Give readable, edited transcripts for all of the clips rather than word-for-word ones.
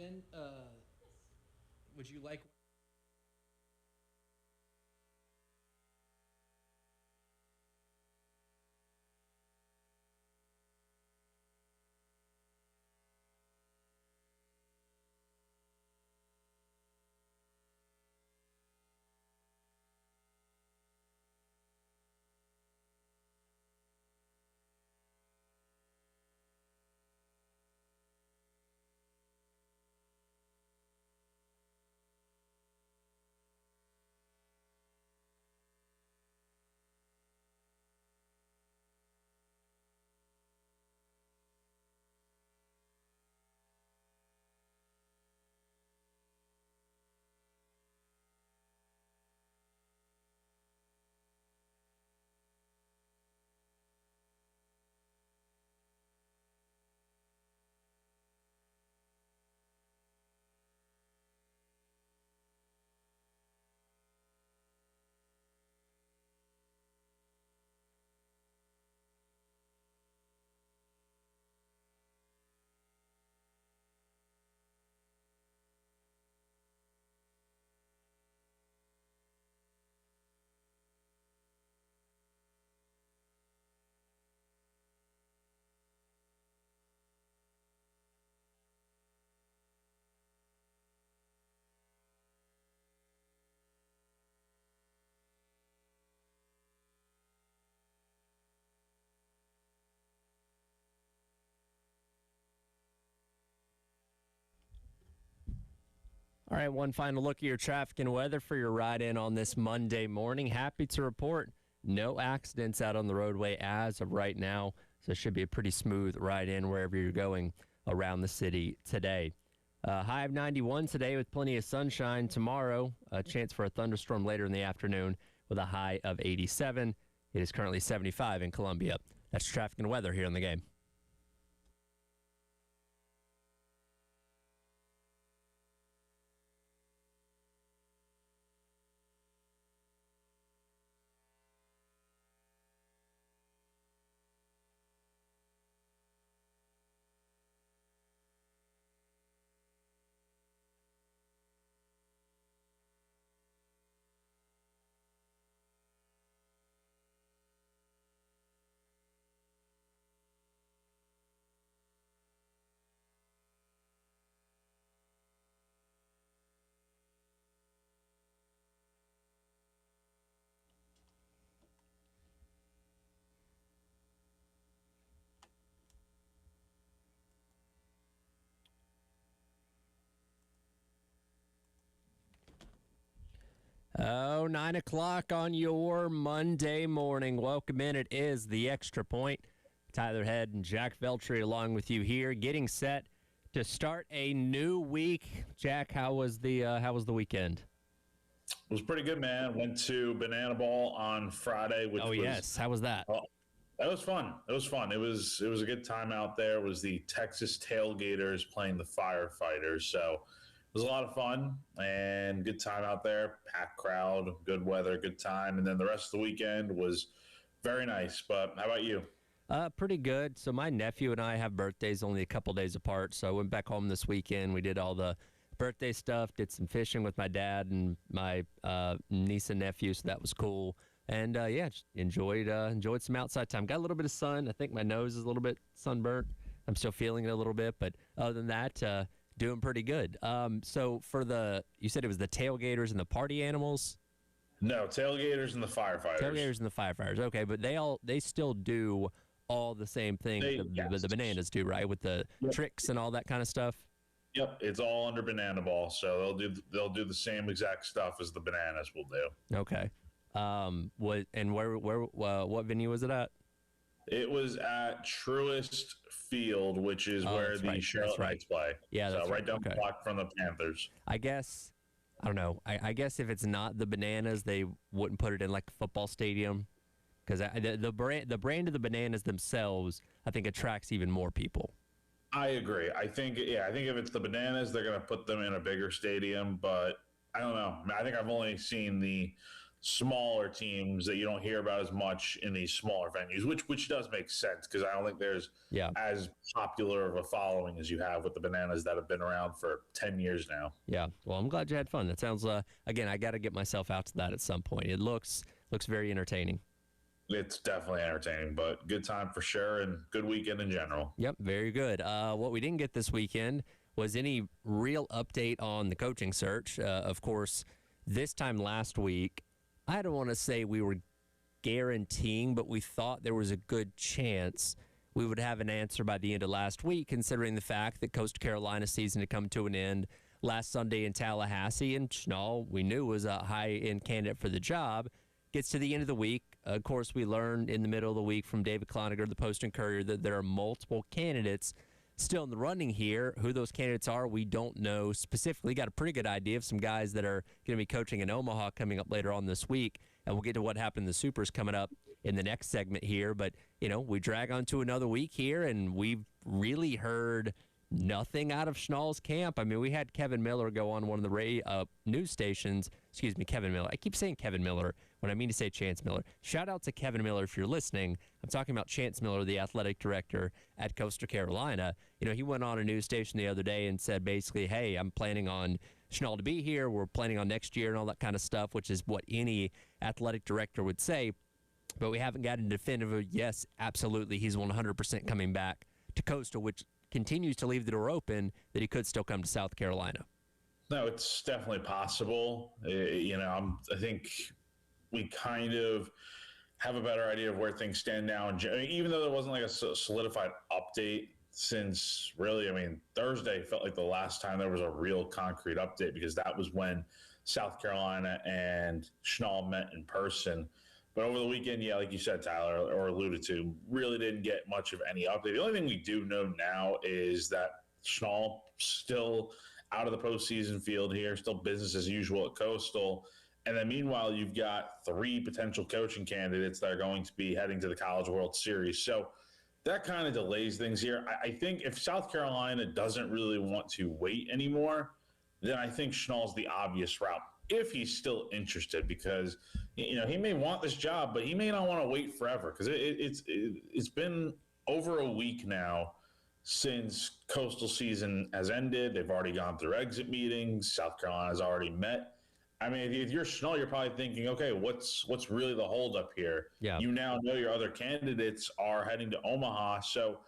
Jen, would you like? All right, one final look at your traffic and weather for your ride in on this Monday morning. Happy to report no accidents out on the roadway as of right now, so it should be a pretty smooth ride in wherever you're going around the city today. High of 91 today with plenty of sunshine. Tomorrow, a chance for a thunderstorm later in the afternoon with a high of 87. It is currently 75 in Columbia. That's traffic and weather here on the game. Oh, 9 o'clock on your Monday morning. Welcome in. It is the Extra Point. Tyler Head and Jack Veltri along with you here, getting set to start a new week. Jack, how was the weekend? It was pretty good, man. Went to Banana Ball on Friday, which was Yes. How was that? That was fun. It was fun. It was a good time out there. It was the Texas Tailgaters playing the Firefighters, so it was a lot of fun and good time out there. Packed crowd, good weather, good time, and then the rest of the weekend was very nice. But how about you? Pretty good. So my nephew and I have birthdays only a couple days apart. So I went back home this weekend. We did all the birthday stuff, did some fishing with my dad and my niece and nephew. So that was cool. And just enjoyed some outside time. Got a little bit of sun. I think my nose is a little bit sunburnt. I'm still feeling it a little bit, but other than that, doing pretty good. So you said it was the tailgaters and the party animals. No, Tailgaters and the Firefighters. Tailgaters and the firefighters. Okay, but they still do all the same things Yes. the bananas do, right? With the tricks and all that kind of stuff. Yep, it's all under Banana Ball, so they'll do the same exact stuff as the Bananas will do. Okay. What venue was it at? It was at Truist Field, which is where the Charlotte Knights play. Yeah, that's so right down the Okay. block from the Panthers. I guess I don't know. I guess if it's not the bananas, they wouldn't put it in like a football stadium because the brand of the bananas themselves, I think, attracts even more people. I agree. I think if it's the Bananas, they're going to put them in a bigger stadium. But I don't know. I think I've only seen the smaller teams that you don't hear about as much in these smaller venues, which does make sense because I don't think there's Yeah. as popular of a following as you have with the Bananas that have been around for 10 years now. Yeah. Well, I'm glad you had fun. That sounds, again, I got to get myself out to that at some point. It looks very entertaining. It's definitely entertaining, but good time for sure and good weekend in general. Yep. Very good. What we didn't get this weekend was any real update on the coaching search. Of course, this time last week, I don't want to say we were guaranteeing, but we thought there was a good chance we would have an answer by the end of last week, considering the fact that Coastal Carolina season had come to an end last Sunday in Tallahassee, and Schnall, we knew, was a high-end candidate for the job. Gets to the end of the week. Of course, we learned in the middle of the week from David Cloninger, the Post and Courier, that there are multiple candidates still in the running here. Who those candidates are, we don't know specifically. Got a pretty good idea of some guys that are going to be coaching in Omaha coming up later on this week, and we'll get to what happened in the Supers coming up in the next segment here. But, we drag on to another week here, and we've really heard nothing out of Schnall's camp. I mean, we had Kevin Miller go on one of the news stations. Excuse me, Kevin Miller. I keep saying Kevin Miller when I mean to say Chance Miller. Shout out to Kevin Miller if you're listening. I'm talking about Chance Miller, the athletic director at Coastal Carolina. He went on a news station the other day and said basically, hey, I'm planning on Schnall to be here. We're planning on next year and all that kind of stuff, which is what any athletic director would say. But we haven't gotten a definitive, yes, absolutely, he's 100% coming back to Coastal, which continues to leave the door open that he could still come to South Carolina. No, it's definitely possible. I think we kind of have a better idea of where things stand now. And even though there wasn't like a solidified update since really, Thursday felt like the last time there was a real concrete update because that was when South Carolina and Schnall met in person. But over the weekend, yeah, like you said, Tyler, or alluded to, really didn't get much of any update. The only thing we do know now is that Schnall still out of the postseason field here, still business as usual at Coastal. And then meanwhile, you've got 3 potential coaching candidates that are going to be heading to the College World Series. So that kind of delays things here. I think if South Carolina doesn't really want to wait anymore, then I think Schnall's the obvious route if he's still interested, because he may want this job, but he may not want to wait forever because it's been over a week now since Coastal season has ended. They've already gone through exit meetings. South Carolina's already met. If you're Schnall, you're probably thinking, okay, what's really the holdup here? Yeah. You now know your other candidates are heading to Omaha. So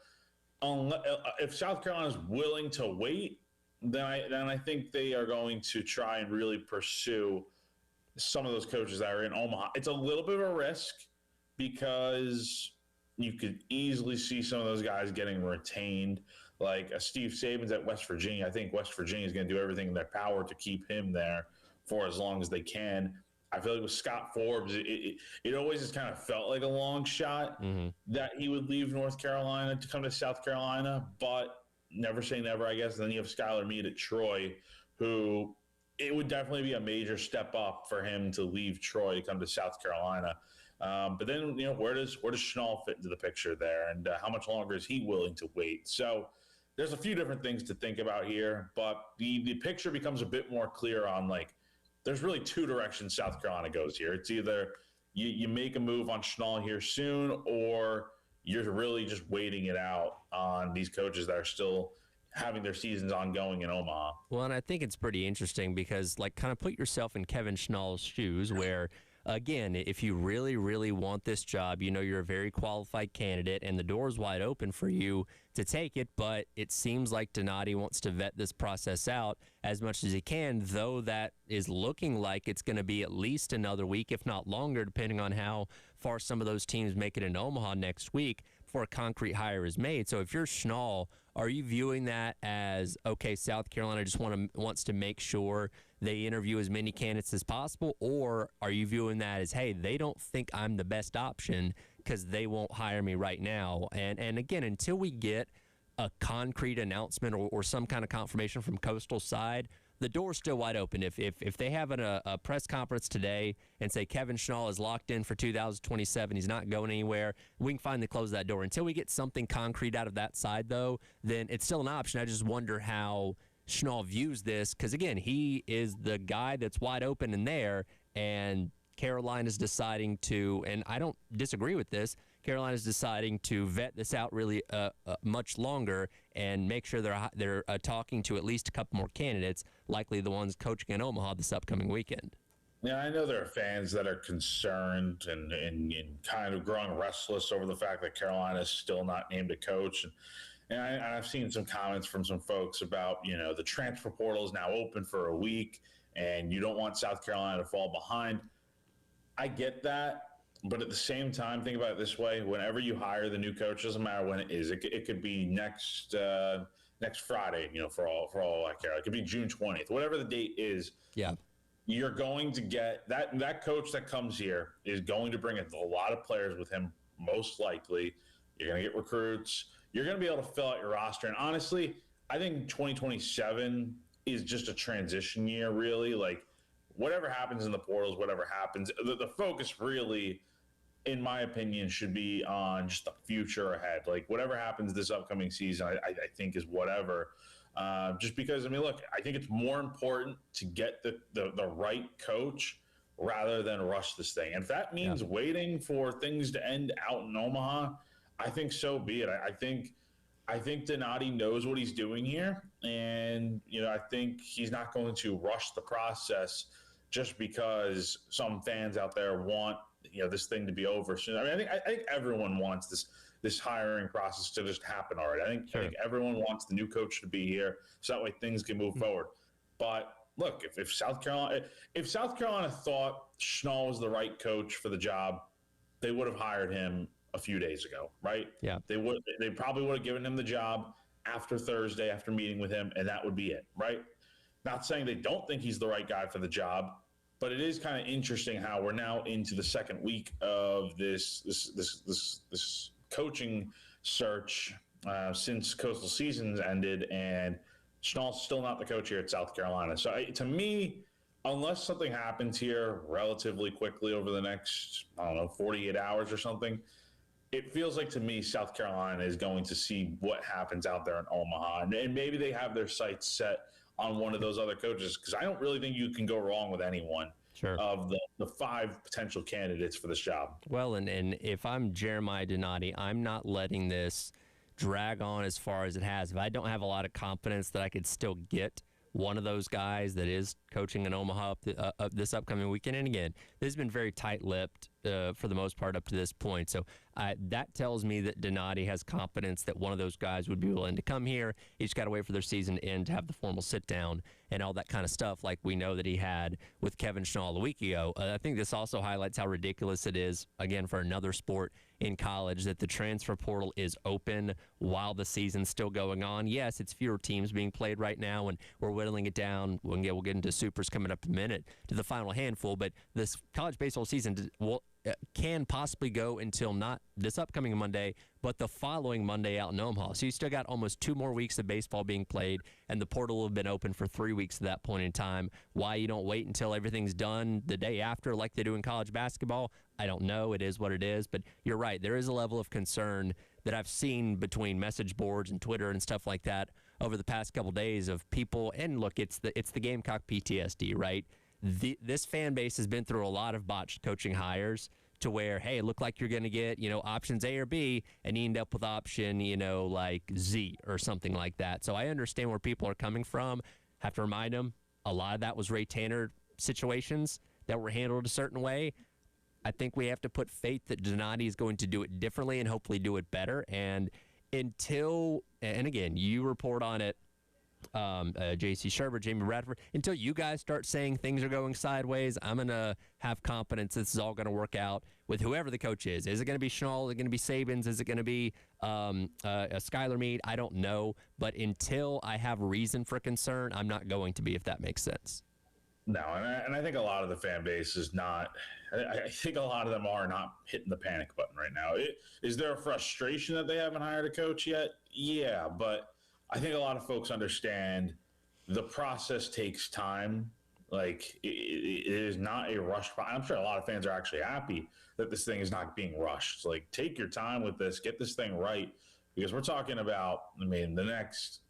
if South Carolina's willing to wait, then I think they are going to try and really pursue some of those coaches that are in Omaha. It's a little bit of a risk because you could easily see some of those guys getting retained, like Steve Saban's at West Virginia. I think West Virginia is going to do everything in their power to keep him there for as long as they can. I feel like with Scott Forbes, it always just kind of felt like a long shot that he would leave North Carolina to come to South Carolina, but never say never, I guess. And then you have Skylar Meade at Troy, who it would definitely be a major step up for him to leave Troy to come to South Carolina. But then, where does Schnall fit into the picture there, and how much longer is he willing to wait? So there's a few different things to think about here, but the picture becomes a bit more clear on there's really 2 directions South Carolina goes here. It's either you make a move on Schnall here soon, or you're really just waiting it out on these coaches that are still having their seasons ongoing in Omaha. Well, and I think it's pretty interesting because, kind of put yourself in Kevin Schnall's shoes where, again, if you really, really want this job, you're a very qualified candidate and the door's wide open for you to take it, but it seems like Donati wants to vet this process out as much as he can, though that is looking like it's going to be at least another week, if not longer, depending on how far some of those teams make it in Omaha next week before a concrete hire is made. So if you're Schnall, are you viewing that as, okay, South Carolina just wants to make sure they interview as many candidates as possible, or are you viewing that as, hey, they don't think I'm the best option because they won't hire me right now? And again, until we get a concrete announcement or some kind of confirmation from Coastal side, the door's still wide open. If they have a press conference today and say Kevin Schnall is locked in for 2027, he's not going anywhere, we can finally close that door. Until we get something concrete out of that side, though, then it's still an option. I just wonder how Schnall views this because, again, he is the guy that's wide open in there, and Carolina's deciding to, and I don't disagree with this, Carolina's deciding to vet this out really much longer and make sure they're talking to at least a couple more candidates, likely the ones coaching in Omaha this upcoming weekend. Yeah, I know there are fans that are concerned and kind of growing restless over the fact that Carolina is still not named a coach. And I've seen some comments from some folks about, the transfer portal is now open for a week and you don't want South Carolina to fall behind. I get that. But at the same time, think about it this way: whenever you hire the new coach, doesn't matter when it is. It could be next Friday. For all I care, it could be June 20th, whatever the date is. Yeah, you're going to get that coach that comes here is going to bring a lot of players with him. Most likely, you're going to get recruits. You're going to be able to fill out your roster. And honestly, I think 2027 is just a transition year. Really, like whatever happens in the portals, whatever happens, the focus really, in my opinion, should be on just the future ahead. Like whatever happens this upcoming season, I think is whatever. Just because, look, I think it's more important to get the right coach rather than rush this thing. And if that means waiting for things to end out in Omaha, I think so be it. I think Donati knows what he's doing here. And, I think he's not going to rush the process just because some fans out there want this thing to be over soon. I think everyone wants this hiring process to just happen already. I think everyone wants the new coach to be here so that way things can move forward. But look, if South Carolina thought Schnall was the right coach for the job, they would have hired him a few days ago, right? Yeah. They probably would have given him the job after Thursday, after meeting with him, and that would be it, right? Not saying they don't think he's the right guy for the job, but it is kind of interesting how we're now into the second week of this coaching search since Coastal seasons ended, and Schnall's still not the coach here at South Carolina. So to me, unless something happens here relatively quickly over the next, 48 hours or something, it feels like to me South Carolina is going to see what happens out there in Omaha, and maybe they have their sights set on one of those other coaches, because I don't really think you can go wrong with anyone of the five potential candidates for this job. Well, and if I'm Jeremiah Donati, I'm not letting this drag on as far as it has. If I don't have a lot of confidence that I could still get one of those guys that is coaching in Omaha up this upcoming weekend, and again, this has been very tight-lipped for the most part up to this point. So that tells me that Donati has confidence that one of those guys would be willing to come here. He's got to wait for their season to end to have the formal sit-down and all that kind of stuff like we know that he had with Kevin Schnall a week ago. I think this also highlights how ridiculous it is, again, for another sport in college, that the transfer portal is open while the season's still going on. Yes, it's fewer teams being played right now, and we're whittling it down. We'll get into supers coming up in a minute to the final handful, but this college baseball season can possibly go until not this upcoming Monday, but the following Monday out in Omaha. So you still got almost 2 more weeks of baseball being played, and the portal will have been open for 3 weeks at that point in time. Why you don't wait until everything's done the day after like they do in college basketball, I don't know. It is what it is. But you're right. There is a level of concern that I've seen between message boards and Twitter and stuff like that over the past couple days of people. And look, it's the Gamecock PTSD, right? This fan base has been through a lot of botched coaching hires to where, hey, it looked like you're going to get, options A or B, and you end up with option, like Z or something like that. So I understand where people are coming from. Have to remind them, a lot of that was Ray Tanner situations that were handled a certain way. I think we have to put faith that Donati is going to do it differently and hopefully do it better. And again, you report on it, J.C. Shurburtt, Jamie Bradford, until you guys start saying things are going sideways, I'm going to have confidence this is all going to work out with whoever the coach is. Is it going to be Schnall? Is it going to be Sabins? Is it going to be Skylar Meade? I don't know. But until I have reason for concern, I'm not going to be, if that makes sense. No, and I think a lot of the fan base is not – I think a lot of them are not hitting the panic button right now. Is there a frustration that they haven't hired a coach yet? Yeah, but I think a lot of folks understand the process takes time. Like, it is not a rushed – I'm sure a lot of fans are actually happy that this thing is not being rushed. Like, take your time with this. Get this thing right, because we're talking about, the next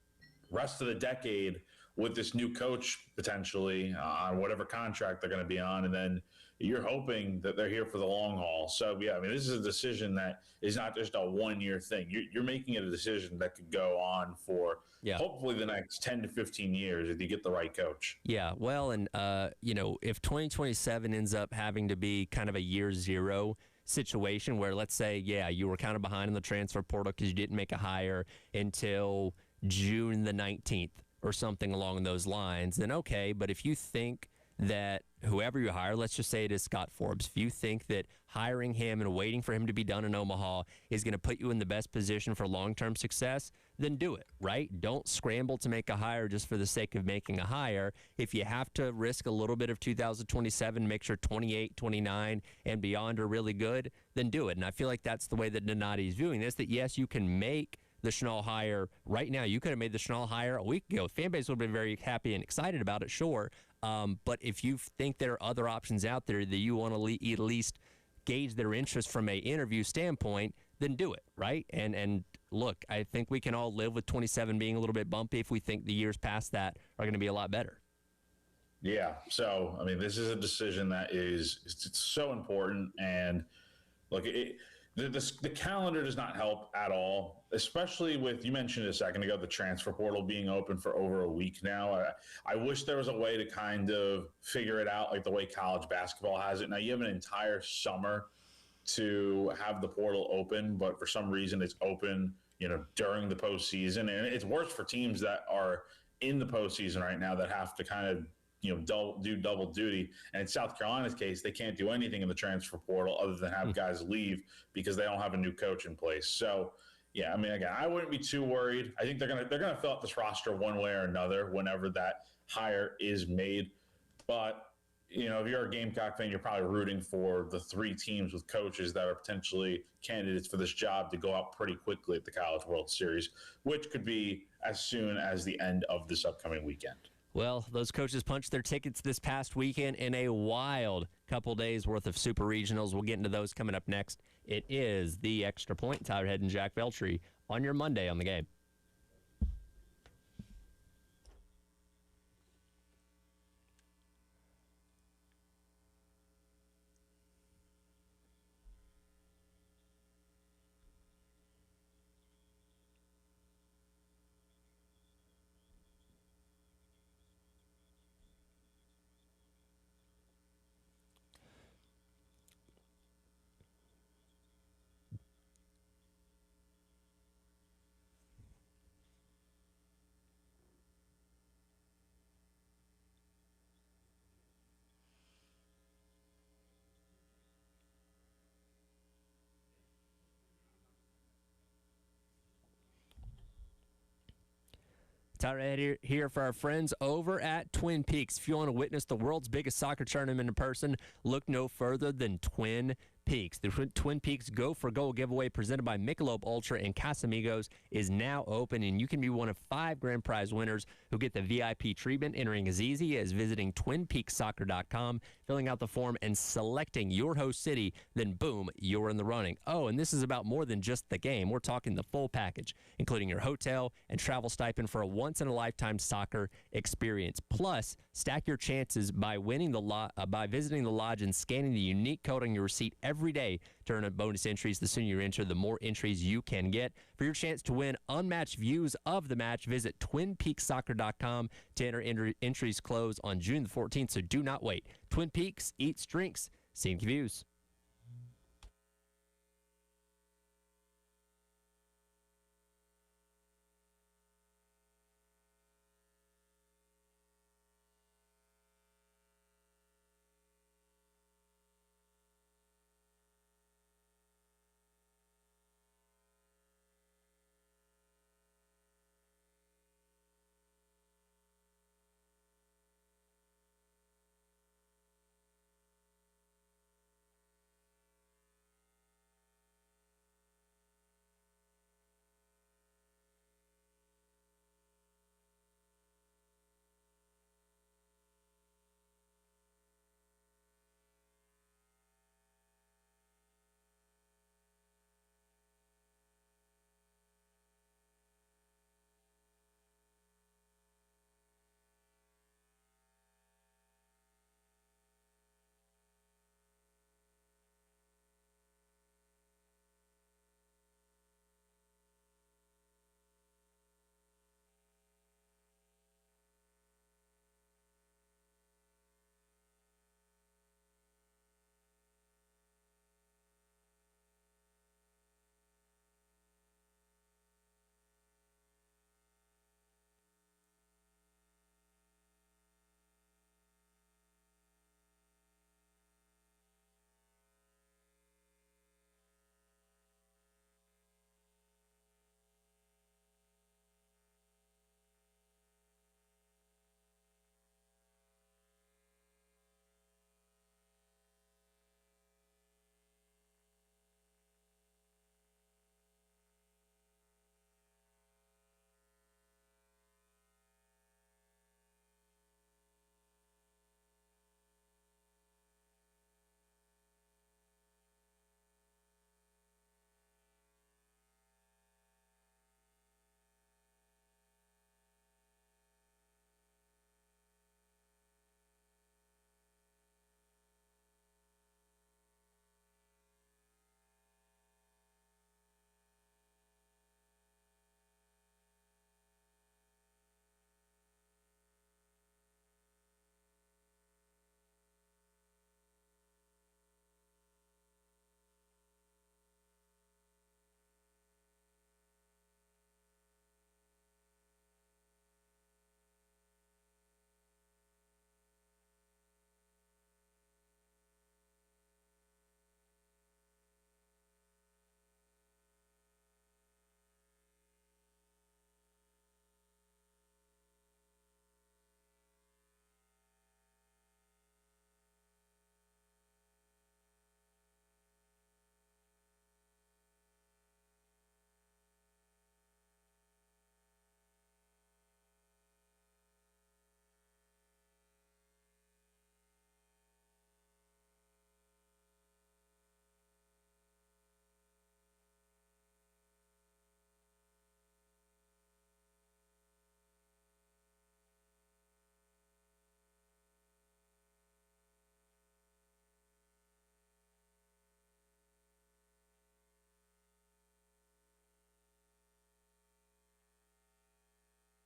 rest of the decade – with this new coach potentially on whatever contract they're going to be on, and then you're hoping that they're here for the long haul. So yeah, I mean, this is a decision that is not just a 1 year thing. You're making it a decision that could go on for hopefully the next 10 to 15 years if you get the right coach. Yeah, well, and if 2027 ends up having to be kind of a year zero situation where, let's say, you were kind of behind in the transfer portal because you didn't make a hire until June the 19th or something along those lines, then okay. But if you think that whoever you hire, let's just say it is Scott Forbes, if you think that hiring him and waiting for him to be done in Omaha is going to put you in the best position for long-term success, then do it, right? Don't scramble to make a hire just for the sake of making a hire. If you have to risk a little bit of 2027, make sure 28, 29, and beyond are really good, then do it. And I feel like that's the way that Donati is viewing this, that yes, you can make the Schnall hire right now. You could have made the Schnall hire a week ago. Fan base would have been very happy and excited about it, sure. But if you think there are other options out there that you want to at least gauge their interest from a interview standpoint, then do it, right? And look, I think we can all live with 27 being a little bit bumpy if we think the years past that are going to be a lot better. Yeah. So, I mean, this is a decision that it's so important. And look, the calendar does not help at all, especially with, you mentioned a second ago, the transfer portal being open for over a week now. I wish there was a way to kind of figure it out like the way college basketball has it. Now, you have an entire summer to have the portal open, but for some reason it's open, during the postseason. And it's worse for teams that are in the postseason right now that have to kind of, do double duty. And in South Carolina's case, they can't do anything in the transfer portal other than have guys leave because they don't have a new coach in place. So, yeah, I mean, again, I wouldn't be too worried. I think they're gonna fill out this roster one way or another whenever that hire is made. But if you're a Gamecock fan, you're probably rooting for the 3 teams with coaches that are potentially candidates for this job to go out pretty quickly at the College World Series, which could be as soon as the end of this upcoming weekend. Well, those coaches punched their tickets this past weekend in a wild couple days worth of super regionals. We'll get into those coming up next. It is the Extra Point. Tyler Head and Jack Veltri on your Monday on the Game. Tyler Head here for our friends over at Twin Peaks. If you want to witness the world's biggest soccer tournament in person, look no further than Twin Peaks. The Twin Peaks Go for Gold giveaway presented by Michelob Ultra and Casamigos is now open, and you can be one of 5 grand prize winners who get the VIP treatment. Entering as easy as visiting TwinPeaksSoccer.com, filling out the form, and selecting your host city. Then, boom, you're in the running. Oh, and this is about more than just the game. We're talking the full package, including your hotel and travel stipend for a once-in-a-lifetime soccer experience. Plus, stack your chances by winning by visiting the lodge and scanning the unique code on your receipt every day to earn bonus entries. The sooner you enter, the more entries you can get. For your chance to win unmatched views of the match, visit TwinPeaksSoccer.com to enter. Entries close on June the 14th, so do not wait. Twin Peaks eats, drinks, scenic views.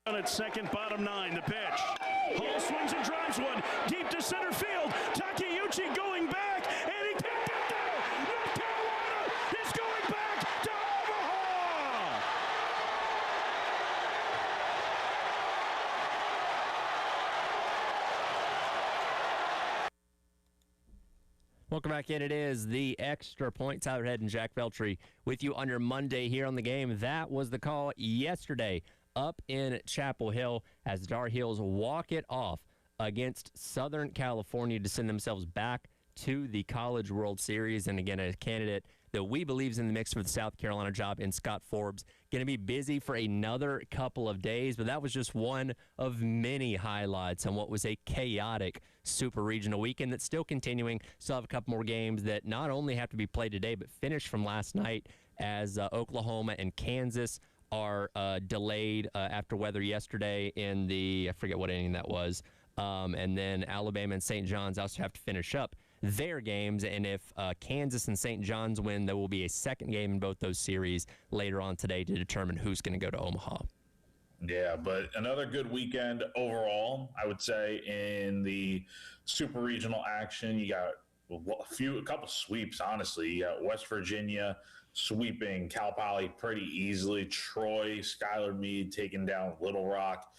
At second, bottom 9, the pitch. Hall swings and drives one deep to center field. Takeuchi going back, and he can't get there. North Carolina is going back to Omaha. Welcome back in. It is the Extra Point. Tyler Head and Jack Veltri with you on your Monday here on the game. That was the call yesterday up in Chapel Hill as Tar Heels walk it off against Southern California to send themselves back to the College World Series. And again, a candidate that we believe is in the mix for the South Carolina job in Scott Forbes. Going to be busy for another couple of days, but that was just one of many highlights on what was a chaotic Super Regional weekend that's still continuing. Still have a couple more games that not only have to be played today, but finished from last night as Oklahoma and Kansas are delayed after weather yesterday in the, I forget what inning that was. And then Alabama and St. John's also have to finish up their games. And if Kansas and St. John's win, there will be a second game in both those series later on today to determine who's going to go to Omaha. Yeah, but another good weekend overall, I would say, in the Super Regional action. You got a couple sweeps, honestly. You got West Virginia sweeping Cal Poly pretty easily. Troy, Skylar Meade taking down Little Rock.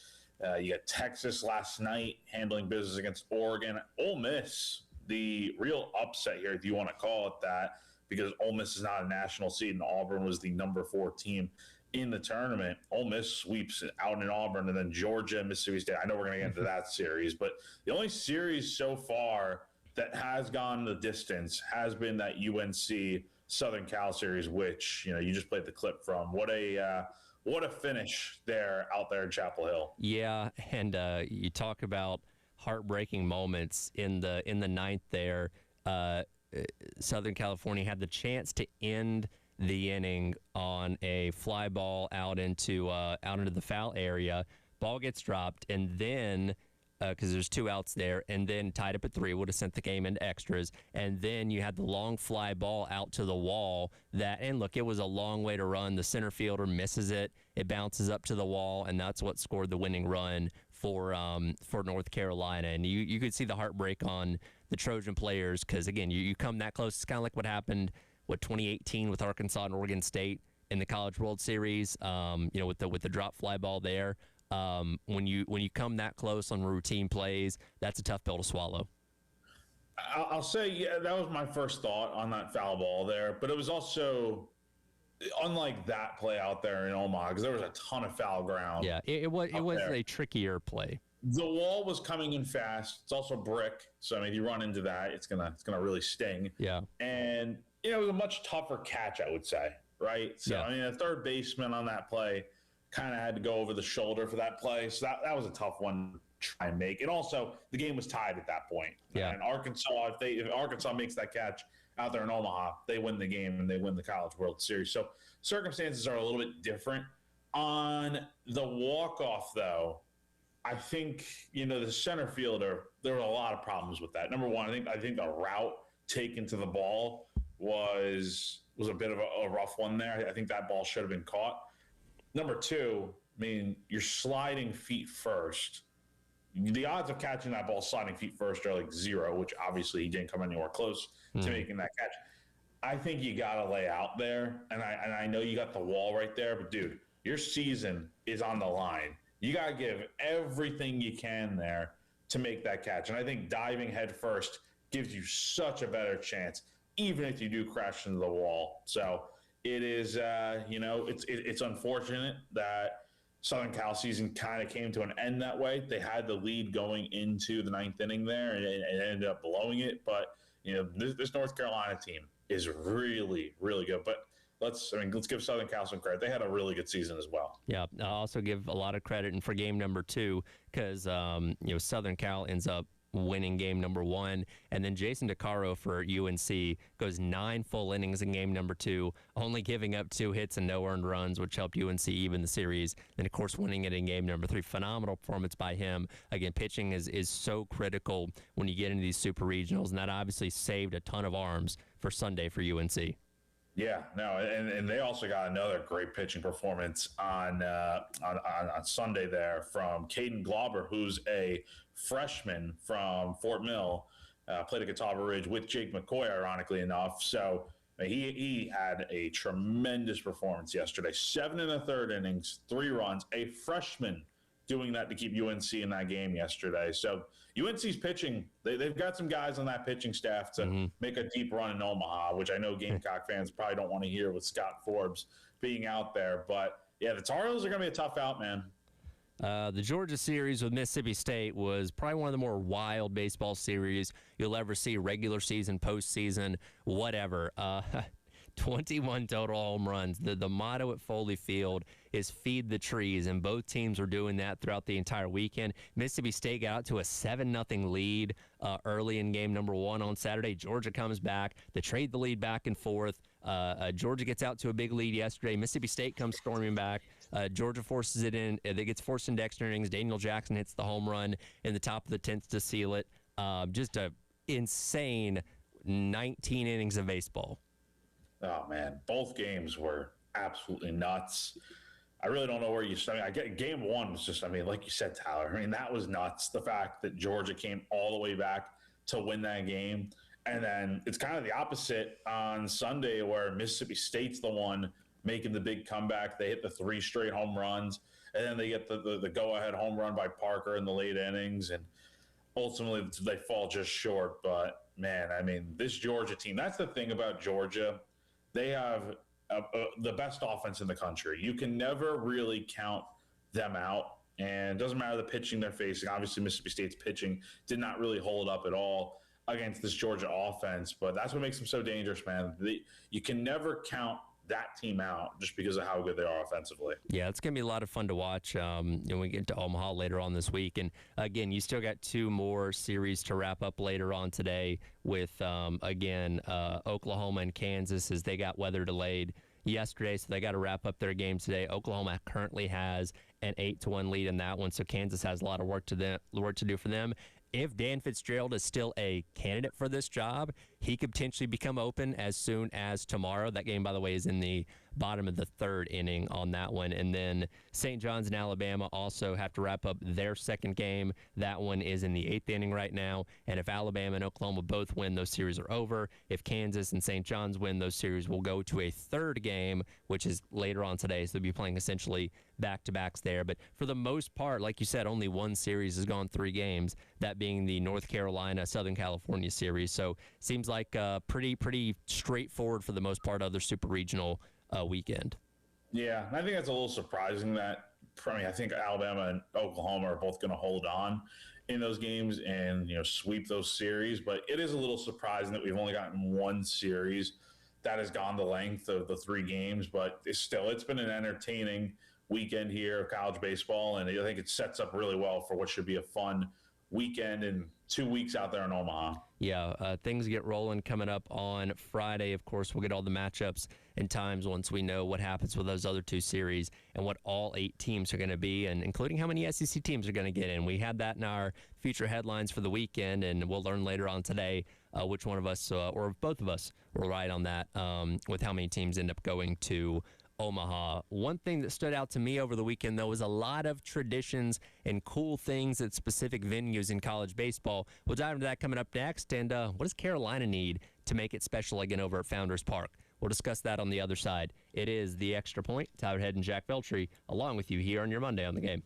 You got Texas last night handling business against Oregon. Ole Miss, the real upset here, if you want to call it that, because Ole Miss is not a national seed and Auburn was the number 4 team in the tournament. Ole Miss sweeps out in Auburn, and then Georgia and Mississippi State. I know we're going to get into that series, but the only series so far that has gone the distance has been that UNC Southern Cal series, which, you know, you just played the clip from. What a finish there out there in Chapel Hill. Yeah, and you talk about heartbreaking moments in the ninth there. Southern California had the chance to end the inning on a fly ball out into the foul area. Ball gets dropped, and then because there's 2 outs there, and then tied up at 3, would have sent the game into extras. And then you had the long fly ball out to the wall and look, it was a long way to run. The center fielder misses it. It bounces up to the wall, and that's what scored the winning run for North Carolina. And you could see the heartbreak on the Trojan players because, again, you come that close. It's kind of like what happened, 2018 with Arkansas and Oregon State in the College World Series, with the drop fly ball there. When you come that close on routine plays, that's a tough pill to swallow. I'll say, yeah, that was my first thought on that foul ball there, but it was also unlike that play out there in Omaha because there was a ton of foul ground. Yeah, it was a trickier play. The wall was coming in fast. It's also brick, so I mean, if you run into that, it's gonna really sting. Yeah, and it was a much tougher catch, I would say, right? So yeah. I mean, a third baseman on that play kind of had to go over the shoulder for that play. So that was a tough one to try and make. And also, the game was tied at that point. Yeah. And Arkansas, if Arkansas makes that catch out there in Omaha, they win the game and they win the College World Series. So circumstances are a little bit different. On the walk-off, though, I think, the center fielder, there were a lot of problems with that. Number one, I think the route taken to the ball was a bit of a rough one there. I think that ball should have been caught. Number two, I mean, you're sliding feet first. The odds of catching that ball sliding feet first are like 0, which obviously he didn't come anywhere close to making that catch. I think you got to lay out there, and I know you got the wall right there, but, dude, your season is on the line. You got to give everything you can there to make that catch. And I think diving head first gives you such a better chance, even if you do crash into the wall. So it is, it's unfortunate that Southern Cal season kind of came to an end that way. They had the lead going into the 9th inning there and ended up blowing it. But, this North Carolina team is really, really good. But let's give Southern Cal some credit. They had a really good season as well. Yeah, I'll also give a lot of credit and for game number 2 because, Southern Cal ends up winning game number 1. And then Jason DeCaro for UNC goes 9 full innings in game number 2, only giving up 2 hits and no earned runs, which helped UNC even the series. And, of course, winning it in game number 3. Phenomenal performance by him. Again, pitching is so critical when you get into these super regionals, and that obviously saved a ton of arms for Sunday for UNC. Yeah, no, and they also got another great pitching performance on Sunday there from Caden Glauber, who's a freshman from Fort Mill, played at Catawba Ridge with Jake McCoy, ironically enough. So he had a tremendous performance yesterday. 7 1/3 innings, 3 runs. A freshman doing that to keep UNC in that game yesterday. So UNC's pitching, they've got some guys on that pitching staff to make a deep run in Omaha, which I know Gamecock fans probably don't want to hear with Scott Forbes being out there. But yeah, the Tar Heels are going to be a tough out, man. The Georgia series with Mississippi State was probably one of the more wild baseball series you'll ever see, regular season, postseason, whatever. 21 total home runs. The motto at Foley Field is feed the trees, and both teams were doing that throughout the entire weekend. Mississippi State got out to a 7-0 lead early in game number 1 on Saturday. Georgia comes back. They trade the lead back and forth. Georgia gets out to a big lead yesterday. Mississippi State comes storming back. Georgia forces it in. It gets forced into extra innings. Daniel Jackson hits the home run in the top of the 10th to seal it. Just a insane 19 innings of baseball. Oh man, both games were absolutely nuts. I really don't know where you start. I get game 1 was just, like you said, Tyler. That was nuts. The fact that Georgia came all the way back to win that game. And then it's kind of the opposite on Sunday, where Mississippi State's the one making the big comeback. They hit the 3 straight home runs, and then they get the go-ahead home run by Parker in the late innings. And ultimately, they fall just short. But, man, this Georgia team, that's the thing about Georgia. They have the best offense in the country. You can never really count them out. And it doesn't matter the pitching they're facing. Obviously, Mississippi State's pitching did not really hold up at all against this Georgia offense. But that's what makes them so dangerous, man. You can never count that team out just because of how good they are offensively. Yeah, it's going to be a lot of fun to watch when we get to Omaha later on this week. And, again, you still got 2 more series to wrap up later on today with, Oklahoma and Kansas, as they got weather delayed yesterday, so they got to wrap up their game today. Oklahoma currently has an 8-1 lead in that one, so Kansas has a lot of work to do for them. If Dan Fitzgerald is still a candidate for this job, he could potentially become open as soon as tomorrow. That game, by the way, is in the bottom of the 3rd inning on that one. And then St. John's and Alabama also have to wrap up their second game. That one is in the 8th inning right now. And if Alabama and Oklahoma both win, those series are over. If Kansas and St. John's win, those series will go to a 3rd game, which is later on today. So they'll be playing essentially back-to-backs there. But for the most part, like you said, only one series has gone 3 games, that being the North Carolina, Southern California series. So seems like pretty straightforward for the most part of their super regional weekend. Yeah, I think that's a little surprising that I think Alabama and Oklahoma are both going to hold on in those games and sweep those series. But it is a little surprising that we've only gotten one series that has gone the length of the 3 games. But it's been an entertaining weekend here of college baseball, and I think it sets up really well for what should be a fun weekend and 2 weeks out there in Omaha. Yeah, things get rolling coming up on Friday. Of course, we'll get all the matchups and times once we know what happens with those other 2 series and what all 8 teams are going to be, and including how many SEC teams are going to get in. We had that in our future headlines for the weekend, and we'll learn later on today which one of us or both of us will ride on that with how many teams end up going to Omaha. One thing that stood out to me over the weekend, though, was a lot of traditions and cool things at specific venues in college baseball. We'll dive into that coming up next. And what does Carolina need to make it special again over at Founders Park? We'll discuss that on the other side. It is The Extra Point. Tyler Head and Jack Veltri along with you here on your Monday on the Game.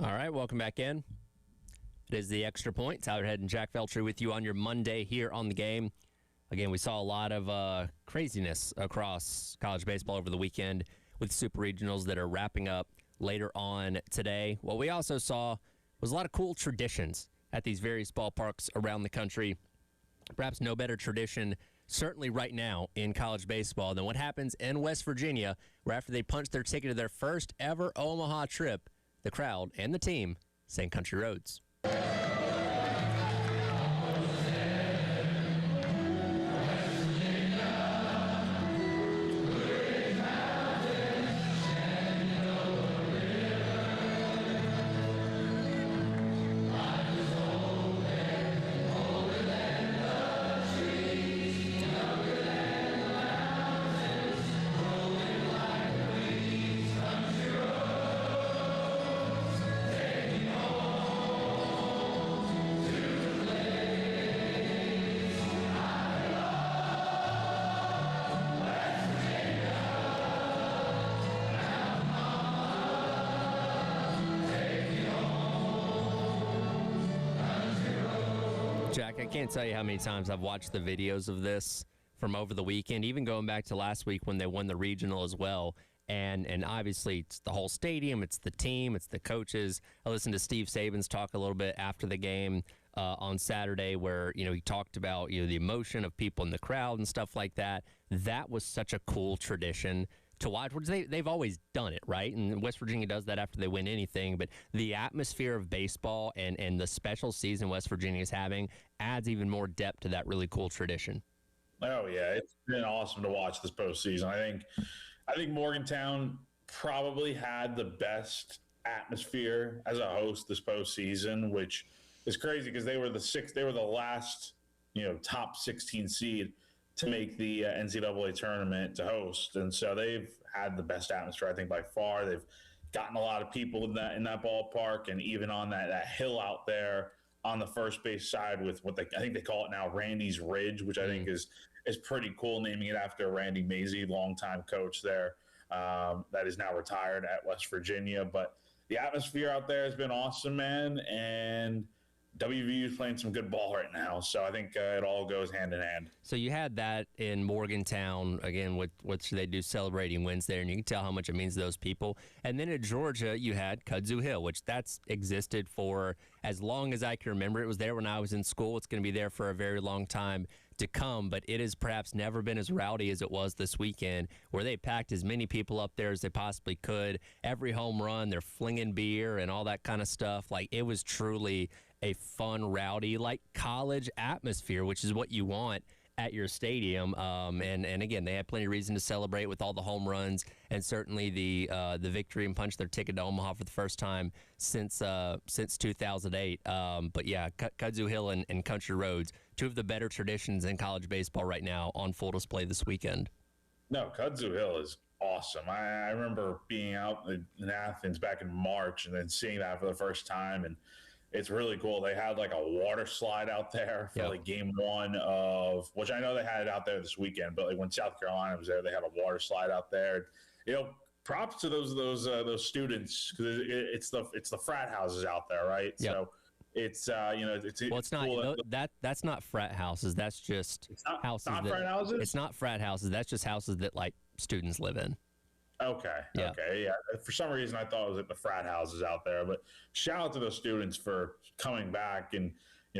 All right, welcome back in. It is the Extra Point. Tyler Head and Jack Feltry with you on your Monday here on the game. Again, we saw a lot of craziness across college baseball over the weekend with super regionals that are wrapping up later on today. What we also saw was a lot of cool traditions at these various ballparks around the country. Perhaps no better tradition, certainly right now in college baseball, than what happens in West Virginia, where after they punch their ticket to their first ever Omaha trip, the crowd and the team sang Country Roads. Jack, I can't tell you how many times I've watched the videos of this from over the weekend, even going back to last week when they won the regional as well. And obviously, it's the whole stadium, it's the team, it's the coaches. I listened to Steve Sabins talk a little bit after the game on Saturday where, he talked about, the emotion of people in the crowd and stuff like that. That was such a cool tradition to watch. They've always done it, right? And West Virginia does that after they win anything. But the atmosphere of baseball and the special season West Virginia is having adds even more depth to that really cool tradition. Oh, yeah. It's been awesome to watch this postseason. I think Morgantown probably had the best atmosphere as a host this postseason, which is crazy because they were the last, top 16 seed to make the NCAA tournament to host. And so they've had the best atmosphere, I think, by far. They've gotten a lot of people in that ballpark, and even on that hill out there on the first base side with I think they call it now Randy's Ridge, which I think is pretty cool, naming it after Randy Mazey, longtime coach there, that is now retired at West Virginia. But the atmosphere out there has been awesome, man, and WVU is playing some good ball right now, so I think it all goes hand in hand. So you had that in Morgantown, again, which they do celebrating wins there, and you can tell how much it means to those people. And then at Georgia, you had Kudzu Hill, which that's existed for as long as I can remember. It was there when I was in school. It's going to be there for a very long time to come, but it has perhaps never been as rowdy as it was this weekend, where they packed as many people up there as they possibly could. Every home run, they're flinging beer and all that kind of stuff. Like, it was truly a fun, rowdy, like college atmosphere, which is what you want at your stadium. And again, they had plenty of reason to celebrate with all the home runs and certainly the victory and punch their ticket to Omaha for the first time since 2008. But yeah, Kudzu Hill and Country Roads, two of the better traditions in college baseball right now, on full display this weekend. No, Kudzu Hill is awesome. I remember being out in Athens back in March and then seeing that for the first time, and it's really cool. They had like a water slide out there for like game one of, which I know they had it out there this weekend, but like when South Carolina was there, they had a water slide out there. Props to those students, because it's the frat houses out there, right? Yep. So it's it's not cool that's not frat houses. That's just houses. Not frat houses. It's not frat houses. That's just houses that like students live in. Okay. Yeah. Okay. Yeah. For some reason, I thought it was at the frat houses out there. But shout out to those students for coming back. And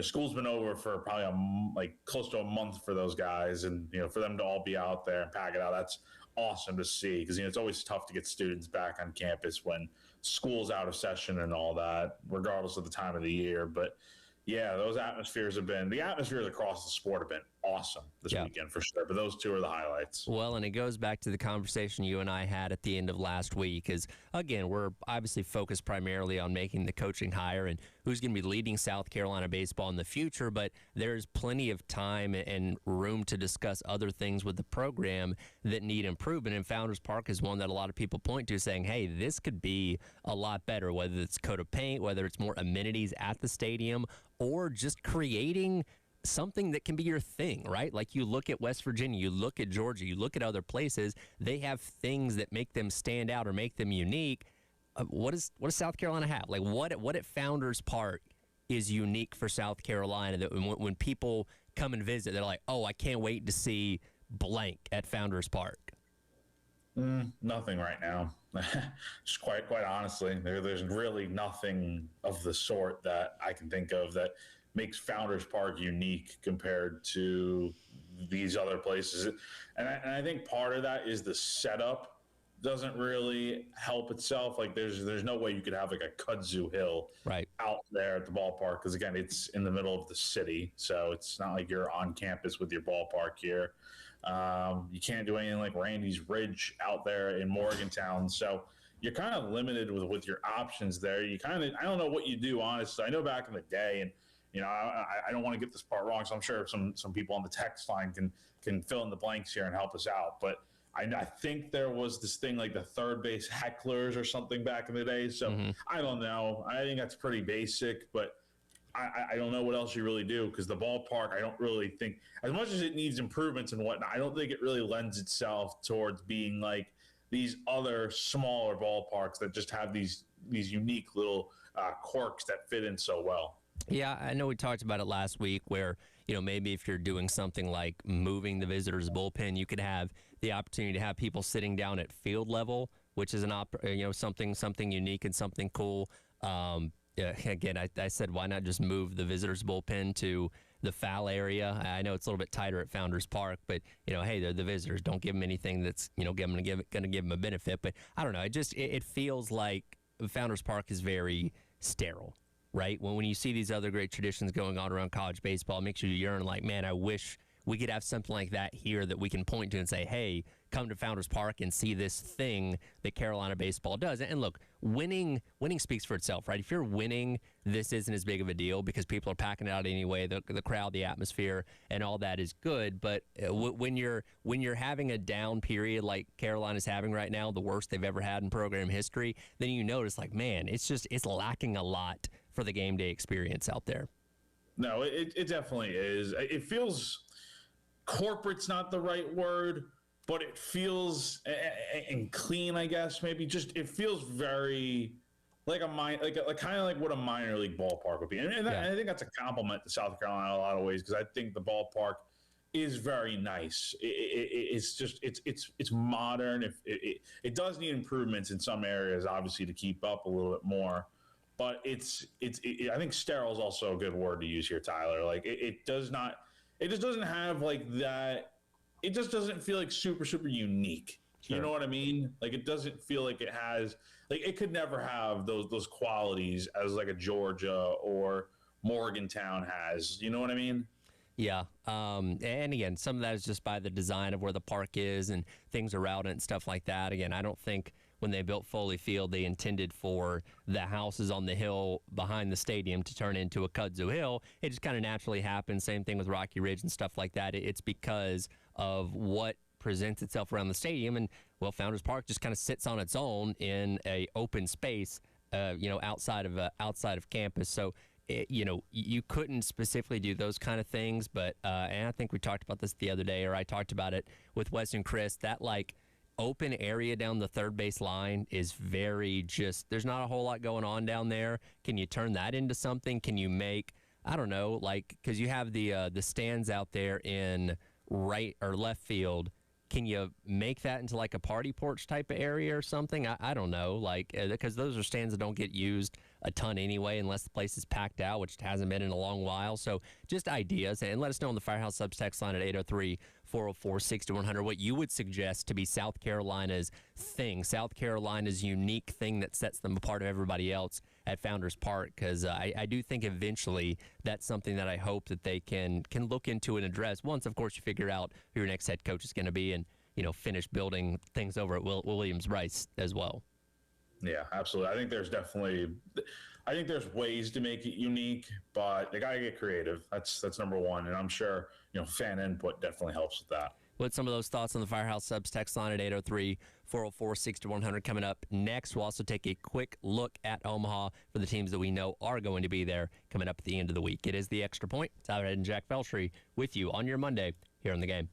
school's been over for probably close to a month for those guys, and for them to all be out there and pack it out. That's awesome to see, because it's always tough to get students back on campus when school's out of session and all that, regardless of the time of the year. But yeah, the atmospheres across the sport have been awesome this weekend for sure. But those two are the highlights. Well, and it goes back to the conversation you and I had at the end of last week, is, again, we're obviously focused primarily on making the coaching hire and who's going to be leading South Carolina baseball in the future, but there's plenty of time and room to discuss other things with the program that need improvement. And Founders Park is one that a lot of people point to, saying, hey, this could be a lot better, whether it's coat of paint, whether it's more amenities at the stadium, or just creating something that can be your thing, right? Like, you look at West Virginia, you look at Georgia, you look at other places, they have things that make them stand out or make them unique. what does South Carolina have? Like what at Founders Park is unique for South Carolina that when people come and visit, they're like, oh, I can't wait to see blank at Founders Park? Nothing right now. Just quite honestly, there's really nothing of the sort that I can think of that makes Founders Park unique compared to these other places. And I think part of that is the setup doesn't really help itself. Like there's no way you could have like a kudzu hill right out there at the ballpark, because again, it's in the middle of the city, so it's not like you're on campus with your ballpark here. You can't do anything like Randy's Ridge out there in Morgantown, so you're kind of limited with your options there. I don't know what you do, honestly. I know back in the day, and I don't want to get this part wrong, so I'm sure some people on the text line can fill in the blanks here and help us out, but I think there was this thing like the third base hecklers or something back in the day. So I don't know. I think that's pretty basic, but I don't know what else you really do, because the ballpark, I don't really think, as much as it needs improvements and whatnot, I don't think it really lends itself towards being like these other smaller ballparks that just have these unique little quirks that fit in so well. Yeah, I know we talked about it last week where, maybe if you're doing something like moving the visitors' bullpen, you could have the opportunity to have people sitting down at field level, which is something unique and something cool. Again, I said, why not just move the visitors' bullpen to the foul area? I know it's a little bit tighter at Founders Park, but hey, they're the visitors. Don't give them anything that's going to give them a benefit. But I don't know. It feels like Founders Park is very sterile. Right? When you see these other great traditions going on around college baseball, it makes you yearn like, man, I wish we could have something like that here that we can point to and say, hey, come to Founders Park and see this thing that Carolina baseball does. And look, winning speaks for itself, right? If you're winning, this isn't as big of a deal because people are packing it out anyway. The crowd, the atmosphere, and all that is good. But when you're having a down period like Carolina's having right now, the worst they've ever had in program history, then you notice like, man, it's lacking a lot for the game day experience out there. No, it definitely is. It feels, corporate's not the right word, but it feels and clean, I guess, maybe. Just it feels very like kind of like what a minor league ballpark would be, and I think that's a compliment to South Carolina in a lot of ways, because I think the ballpark is very nice. It's modern. It does need improvements in some areas, obviously, to keep up a little bit more. But I think sterile is also a good word to use here, Tyler. Like it just doesn't have like that. It just doesn't feel like super unique. Sure. You know what I mean? Like it doesn't feel like it has, like it could never have those qualities as like a Georgia or Morgantown has. You know what I mean? Yeah. And again, some of that is just by the design of where the park is and things around it and stuff like that. Again, I don't think when they built Foley Field, they intended for the houses on the hill behind the stadium to turn into a kudzu hill. It just kind of naturally happened. Same thing with Rocky Ridge and stuff like that. It's because of what presents itself around the stadium. And, well, Founders Park just kind of sits on its own in a open space, outside of campus. So, you couldn't specifically do those kind of things. But and I think we talked about this the other day, or I talked about it with Wes and Chris, that, like, open area down the third base line is there's not a whole lot going on down there. Can you turn that into something? Can you make, I don't know, like, because you have the stands out there in right or left field. Can you make that into like a party porch type of area or something? I don't know, like, because those are stands that don't get used a ton anyway, unless the place is packed out, which it hasn't been in a long while. So just ideas, and let us know on the Firehouse Subs text line at 803-404-6100 what you would suggest to be South Carolina's thing, South Carolina's unique thing that sets them apart of everybody else at Founders Park, because I do think eventually that's something that I hope that they can look into and address once, of course, you figure out who your next head coach is going to be and, finish building things over at Williams-Brice as well. Yeah, absolutely. I think there's ways to make it unique, but they got to get creative. That's number one. And I'm sure, fan input definitely helps with that. With some of those thoughts on the Firehouse Subs text line at 803-404-6100 coming up next. We'll also take a quick look at Omaha for the teams that we know are going to be there coming up at the end of the week. It is the Extra Point. Tyler Head and Jack Felshry with you on your Monday here on The Game.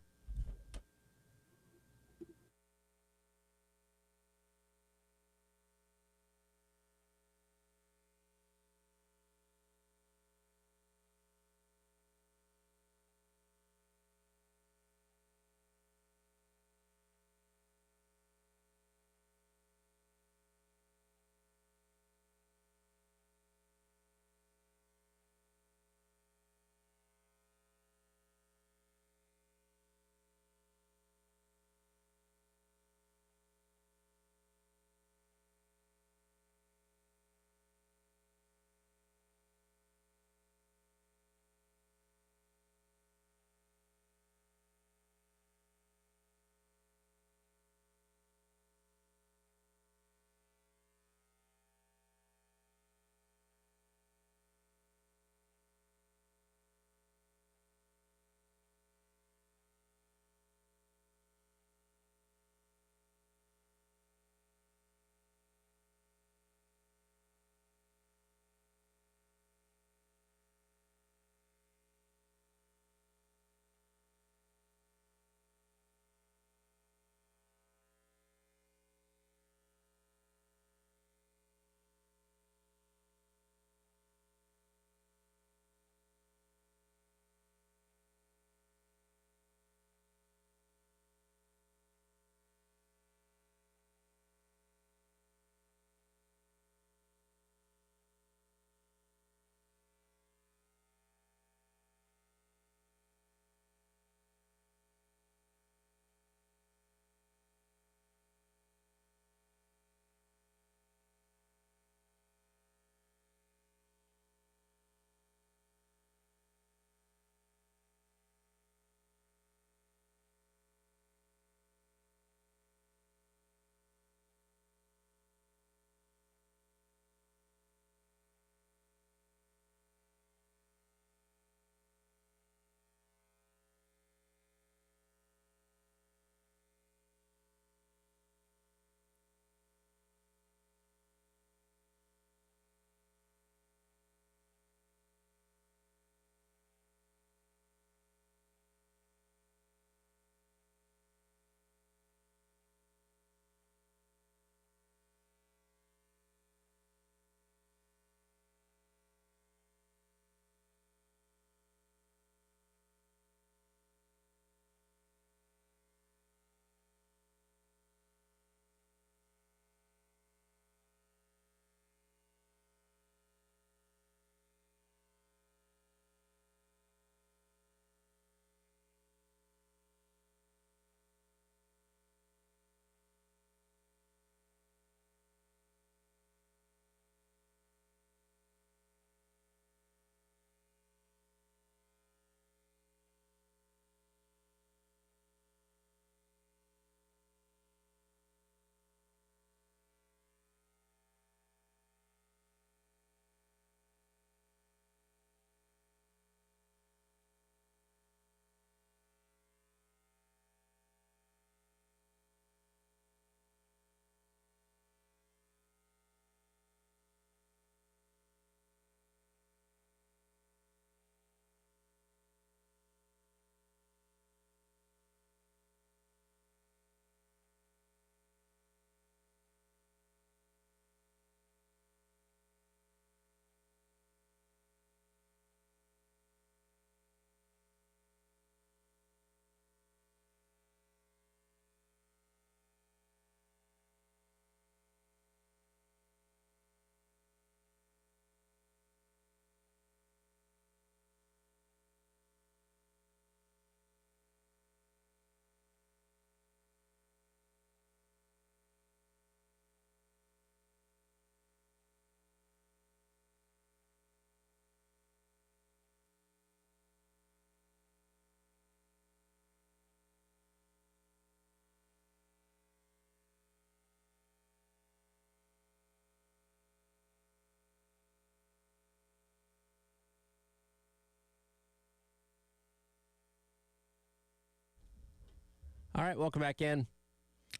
All right, welcome back in.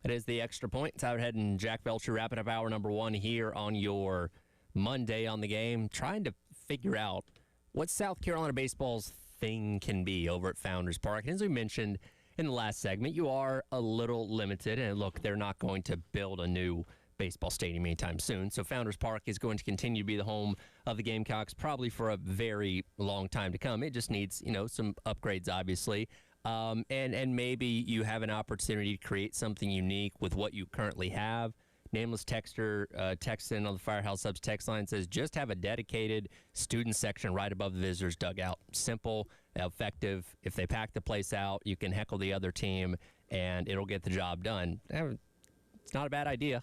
It is the Extra Point. Tyler Head and Jack Belcher wrapping up hour number 1 here on your Monday on the Game, trying to figure out what South Carolina baseball's thing can be over at Founders Park. And as we mentioned in the last segment, you are a little limited. And look, they're not going to build a new baseball stadium anytime soon. So Founders Park is going to continue to be the home of the Gamecocks probably for a very long time to come. It just needs, some upgrades, obviously. And maybe you have an opportunity to create something unique with what you currently have. Nameless texter texts in on the Firehouse Subs text line, says just have a dedicated student section right above the visitors' dugout. Simple, effective. If they pack the place out, you can heckle the other team, and it'll get the job done. It's not a bad idea.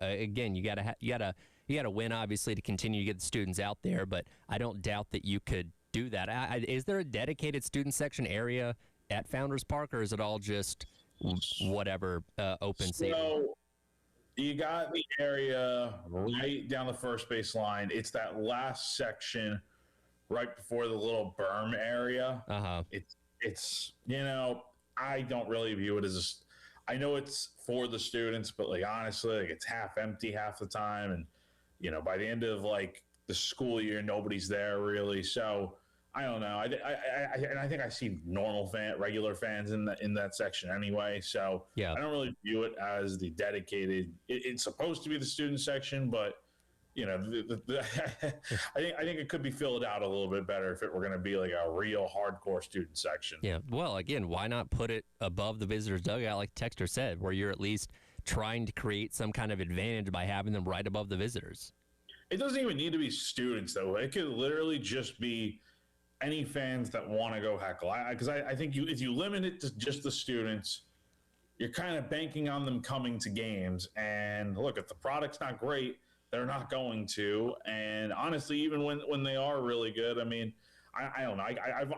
Again, you gotta win, obviously, to continue to get the students out there. But I don't doubt that you could do that. Is there a dedicated student section area at Founders Park, or is it all just whatever open seating? So you got the area right down the first base line. It's that last section right before the little berm area. It's I don't really view it as I know it's for the students, but honestly, it's half empty half the time, and by the end of the school year, nobody's there really. So I don't know. I think I see regular fans in that section anyway. So yeah, I don't really view it as the dedicated. It's supposed to be the student section, but I think it could be filled out a little bit better if it were going to be a real hardcore student section. Yeah. Well, again, why not put it above the visitors' dugout, like Texter said, where you're at least trying to create some kind of advantage by having them right above the visitors? It doesn't even need to be students, though. It could literally just be any fans that want to go heckle. Because I think if you limit it to just the students, you're kind of banking on them coming to games. And look, if the product's not great, they're not going to. And honestly, even when they are really good, I don't know.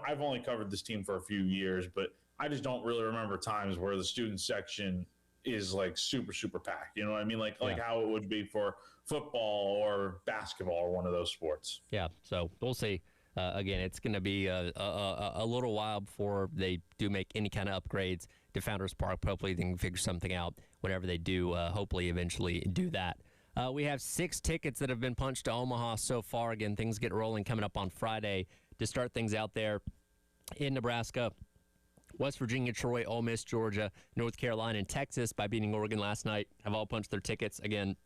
I've only covered this team for a few years, but I just don't really remember times where the student section is super, super packed. You know what I mean? Like how it would be for football or basketball or one of those sports. Yeah. So we'll see. Again, it's going to be a little while before they do make any kind of upgrades to Founders Park. Hopefully they can figure something out whenever they do, hopefully eventually do that. We have 6 tickets that have been punched to Omaha so far. Again, things get rolling coming up on Friday to start things out there in Nebraska, West Virginia, Troy, Ole Miss, Georgia, North Carolina, and Texas by beating Oregon last night have all punched their tickets. Again,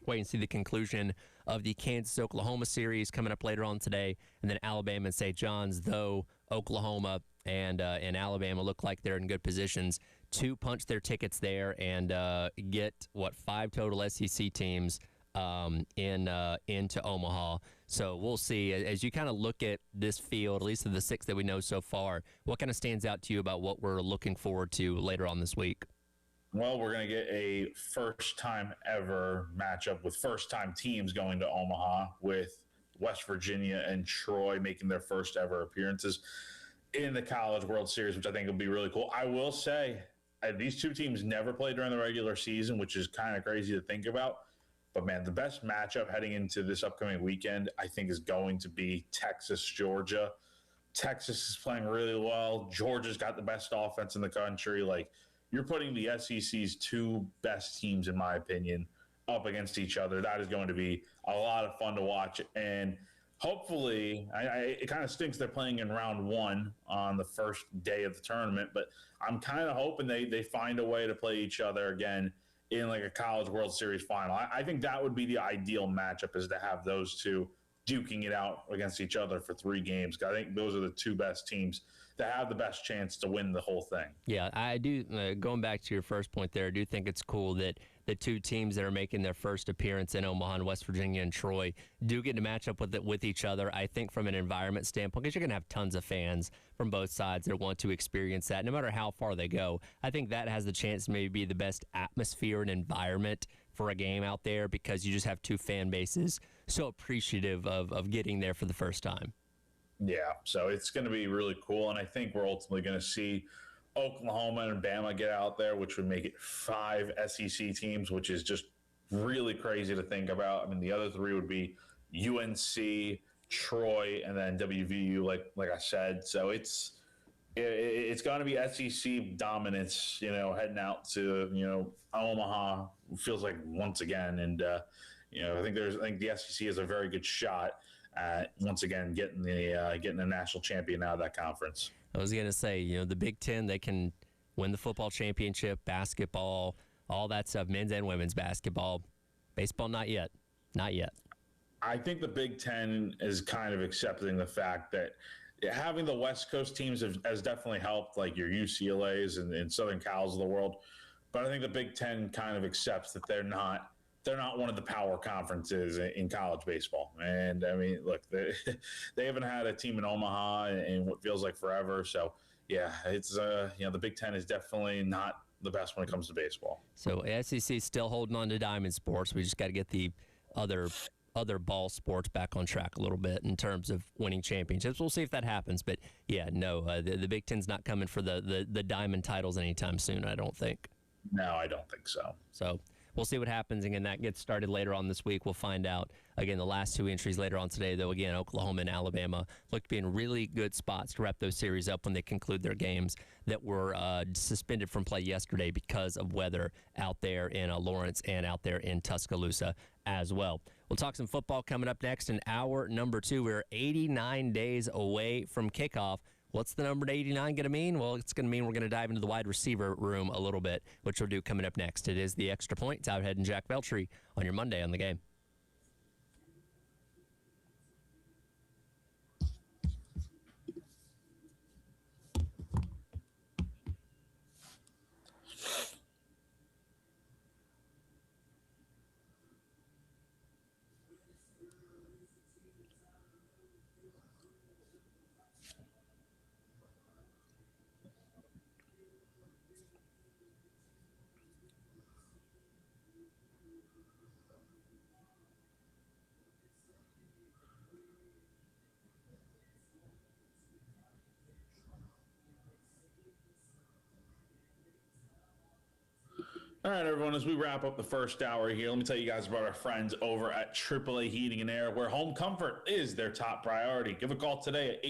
wait and see the conclusion of the Kansas-Oklahoma series coming up later on today, and then Alabama and St. John's, though Oklahoma and Alabama look like they're in good positions to punch their tickets there and get 5 total SEC teams into Omaha. So we'll see as you kind of look at this field, at least of the 6 that we know so far. What kind of stands out to you about what we're looking forward to later on this week? Well, we're going to get a first-time ever matchup with first-time teams going to Omaha, with West Virginia and Troy making their first ever appearances in the College World Series, which I think will be really cool. I will say these 2 teams never played during the regular season, which is kind of crazy to think about. But, man, the best matchup heading into this upcoming weekend, I think, is going to be Texas-Georgia. Texas is playing really well. Georgia's got the best offense in the country. You're putting the SEC's 2 best teams, in my opinion, up against each other. That is going to be a lot of fun to watch. And hopefully, it kind of stinks they're playing in round 1 on the first day of the tournament, but I'm kind of hoping they find a way to play each other again in a College World Series final. I think that would be the ideal matchup, is to have those 2 duking it out against each other for 3 games. I think those are the 2 best teams that have the best chance to win the whole thing. Yeah, I do. Going back to your first point there, I do think it's cool that the 2 teams that are making their first appearance in Omaha, West Virginia and Troy, do get to match up with each other. I think from an environment standpoint, because you're going to have tons of fans from both sides that want to experience that, no matter how far they go. I think that has the chance to maybe be the best atmosphere and environment for a game out there, because you just have 2 fan bases so appreciative of getting there for the first time. Yeah, so it's going to be really cool, and I think we're ultimately going to see Oklahoma and Bama get out there, which would make it 5 SEC teams, which is just really crazy to think about. The other 3 would be UNC, Troy, and then WVU, like I said. So it's it's going to be SEC dominance, heading out to, Omaha. Feels like once again. And, I think the SEC has a very good shot at once again getting the national champion out of that conference. I was going to say, the Big Ten, they can win the football championship, basketball, all that stuff, men's and women's basketball. Baseball, not yet. Not yet. I think the Big Ten is kind of accepting the fact that having the West Coast teams has definitely helped, like your UCLA's and Southern Cal's of the world. But I think the Big Ten kind of accepts that they're not one of the power conferences in college baseball. And I mean, look, they haven't had a team in Omaha in what feels like forever. So yeah, it's the Big Ten is definitely not the best when it comes to baseball. So SEC is still holding on to diamond sports. We just got to get the other ball sports back on track a little bit in terms of winning championships. We'll see if that happens. But yeah, no, the Big Ten's not coming for the diamond titles anytime soon, I don't think. No, I don't think so. So we'll see what happens. Again, that gets started later on this week. We'll find out. Again, the last two entries later on today, though, again, Oklahoma and Alabama look to be in really good spots to wrap those series up when they conclude their games that were suspended from play yesterday because of weather out there in Lawrence and out there in Tuscaloosa as well. We'll talk some football coming up next in hour number 2. We're 89 days away from kickoff. What's the number 89 going to mean? Well, it's going to mean we're going to dive into the wide receiver room a little bit, which we'll do coming up next. It is the Extra Point. Tyler Head and Jack Veltri on your Monday on the Game. All right, everyone, as we wrap up the first hour here, let me tell you guys about our friends over at AAA Heating and Air, where home comfort is their top priority. Give a call today at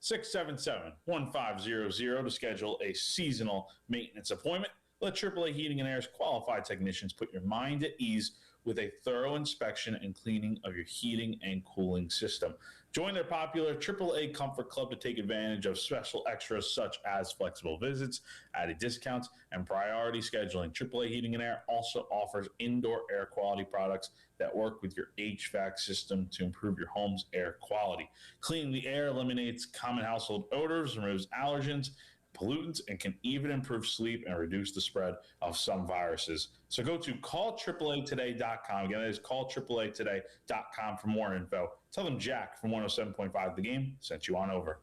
803-677-1500 to schedule a seasonal maintenance appointment. Let AAA Heating and Air's qualified technicians put your mind at ease with a thorough inspection and cleaning of your heating and cooling system. Join their popular AAA Comfort Club to take advantage of special extras such as flexible visits, added discounts, and priority scheduling. AAA Heating and Air also offers indoor air quality products that work with your HVAC system to improve your home's air quality. Cleaning the air eliminates common household odors, removes allergens, pollutants, and can even improve sleep and reduce the spread of some viruses. So go to callAAAtoday.com. Again, that is callAAAtoday.com for more info. Tell them Jack from 107.5 The Game sent you on over.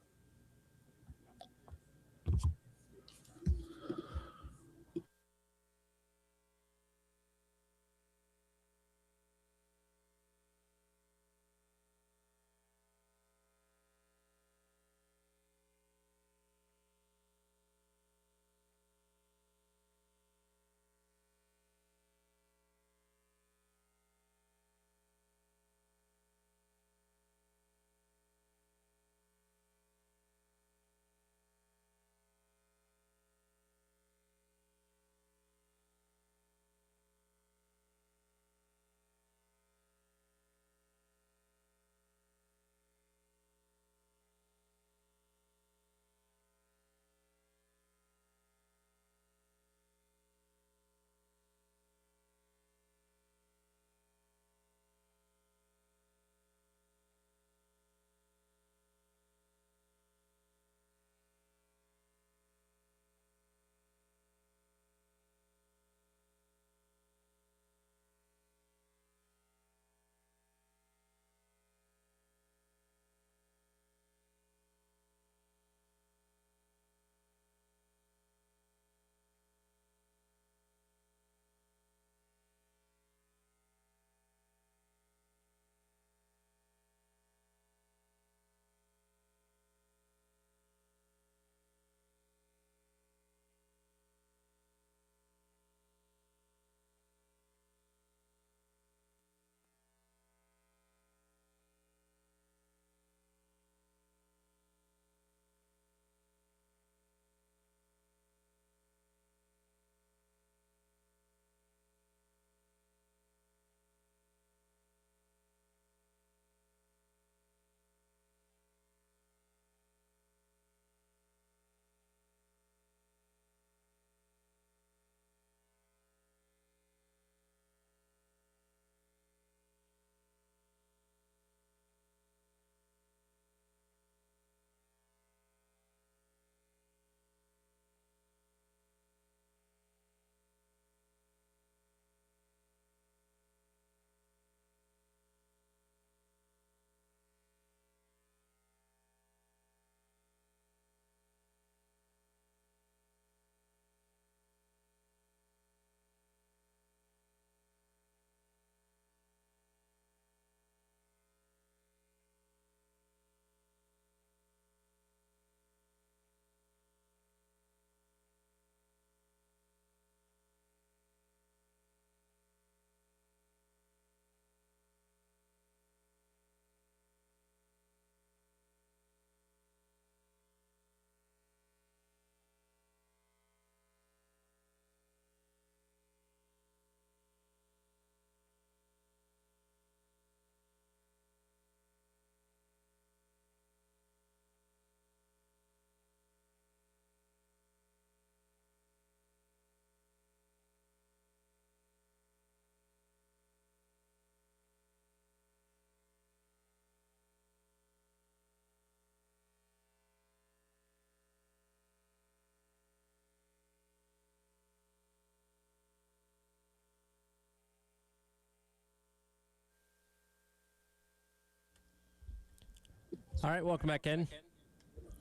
All right, welcome back in.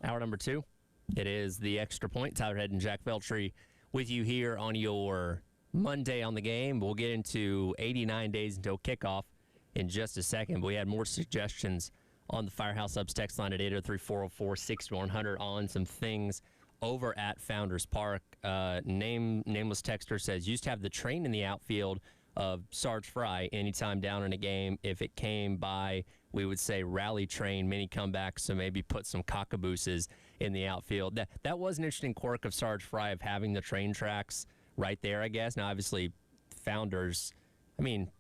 Hour number 2. It is the Extra Point. Tyler Head and Jack Veltri with you here on your Monday on the Game. We'll get into 89 days until kickoff in just a second, but we had more suggestions on the Firehouse Subs text line at 803-404-6100 on some things over at Founders Park. Nameless texter says, used to have the train in the outfield of Sarge Fry anytime down in a game. If it came by, we would say rally train, mini comeback, so maybe put some cockabooses in the outfield. That was an interesting quirk of Sarge Fry of having the train tracks right there, I guess. Now, obviously, Founders, I mean,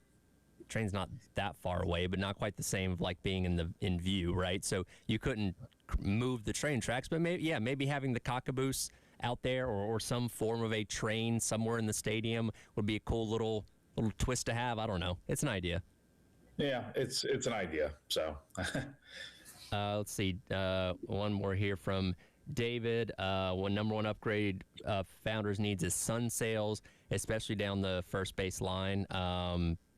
train's not that far away, but not quite the same of like being in view, right? So you couldn't move the train tracks, but maybe having the cockaboose out there or some form of a train somewhere in the stadium would be a cool little twist to have. I don't know. It's an idea. Yeah, it's an idea. So let's see. One more here from David. Number one upgrade Founders needs is sun sails, especially down the first base line,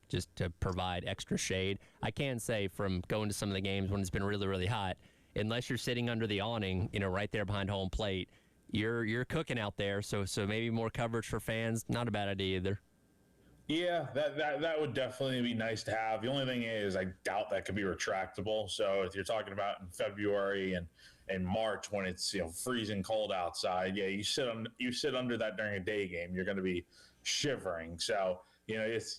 just to provide extra shade. I can say from going to some of the games when it's been really, really hot, unless you're sitting under the awning, right there behind home plate, you're cooking out there. So maybe more coverage for fans. Not a bad idea either. Yeah, that would definitely be nice to have. The only thing is, I doubt that could be retractable. So if you're talking about in February and March when it's freezing cold outside, you sit under that during a day game, you're going to be shivering. So there's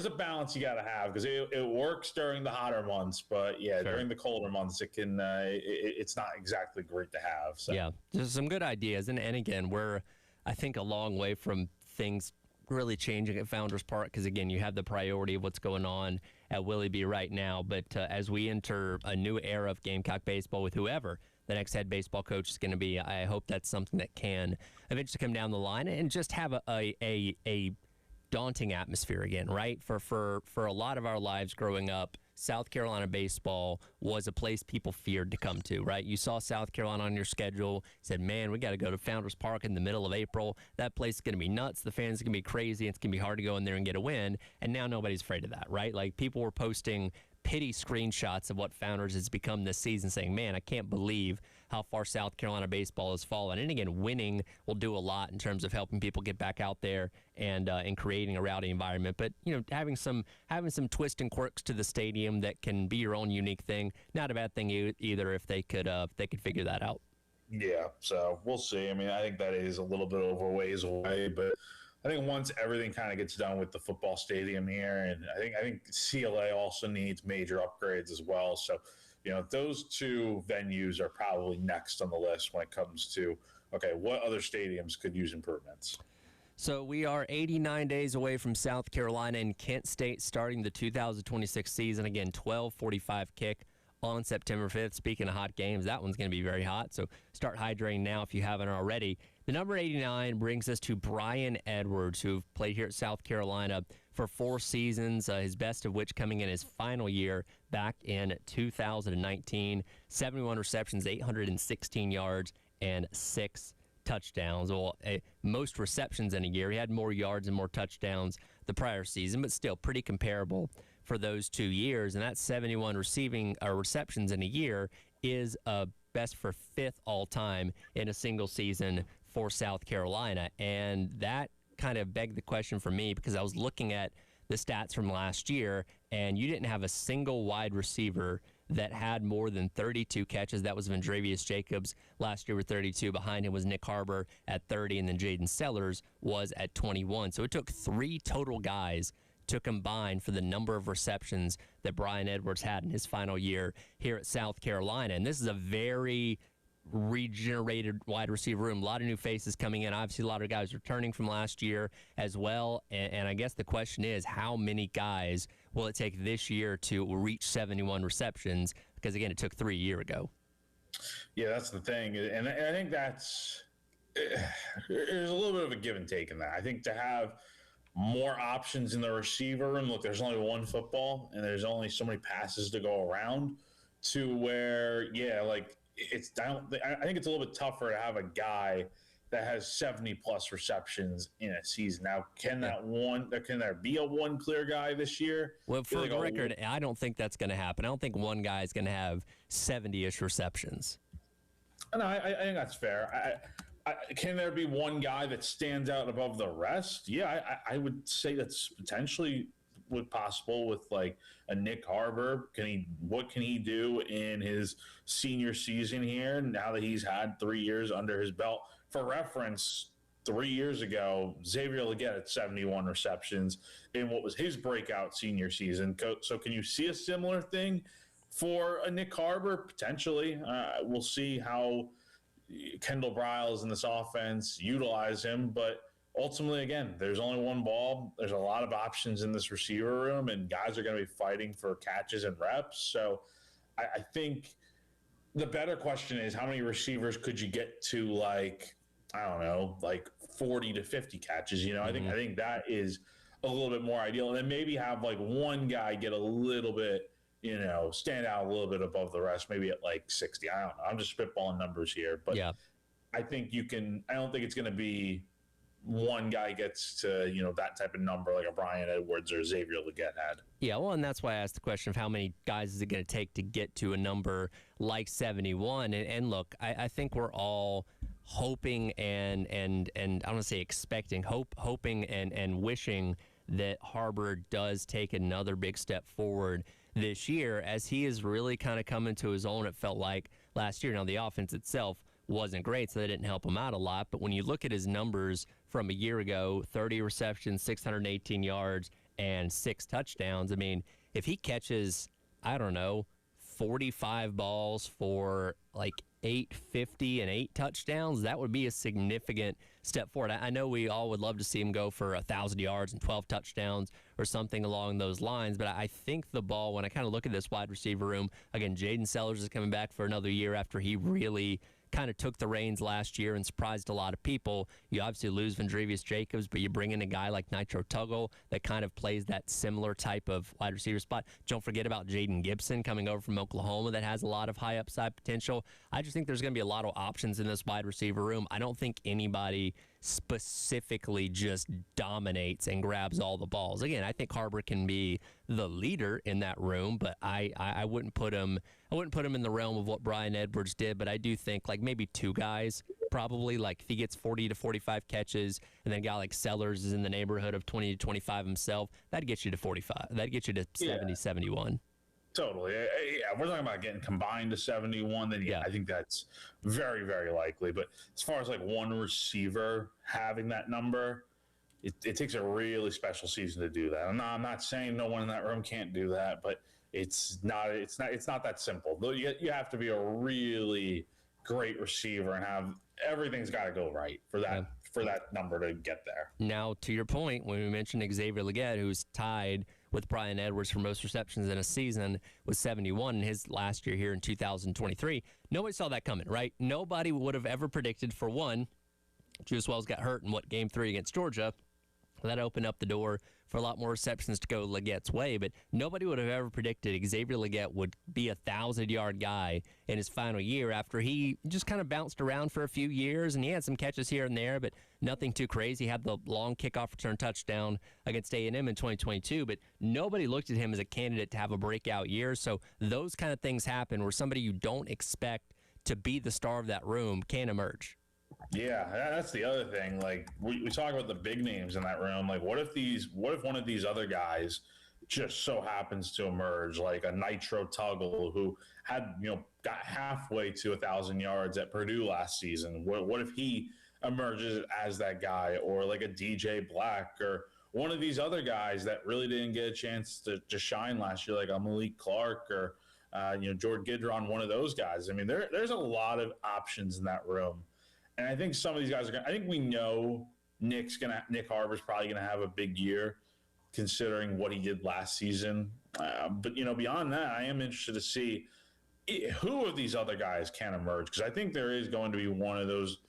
a balance you got to have because it works during the hotter months, but sure, during the colder months it can it's not exactly great to have. So yeah, there's some good ideas, and again, we're I think a long way from things really changing at Founders Park because, again, you have the priority of what's going on at Willie B right now. But as we enter a new era of Gamecock baseball with whoever the next head baseball coach is going to be, I hope that's something that can eventually come down the line and just have a daunting atmosphere again, right? For a lot of our lives growing up, South Carolina baseball was a place people feared to come to, right? You saw South Carolina on your schedule, said, man, we got to go to Founders Park in the middle of April. That place is going to be nuts. The fans are going to be crazy. It's going to be hard to go in there and get a win. And now nobody's afraid of that, right? Like, people were posting pity screenshots of what Founders has become this season, saying, man, I can't believe how far South Carolina baseball has fallen. And again, winning will do a lot in terms of helping people get back out there and creating a rowdy environment. But having some twists and quirks to the stadium that can be your own unique thing, not a bad thing either if they could figure that out. Yeah, so we'll see. I mean, I think that is a little bit over ways away, but I think once everything kind of gets done with the football stadium here, and I think CLA also needs major upgrades as well. So, those two venues are probably next on the list when it comes to, okay, what other stadiums could use improvements? So we are 89 days away from South Carolina and Kent State starting the 2026 season. Again, 12:45 kick on September 5th. Speaking of hot games, that one's going to be very hot. So start hydrating now if you haven't already. The number 89 brings us to Brian Edwards, who played here at South Carolina for 4 seasons, his best of which coming in his final year back in 2019. 71 receptions, 816 yards, and 6 touchdowns. Well, most receptions in a year. He had more yards and more touchdowns the prior season, but still pretty comparable for those 2 years. And that 71 receptions in a year is best for 5th all-time in a single season for South Carolina. And that kind of begged the question for me because I was looking at the stats from last year, and you didn't have a single wide receiver that had more than 32 catches. That was Vendrevius Jacobs last year with 32. Behind him was Nick Harbor at 30, and then Jaden Sellers was at 21. So it took 3 total guys to combine for the number of receptions that Brian Edwards had in his final year here at South Carolina. And this is a very regenerated wide receiver room. A lot of new faces coming in. Obviously, a lot of guys returning from last year as well. And I guess the question is, how many guys will it take this year to reach 71 receptions? Because, again, it took 3 years ago. Yeah, that's the thing. And I think there's a little bit of a give and take in that. I think to have more options in the receiver room, look, there's only one football and there's only so many passes to go around, to where, I think it's a little bit tougher to have a guy that has 70+ receptions in a season. Now, can there be a one clear guy this year? Well, for the record, I don't think that's going to happen. I don't think one guy is going to have 70-ish receptions. No, I think that's fair. Can there be one guy that stands out above the rest? Yeah, I would say that's potentially possible with like a Nick Harbor. What can he do in his senior season here now that he's had 3 years under his belt? For reference, 3 years ago, Xavier Legette had 71 receptions in what was his breakout senior season. So can you see a similar thing for a Nick Harbor? Potentially. We'll see how Kendall Briles in this offense utilize him, but ultimately, again, there's only one ball. There's a lot of options in this receiver room, and guys are going to be fighting for catches and reps. So I think the better question is, how many receivers could you get to, like, I don't know, like 40 to 50 catches? I think that is a little bit more ideal. And then maybe have like one guy get a little bit, stand out a little bit above the rest, maybe at like 60. I don't know. I'm just spitballing numbers here, but yeah. I think I don't think it's going to be one guy gets to, that type of number like a Bryan Edwards or Xavier Legette had. Yeah, well, and that's why I asked the question of how many guys is it going to take to get to a number like 71. And look, I think we're all hoping and I don't want to say expecting, hoping and wishing that Harbor does take another big step forward this year, as he is really kind of coming to his own, it felt like, last year. Now, the offense itself wasn't great, so that didn't help him out a lot. But when you look at his numbers from a year ago, 30 receptions, 618 yards, and 6 touchdowns, I mean, if he catches, I don't know, 45 balls for like 850 and 8 touchdowns, that would be a significant step forward. I know we all would love to see him go for 1,000 yards and 12 touchdowns or something along those lines, but I think the ball, when I kind of look at this wide receiver room, again, Jaden Sellers is coming back for another year after he really kind of took the reins last year and surprised a lot of people. You obviously lose Vendrevious Jacobs, but you bring in a guy like Nitro Tuggle that kind of plays that similar type of wide receiver spot. Don't forget about Jaden Gibson coming over from Oklahoma that has a lot of high upside potential. I just think there's going to be a lot of options in this wide receiver room. I don't think anybody specifically just dominates and grabs all the balls. Again, I think Harbor can be the leader in that room, but I wouldn't put him in the realm of what Bryan Edwards did. But I do think like maybe 2 guys, probably, like if he gets 40 to 45 catches, and then a guy like Sellers is in the neighborhood of 20 to 25 himself, that'd get you to 45. That'd get you to 70, 71. Totally. Yeah, we're talking about getting combined to 71. Then I think that's very, very likely. But as far as like one receiver having that number, it takes a really special season to do that. I'm not saying no one in that room can't do that, but it's not that simple. You have to be a really great receiver and have everything's got to go right for that number to get there. Now, to your point, when we mentioned Xavier Legette, who's tied with Bryan Edwards for most receptions in a season with 71 in his last year here in 2023, nobody saw that coming, right? Nobody would have ever predicted, for one, Juice Wells got hurt in Game 3 against Georgia. That opened up the door for a lot more receptions to go Legette's way, but nobody would have ever predicted Xavier Legette would be a 1,000-yard guy in his final year after he just kind of bounced around for a few years, and he had some catches here and there, but nothing too crazy. He had the long kickoff return touchdown against A&M in 2022, but nobody looked at him as a candidate to have a breakout year, so those kind of things happen where somebody you don't expect to be the star of that room can emerge. Yeah, that's the other thing. Like we talk about the big names in that room. Like what if one of these other guys just so happens to emerge, like a Nitro Tuggle who had, got halfway to 1,000 yards at Purdue last season. What if he emerges as that guy, or like a DJ Black, or one of these other guys that really didn't get a chance to shine last year, like a Malik Clark or Jordan Gidron, one of those guys. I mean, there's a lot of options in that room. And I think some of these guys I think we know Nick Harbor's probably going to have a big year considering what he did last season. But, beyond that, I am interested to see who of these other guys can emerge, because I think there is going to be one of those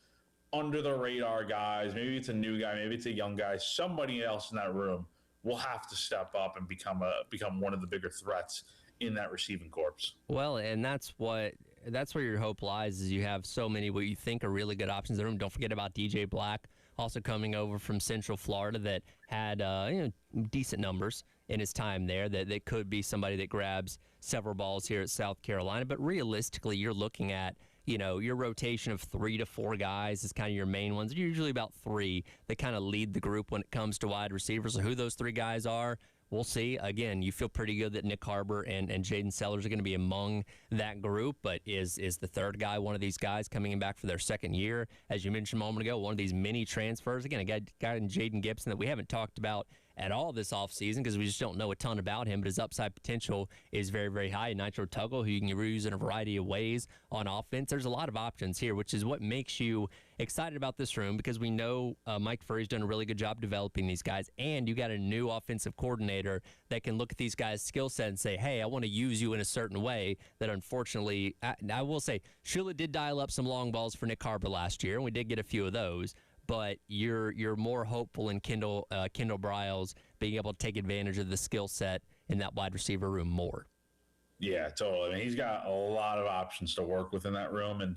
under the radar guys. Maybe it's a new guy, maybe it's a young guy. Somebody else in that room will have to step up and become one of the bigger threats in that receiving corps. Well, and that's what that's where your hope lies. Is you have so many what you think are really good options in the room. Don't forget about DJ Black, also coming over from Central Florida, that had decent numbers in his time there. That could be somebody that grabs several balls here at South Carolina. But realistically, you're looking at your rotation of 3 to 4 guys is kind of your main ones. Usually about 3 that kind of lead the group when it comes to wide receivers. So who those 3 guys are, we'll see. Again, you feel pretty good that Nick Harbor and Jaden Sellers are going to be among that group, but is the third guy one of these guys coming in back for their second year? As you mentioned a moment ago, one of these mini transfers. Again, a guy in Jaden Gibson that we haven't talked about at all this offseason because we just don't know a ton about him, but his upside potential is very, very high. Nitro Tuggle, who you can use in a variety of ways on offense. There's a lot of options here, which is what makes you excited about this room, because we know Mike Furry's done a really good job developing these guys, and you got a new offensive coordinator that can look at these guys' skill set and say, hey, I want to use you in a certain way. That unfortunately, I will say, Shula did dial up some long balls for Nick Harbor last year, and we did get a few of those. But you're more hopeful in Kendall Briles being able to take advantage of the skill set in that wide receiver room more. Yeah, totally. I mean, he's got a lot of options to work with in that room, and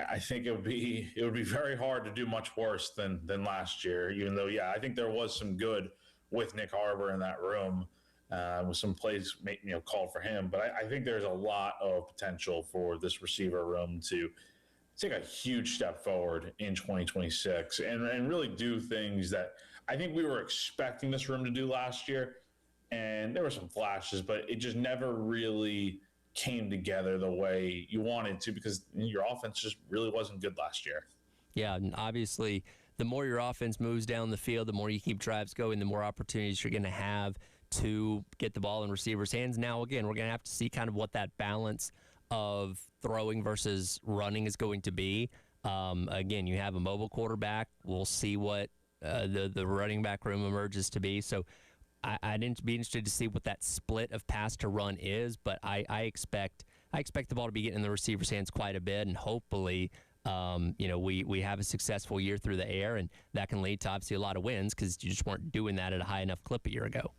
I think it would be very hard to do much worse than last year. Even though, I think there was some good with Nick Harbor in that room, with some plays called for him. But I think there's a lot of potential for this receiver room to take a huge step forward in 2026 and really do things that I think we were expecting this room to do last year. And there were some flashes, but it just never really came together the way you wanted to, because your offense just really wasn't good last year. Yeah, and obviously, the more your offense moves down the field, the more you keep drives going, the more opportunities you're going to have to get the ball in receivers' hands. Now, again, we're going to have to see kind of what that balance of throwing versus running is going to be. Again, you have a mobile quarterback. We'll see what the running back room emerges to be. So I'd be interested to see what that split of pass to run is, but I expect the ball to be getting in the receiver's hands quite a bit, and hopefully, we have a successful year through the air, and that can lead to obviously a lot of wins because you just weren't doing that at a high enough clip a year ago.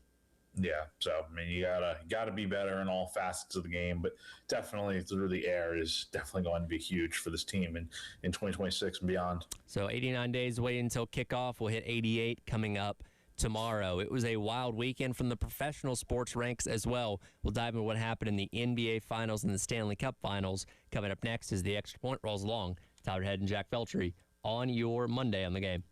Yeah, so I mean, you gotta be better in all facets of the game, but definitely through the air is definitely going to be huge for this team in 2026 and beyond. So 89 days away until kickoff. We'll hit 88 coming up tomorrow. It was a wild weekend from the professional sports ranks as well. We'll dive into what happened in the NBA Finals and the Stanley Cup Finals. Coming up next as the Extra Point rolls along. Tyler Head and Jack Feltry on your Monday on the Game.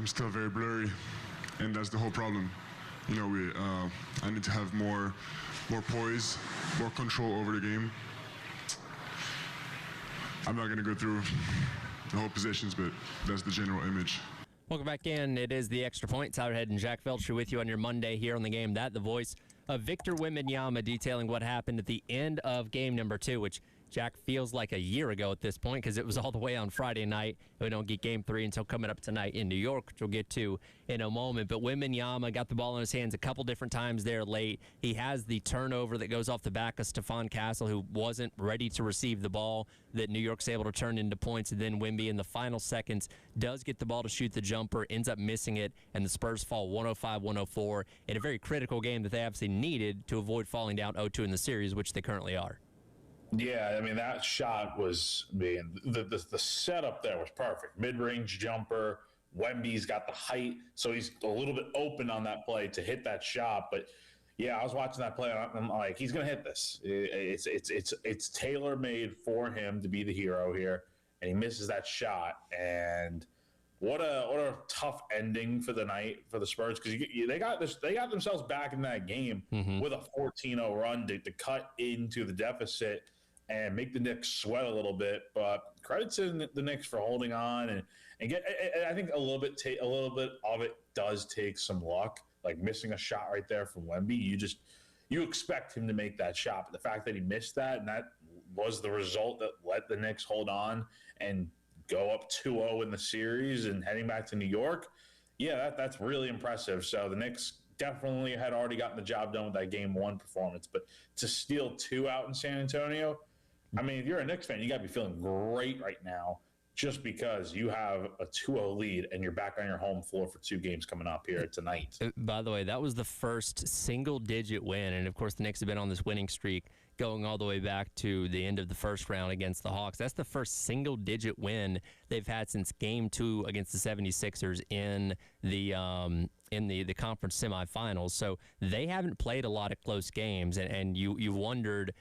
I'm still very blurry, and that's the whole problem. I need to have more poise, more control over the game. I'm not going to go through the whole positions, but that's the general image. Welcome back in. It is the Extra Point. Tyler Head and Jack Felcher with you on your Monday here on the game. The voice of Victor Wembanyama detailing what happened at the end of game number 2, which Jack feels like a year ago at this point because it was all the way on Friday night. We don't get game 3 until coming up tonight in New York, which we'll get to in a moment. But Wembanyama got the ball in his hands a couple different times there late. He has the turnover that goes off the back of Stephon Castle, who wasn't ready to receive the ball, that New York's able to turn into points. And then Wemby in the final seconds does get the ball to shoot the jumper, ends up missing it, and the Spurs fall 105-104 in a very critical game that they obviously needed to avoid falling down 0-2 in the series, which they currently are. Yeah, I mean, that shot was, the setup there was perfect. Mid-range jumper. Wemby's got the height, so he's a little bit open on that play to hit that shot. But yeah, I was watching that play, and I'm like, he's gonna hit this. It's tailor-made for him to be the hero here, and he misses that shot. And what a tough ending for the night for the Spurs, because they got themselves back in that game with a 14-0 run to cut into the deficit and make the Knicks sweat a little bit. But credit to the Knicks for holding on and get. I think a little bit of it does take some luck, like missing a shot right there from Wemby. You expect him to make that shot, but the fact that he missed that, and that was the result that let the Knicks hold on and go up 2-0 in the series and heading back to New York. Yeah, that's really impressive. So the Knicks definitely had already gotten the job done with that game 1 performance, but to steal 2 out in San Antonio, I mean, if you're a Knicks fan, you got to be feeling great right now just because you have a 2-0 lead and you're back on your home floor for 2 games coming up here tonight. By the way, that was the first single-digit win, and of course the Knicks have been on this winning streak going all the way back to the end of the first round against the Hawks. That's the first single-digit win they've had since Game 2 against the 76ers in the conference semifinals. So they haven't played a lot of close games, and you wondered,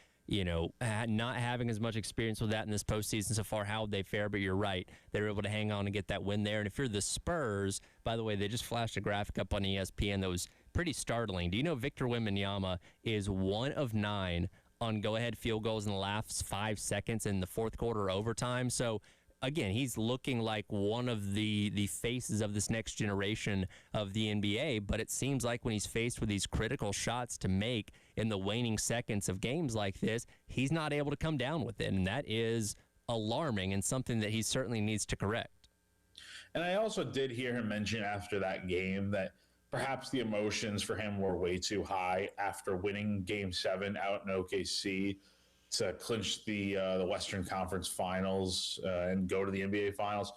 not having as much experience with that in this postseason so far, how would they fare? But you're right. They were able to hang on and get that win there. And if you're the Spurs, by the way, they just flashed a graphic up on ESPN that was pretty startling. Do you know Victor Wembanyama is 1 of 9 on go-ahead field goals in the last 5 seconds in the fourth quarter overtime? So, again, he's looking like one of the faces of this next generation of the NBA, but it seems like when he's faced with these critical shots to make in the waning seconds of games like this, he's not able to come down with it, and that is alarming and something that he certainly needs to correct. And I also did hear him mention after that game that perhaps the emotions for him were way too high after winning Game 7 out in OKC to clinch the Western Conference Finals and go to the NBA Finals.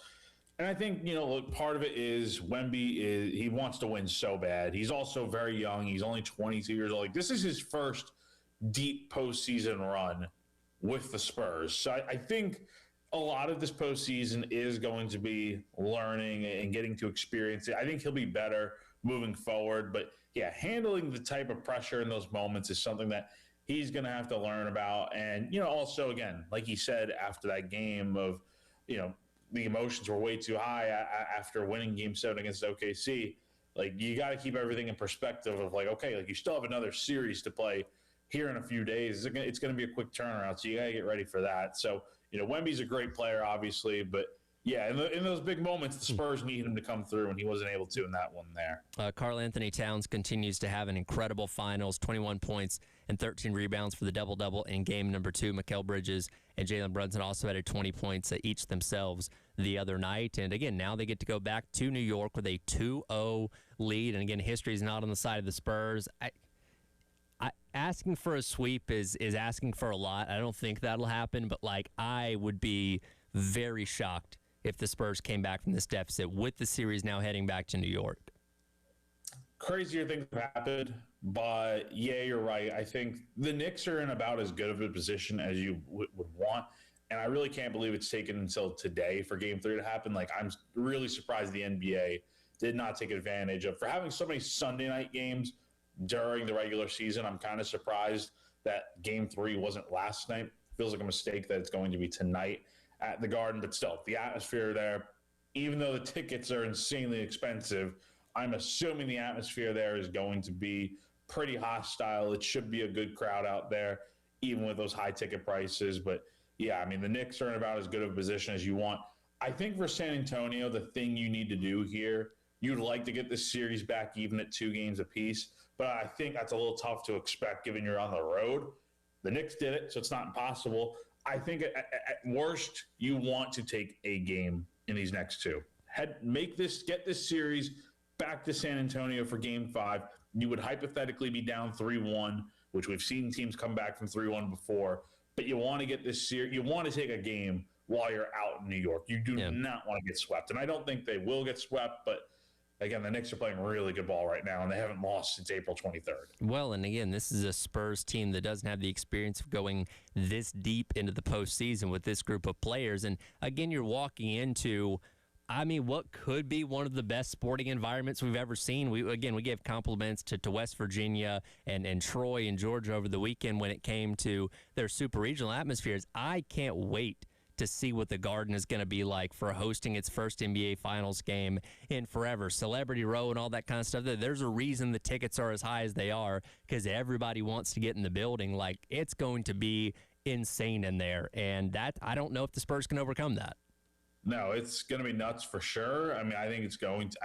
And I think, look, part of it is Wemby he wants to win so bad. He's also very young. He's only 22 years old. Like, this is his first deep postseason run with the Spurs. So I think a lot of this postseason is going to be learning and getting to experience it. I think he'll be better moving forward. But, yeah, handling the type of pressure in those moments is something that he's going to have to learn about. And, also, again, like he said after that game of, the emotions were way too high after winning Game 7 against OKC. Like, you got to keep everything in perspective of, like, okay, like, you still have another series to play here in a few days. It's going to be a quick turnaround, so you got to get ready for that. So, Wemby's a great player, obviously, but yeah, in those big moments, the Spurs need him to come through, and he wasn't able to in that one there. Karl Anthony Towns continues to have an incredible finals, 21 points and 13 rebounds for the double-double in game number 2. Mikal Bridges and Jalen Brunson also added 20 points each themselves the other night. And again, now they get to go back to New York with a 2-0 lead. And again, history is not on the side of the Spurs. Asking for a sweep is asking for a lot. I don't think that'll happen, but I would be very shocked if the Spurs came back from this deficit with the series now heading back to New York. Crazier things have happened, but yeah, you're right. I think the Knicks are in about as good of a position as you would want, and I really can't believe it's taken until today for Game 3 to happen. I'm really surprised the NBA did not take advantage of, for having so many Sunday night games during the regular season. I'm kind of surprised that Game 3 wasn't last night. Feels like a mistake that it's going to be tonight at the Garden, but still, the atmosphere there, even though the tickets are insanely expensive, I'm assuming the atmosphere there is going to be pretty hostile. It should be a good crowd out there, even with those high ticket prices. But yeah, I mean, the Knicks are in about as good of a position as you want. I think for San Antonio, the thing you need to do here, you'd like to get this series back even at 2 games apiece. But I think that's a little tough to expect given you're on the road. The Knicks did it, so it's not impossible. I think at worst, you want to take a game in these next 2. Get this series back to San Antonio for Game 5. You would hypothetically be down 3-1, which we've seen teams come back from 3-1 before. But you want to get this series. You want to take a game while you're out in New York. You do not want to get swept, and I don't think they will get swept. But again, the Knicks are playing really good ball right now, and they haven't lost since April 23rd. Well, and again, this is a Spurs team that doesn't have the experience of going this deep into the postseason with this group of players. And again, you're walking into, I mean, what could be one of the best sporting environments we've ever seen. We gave compliments to West Virginia and Troy and Georgia over the weekend when it came to their super regional atmospheres. I can't wait to see what the Garden is going to be like for hosting its first NBA Finals game in forever. Celebrity Row and all that kind of stuff. There's a reason the tickets are as high as they are, because everybody wants to get in the building. Like, it's going to be insane in there, and that I don't know if the Spurs can overcome that. No, it's going to be nuts for sure. I mean, I think it's going to.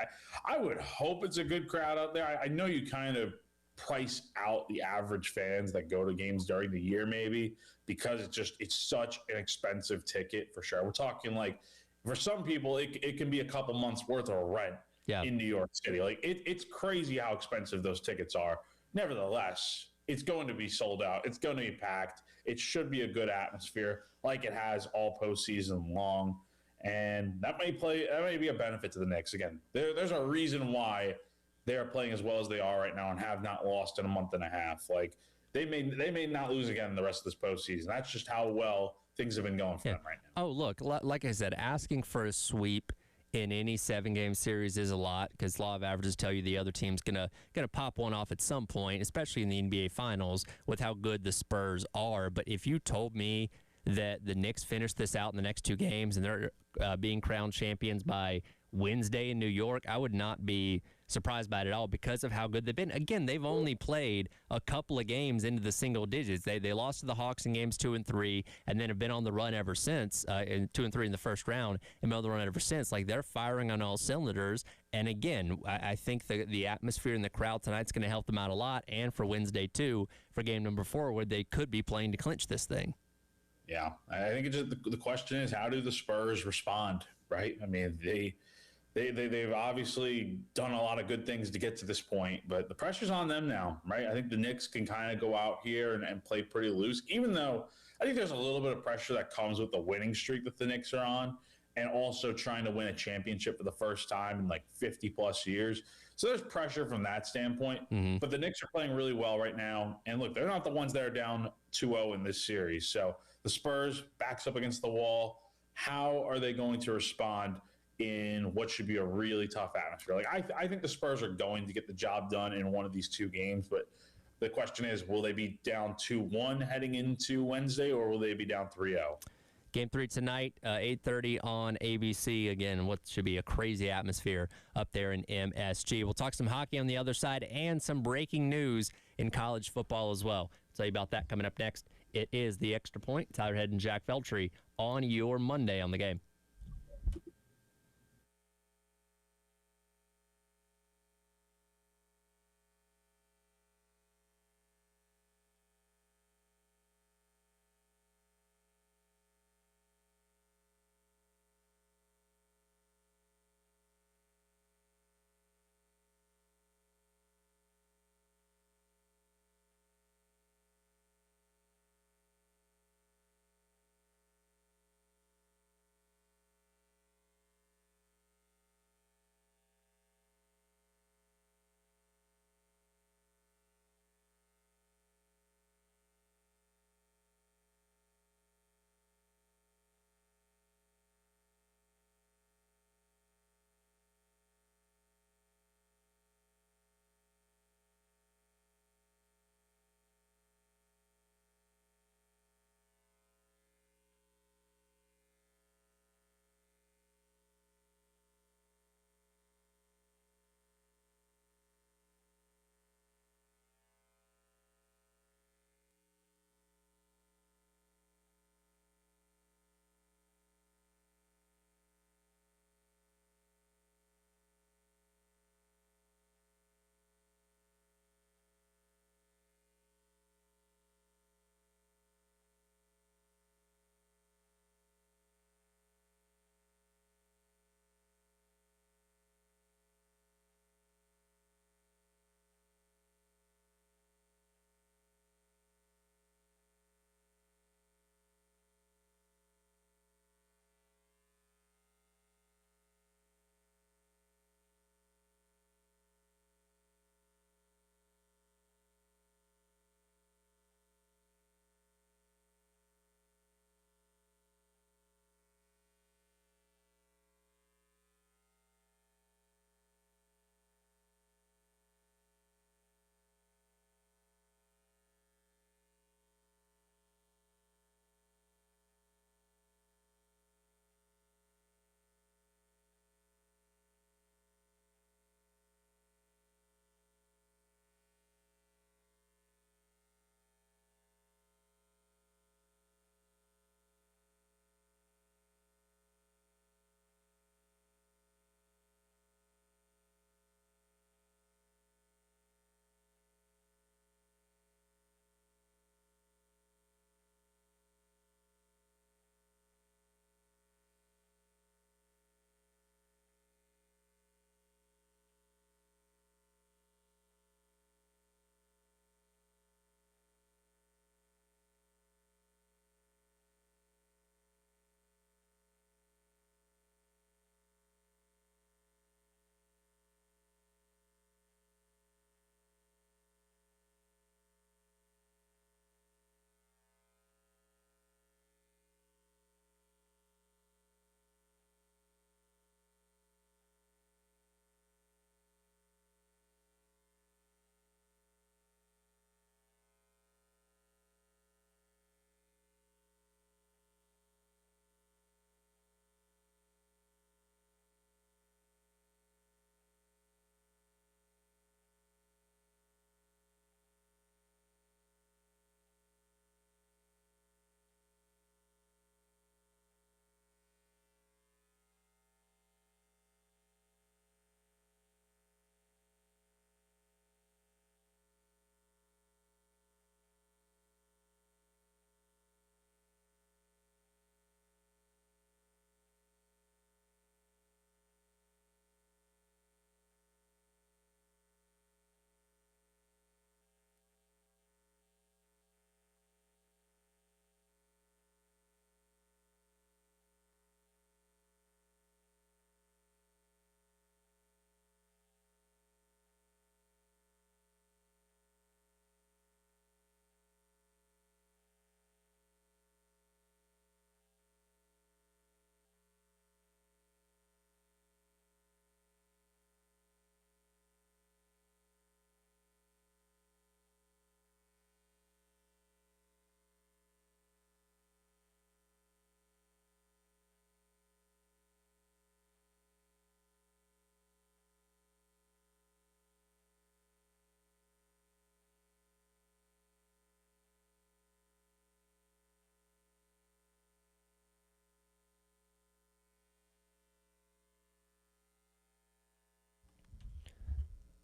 I would hope it's a good crowd out there. I know you kind of price out the average fans that go to games during the year, maybe, because it's such an expensive ticket for sure. We're talking like, for some people, it can be a couple months worth of rent in New York City. Like, it's crazy how expensive those tickets are. Nevertheless, it's going to be sold out. It's going to be packed. It should be a good atmosphere like it has all postseason long. And that may be a benefit to the Knicks. Again, there's a reason why they are playing as well as they are right now and have not lost in a month and a half. Like, they may not lose again the rest of this postseason. That's just how well things have been going for them right now. Oh, look, like I said, asking for a sweep in any 7-game series is a lot, because law of averages tell you the other team's gonna pop one off at some point, especially in the NBA Finals with how good the Spurs are. But if you told me that the Knicks finish this out in the next 2 games and they're being crowned champions by Wednesday in New York, I would not be surprised by it at all because of how good they've been. Again, they've only played a couple of games into the single digits. They lost to the Hawks in games 2 and 3, and then have been on the run ever since, in 2 and 3 in the first round, and been on the run ever since. Like, they're firing on all cylinders. And again, I think the atmosphere in the crowd tonight's going to help them out a lot, and for Wednesday too, for game number 4, where they could be playing to clinch this thing. Yeah, I think it's just the question is, how do the Spurs respond, right? I mean, they've obviously done a lot of good things to get to this point, but the pressure's on them now, right? I think the Knicks can kind of go out here and play pretty loose, even though I think there's a little bit of pressure that comes with the winning streak that the Knicks are on, and also trying to win a championship for the first time in like 50-plus years. So there's pressure from that standpoint. Mm-hmm. But the Knicks are playing really well right now. And look, they're not the ones that are down 2-0 in this series. So the Spurs backs up against the wall. How are they going to respond in what should be a really tough atmosphere? Like, I think the Spurs are going to get the job done in one of these 2 games. But the question is, will they be down 2-1 heading into Wednesday, or will they be down 3-0? Game 3 tonight, 8:30 on ABC. Again, what should be a crazy atmosphere up there in MSG. We'll talk some hockey on the other side and some breaking news in college football as well. I'll tell you about that coming up next. It is The Extra Point. Tyler Head and Jack Feltry on your Monday on the Game.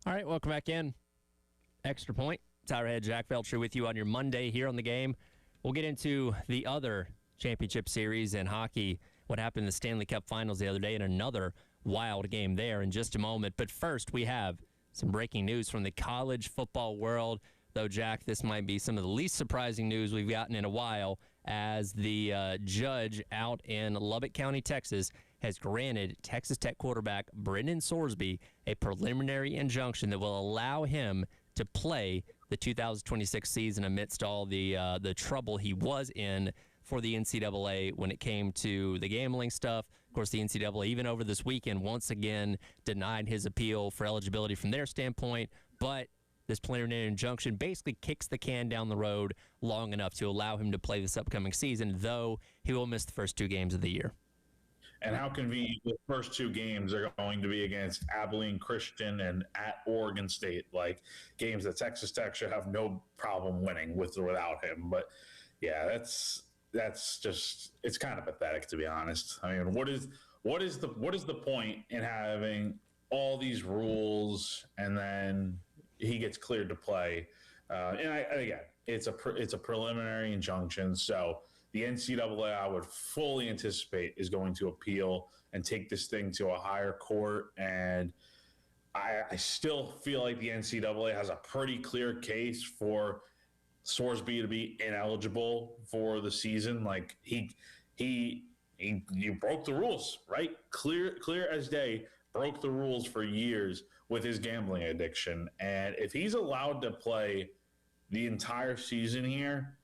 All right, welcome back in. Extra Point. Tyler Head, Jack Felcher with you on your Monday here on the game. We'll get into the other championship series in hockey, what happened in the Stanley Cup Finals the other day, and another wild game there in just a moment. But first, we have some breaking news from the college football world. Though, Jack, this might be some of the least surprising news we've gotten in a while, as the judge out in Lubbock County, Texas, has granted Texas Tech quarterback Brendan Sorsby a preliminary injunction that will allow him to play the 2026 season amidst all the trouble he was in for the NCAA when it came to the gambling stuff. Of course, the NCAA, even over this weekend, once again denied his appeal for eligibility from their standpoint, but this preliminary injunction basically kicks the can down the road long enough to allow him to play this upcoming season, though he will miss the first 2 games of the year. And how convenient the first 2 games are going to be against Abilene Christian and at Oregon State, like games that Texas Tech should have no problem winning with or without him. But yeah, that's just, it's kind of pathetic, to be honest. I mean, what is the point in having all these rules and then he gets cleared to play? Again, it's a preliminary injunction, so the NCAA, I would fully anticipate, is going to appeal and take this thing to a higher court. And I still feel like the NCAA has a pretty clear case for Sorsby to be ineligible for the season. Like you broke the rules, right? Clear as day, broke the rules for years with his gambling addiction. And if he's allowed to play the entire season here,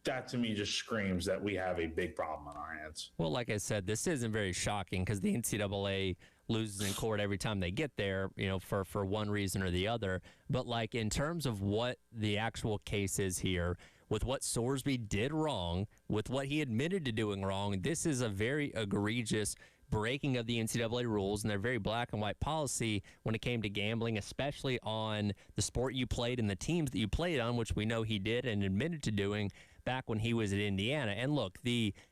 that to me just screams that we have a big problem on our hands. Well, like I said, this isn't very shocking because the NCAA loses in court every time they get there, for one reason or the other. But like in terms of what the actual case is here, with what Sorsby did wrong, with what he admitted to doing wrong, this is a very egregious breaking of the NCAA rules and their very black and white policy when it came to gambling, especially on the sport you played and the teams that you played on, which we know he did and admitted to doing back when he was at Indiana. And look,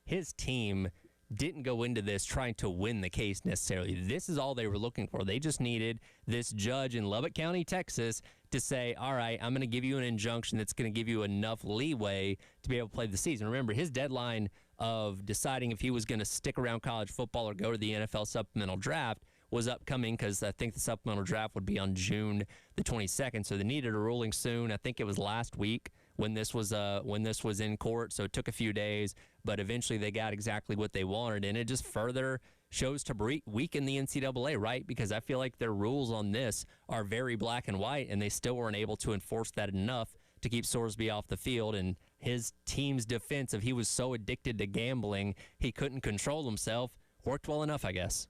his team didn't go into this trying to win the case necessarily. This is all they were looking for. They just needed this judge in Lubbock County, Texas, to say, all right, I'm going to give you an injunction that's going to give you enough leeway to be able to play the season. Remember, his deadline of deciding if he was going to stick around college football or go to the NFL supplemental draft was upcoming, because I think the supplemental draft would be on June the 22nd. So they needed a ruling soon. I think it was last week when this was in court. So it took a few days, but eventually they got exactly what they wanted. And it just further shows to weaken the NCAA, right? Because I feel like their rules on this are very black and white, and they still weren't able to enforce that enough to keep Sorsby off the field. And his team's defense of he was so addicted to gambling, he couldn't control himself, worked well enough, I guess.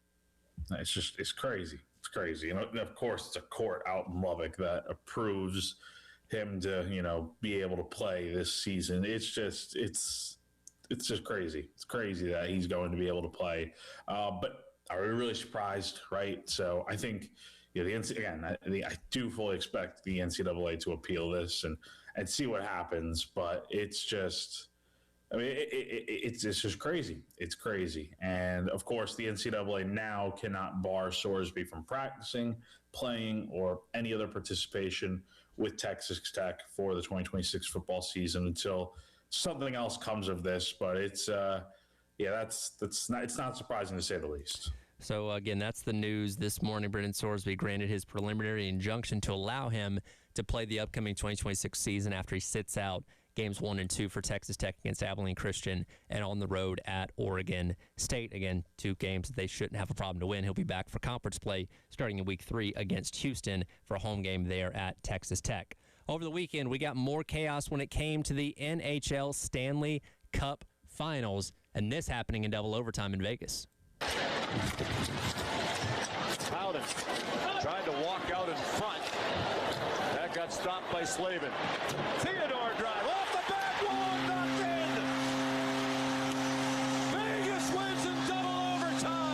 It's crazy. It's crazy. And of course, it's a court out in Lubbock that approves him to, be able to play this season. It's just crazy. It's crazy that he's going to be able to play. But are we really surprised, right? So I think, I do fully expect the NCAA to appeal this and see what happens. But it's just, it's just crazy. It's crazy. And of course, the NCAA now cannot bar Sorsby from practicing, playing, or any other participation with Texas Tech for the 2026 football season until something else comes of this. But it's not surprising to say the least. So again, that's the news this morning. Brendan Sorsby granted his preliminary injunction to allow him to play the upcoming 2026 season after he sits out games 1 and 2 for Texas Tech against Abilene Christian and on the road at Oregon State. Again, 2 games that they shouldn't have a problem to win. He'll be back for conference play starting in week 3 against Houston for a home game there at Texas Tech. Over the weekend, we got more chaos when it came to the NHL Stanley Cup Finals, and this happening in double overtime in Vegas. Howden tried to walk out in front. That got stopped by Slavin. Theodore drive off the back wall, knocked in. Vegas wins in double overtime.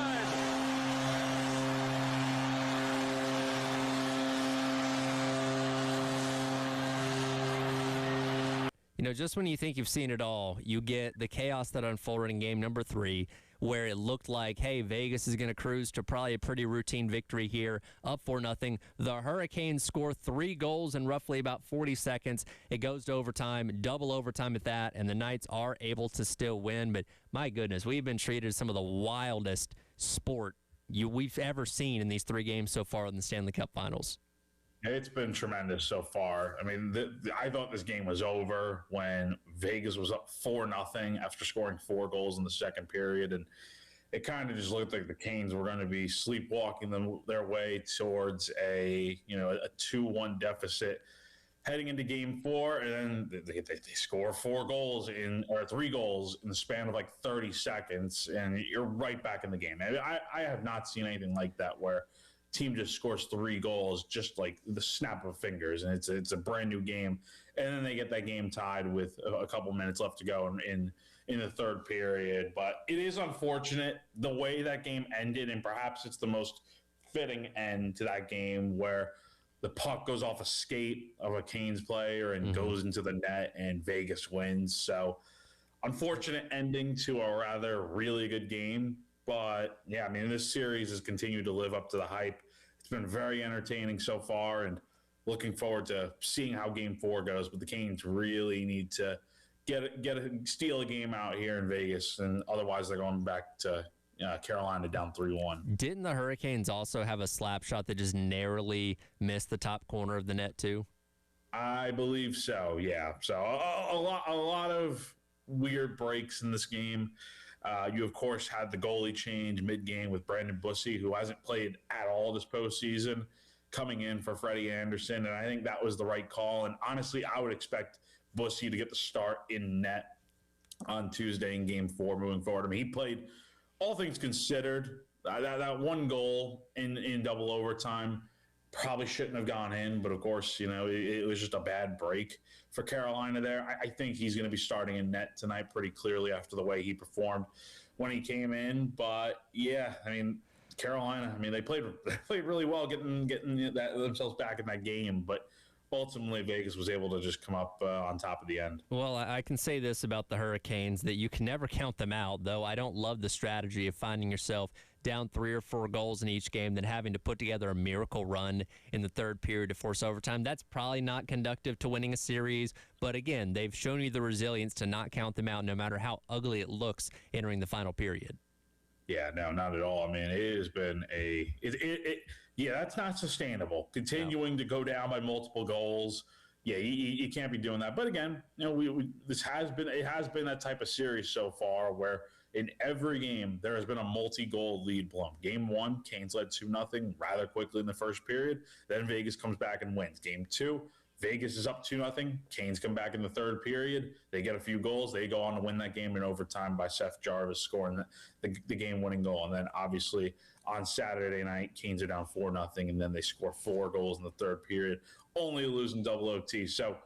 Just when you think you've seen it all, you get the chaos that unfolded in game number 3, where it looked like, hey, Vegas is going to cruise to probably a pretty routine victory here, up 4-0. The Hurricanes score 3 goals in roughly about 40 seconds. It goes to overtime, double overtime at that, and the Knights are able to still win. But my goodness, we've been treated as some of the wildest sport we've ever seen in these 3 games so far in the Stanley Cup Finals. It's been tremendous so far. I mean, I thought this game was over when Vegas was up 4-0 after scoring 4 goals in the second period, and it kind of just looked like the Canes were going to be sleepwalking their way towards a 2-1 deficit heading into Game 4, and then they score 3 goals in the span of like 30 seconds, and you're right back in the game. I have not seen anything like that where team just scores 3 goals just like the snap of fingers, and it's a brand new game, and then they get that game tied with a couple minutes left to go in the third period. But it is unfortunate the way that game ended, and perhaps it's the most fitting end to that game where the puck goes off a skate of a Canes player and goes into the net, and Vegas wins. So unfortunate ending to a rather really good game. But, yeah, I mean, this series has continued to live up to the hype. It's been very entertaining so far, and looking forward to seeing how Game 4 goes. But the Canes really need to steal a game out here in Vegas, and otherwise they're going back to Carolina down 3-1. Didn't the Hurricanes also have a slap shot that just narrowly missed the top corner of the net, too? I believe so, yeah. So a lot of weird breaks in this game. You, of course, had the goalie change mid-game with Brandon Bussi, who hasn't played at all this postseason, coming in for Freddie Anderson, and I think that was the right call. And honestly, I would expect Bussi to get the start in net on Tuesday in Game 4 moving forward. I mean, he played, all things considered, that 1 goal in double overtime probably shouldn't have gone in, but of course, it was just a bad break for Carolina there. I think he's going to be starting in net tonight pretty clearly after the way he performed when he came in. But yeah, I mean, Carolina, they played really well getting themselves back in that game, but ultimately Vegas was able to just come up on top of the end. Well, I can say this about the Hurricanes, that you can never count them out, though I don't love the strategy of finding yourself down 3 or 4 goals in each game, then having to put together a miracle run in the third period to force overtime. That's probably not conducive to winning a series, but again, they've shown you the resilience to not count them out no matter how ugly it looks entering the final period. Yeah, no, not at all. I mean, it has been that's not sustainable. Continuing to go down by multiple goals. Yeah, you can't be doing that. But again, it has been that type of series so far where in every game there has been a multi-goal lead blown. Game 1, Canes led 2-0 rather quickly in the first period. Then Vegas comes back and wins. Game 2, Vegas is up 2-0. Canes come back in the third period. They get a few goals. They go on to win that game in overtime by Seth Jarvis scoring the game-winning goal. And then obviously on Saturday night, Canes are down 4-0, and then they score 4 goals in the third period, only losing double OT. So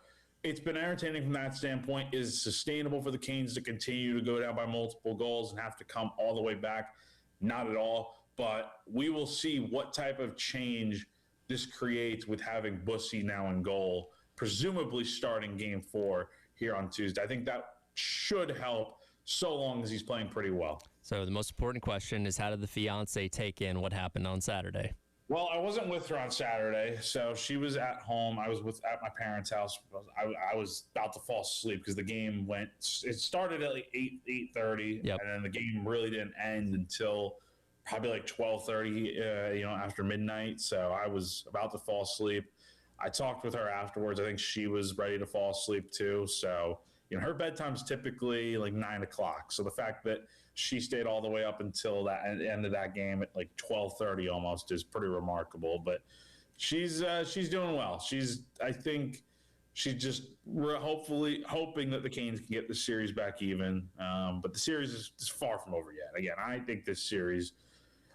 it's been entertaining from that standpoint. Is it sustainable for the Canes to continue to go down by multiple goals and have to come all the way back? Not at all. But we will see what type of change this creates with having Bussi now in goal, presumably starting Game 4 here on Tuesday. I think that should help so long as he's playing pretty well. So the most important question is, how did the fiance take in what happened on Saturday? Well, I wasn't with her on Saturday, so she was at home. I was at my parents' house. I was about to fall asleep because the game it started at like 8:30, yep. And then the game really didn't end until probably like 12:30, after midnight. So I was about to fall asleep. I talked with her afterwards. I think she was ready to fall asleep too. So, her bedtime's typically like 9 o'clock. So the fact that she stayed all the way up until that end of that game at like 12:30 almost is pretty remarkable. But she's doing well. I think she's just hopefully hoping that the Canes can get the series back even. But the series is far from over yet. Again, I think this series,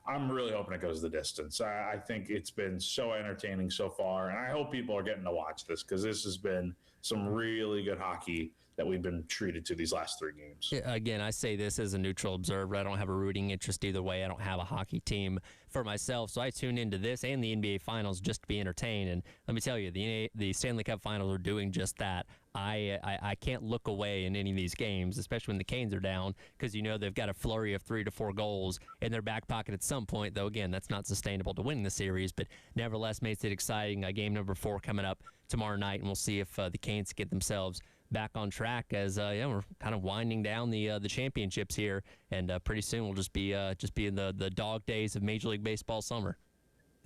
I'm really hoping it goes the distance. I think it's been so entertaining so far, and I hope people are getting to watch this because this has been some really good hockey that we've been treated to these last 3 games. Yeah, again, I say this as a neutral observer. I don't have a rooting interest either way. I don't have a hockey team for myself, so I tune into this and the NBA Finals just to be entertained. And let me tell you, the Stanley Cup Finals are doing just that. I can't look away in any of these games, especially when the Canes are down, because they've got a flurry of 3 to 4 goals in their back pocket at some point. Though again, that's not sustainable to win the series, but nevertheless makes it exciting. Game number 4 coming up tomorrow night, and we'll see if the Canes get themselves back on track as we're kind of winding down the championships here, and pretty soon we'll just be in the dog days of Major League Baseball summer.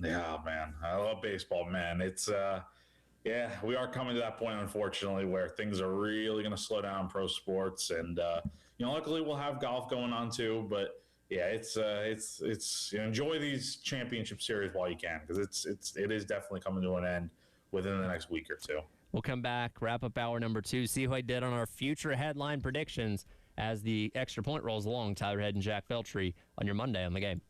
Yeah, man, I love baseball, man. It's we are coming to that point, unfortunately, where things are really going to slow down in pro sports, and luckily we'll have golf going on too. But yeah, it's enjoy these championship series while you can, because it is definitely coming to an end within the next week or two. We'll come back, wrap up hour number 2, see who I did on our future headline predictions as the Extra Point rolls along. Tyler Head and Jack Feltry on your Monday on the Game.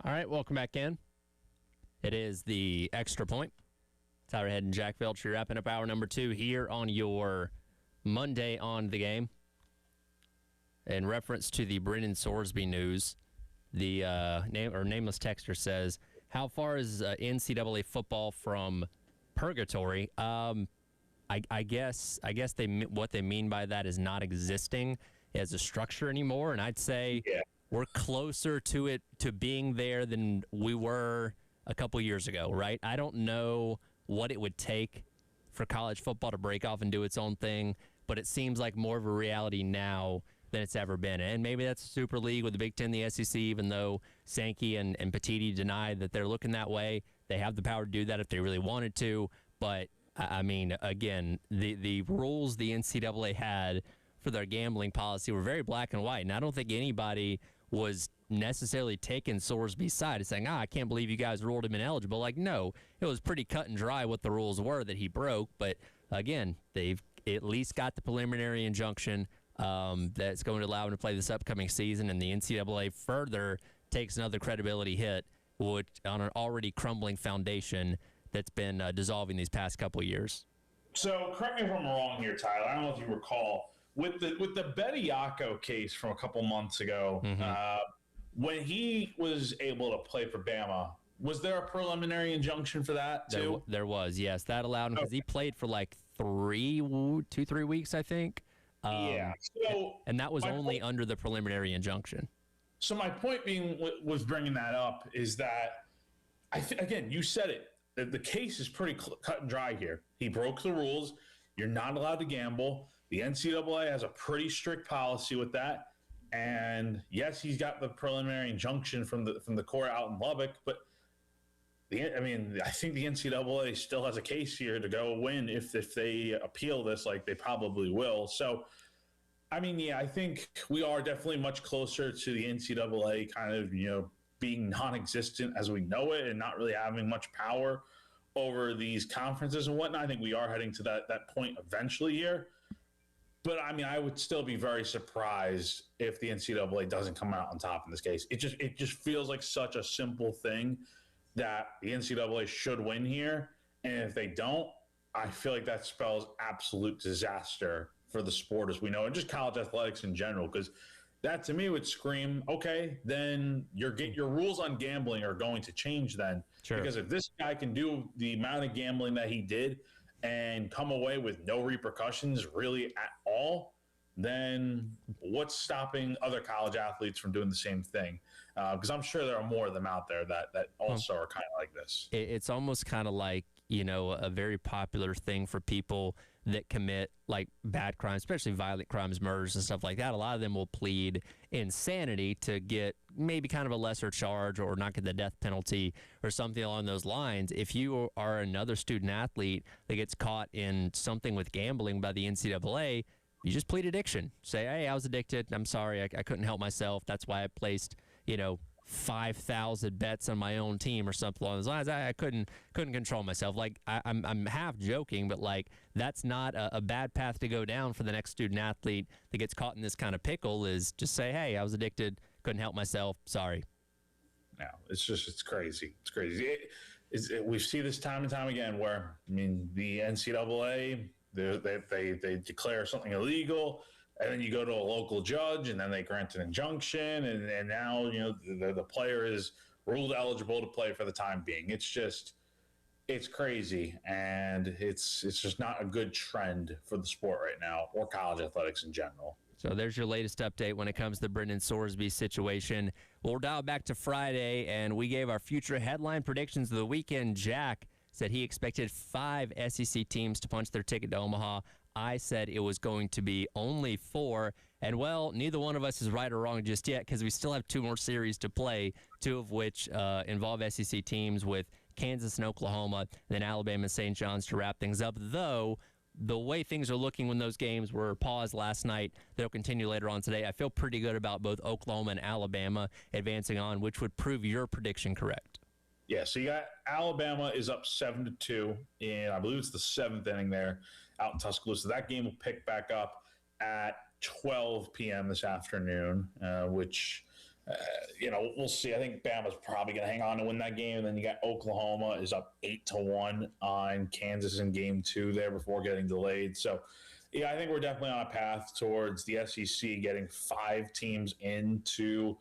All right, welcome back in. It is the Extra Point. Tyler Head and Jack Felcher wrapping up hour number 2 here on your Monday on the Game. In reference to the Brendan Sorsby news, the nameless texter says, "How far is NCAA football from purgatory?" I guess what they mean by that is not existing as a structure anymore, and I'd say we're closer to it, to being there, than we were a couple years ago, right? I don't know what it would take for college football to break off and do its own thing, but it seems like more of a reality now than it's ever been. And maybe that's a super league with the Big Ten, the SEC, even though Sankey and Petitti denied that they're looking that way. They have the power to do that if they really wanted to. But, I mean, again, the rules the NCAA had for their gambling policy were very black and white. And I don't think anybody was necessarily taking Sorsby's side and saying, I can't believe you guys ruled him ineligible. Like, no, it was pretty cut and dry what the rules were that he broke. But, again, they've at least got the preliminary injunction that's going to allow him to play this upcoming season, and the NCAA further takes another credibility hit which, on an already crumbling foundation that's been dissolving these past couple of years. So correct me if I'm wrong here, Tyler. I don't know if you recall with the Betty Yako case from a couple months ago, when he was able to play for Bama. Was there a preliminary injunction for that too? There was, yes. That allowed him, because he played for like 2-3 weeks, I think. So and that was only under the preliminary injunction. So my point being was bringing that up is that again, you said it. The case is pretty cut and dry here. He broke the rules. You're not allowed to gamble. The NCAA has a pretty strict policy with that. And yes, he's got the preliminary injunction from the court out in Lubbock, but I think the NCAA still has a case here to go win if they appeal this, like they probably will. So, I think we are definitely much closer to the NCAA kind of, being non-existent as we know it and not really having much power over these conferences and whatnot. I think we are heading to that point eventually here. But, I would still be very surprised if the NCAA doesn't come out on top in this case. It just feels like such a simple thing that the NCAA should win here. And if they don't, I feel like that spells absolute disaster for the sport as we know, and just college athletics in general, because that to me would scream, okay, then your rules on gambling are going to change then. Sure. Because if this guy can do the amount of gambling that he did and come away with no repercussions really at all, then what's stopping other college athletes from doing the same thing? Because I'm sure there are more of them out there that also are kind of like this. It's almost kind of like, a very popular thing for people that commit like bad crimes, especially violent crimes, murders and stuff like that. A lot of them will plead insanity to get maybe kind of a lesser charge or not get the death penalty or something along those lines. If you are another student athlete that gets caught in something with gambling by the NCAA, you just plead addiction. Say, hey, I was addicted. I'm sorry. I couldn't help myself. That's why I placed, 5,000 bets on my own team or something along those lines. I couldn't control myself. Like, I'm half joking, but like that's not a bad path to go down for the next student athlete that gets caught in this kind of pickle. Is just say, hey, I was addicted, couldn't help myself. Sorry. No, it's crazy. It's crazy. We see this time and time again where the NCAA they declare something illegal. And then you go to a local judge, and then they grant an injunction, and now the player is ruled eligible to play for the time being. It's crazy, and it's just not a good trend for the sport right now, or college athletics in general. So there's your latest update when it comes to the Brendan Sorsby situation. We'll dial back to Friday, and we gave our future headline predictions of the weekend. Jack said he expected 5 SEC teams to punch their ticket to Omaha. I said it was going to be only 4. And, well, neither one of us is right or wrong just yet because we still have 2 more series to play, 2 of which involve SEC teams with Kansas and Oklahoma, and then Alabama and St. John's to wrap things up. Though, the way things are looking when those games were paused last night, they'll continue later on today. I feel pretty good about both Oklahoma and Alabama advancing on, which would prove your prediction correct. Yeah, so you got Alabama is up 7-2, and I believe it's the 7th inning there out in Tuscaloosa. That game will pick back up at 12 p.m. this afternoon, which We'll see. I think Bama's probably going to hang on to win that game. And then you got Oklahoma is up 8-1 on Kansas in game 2 there before getting delayed. So, yeah, I think we're definitely on a path towards the SEC getting 5 teams into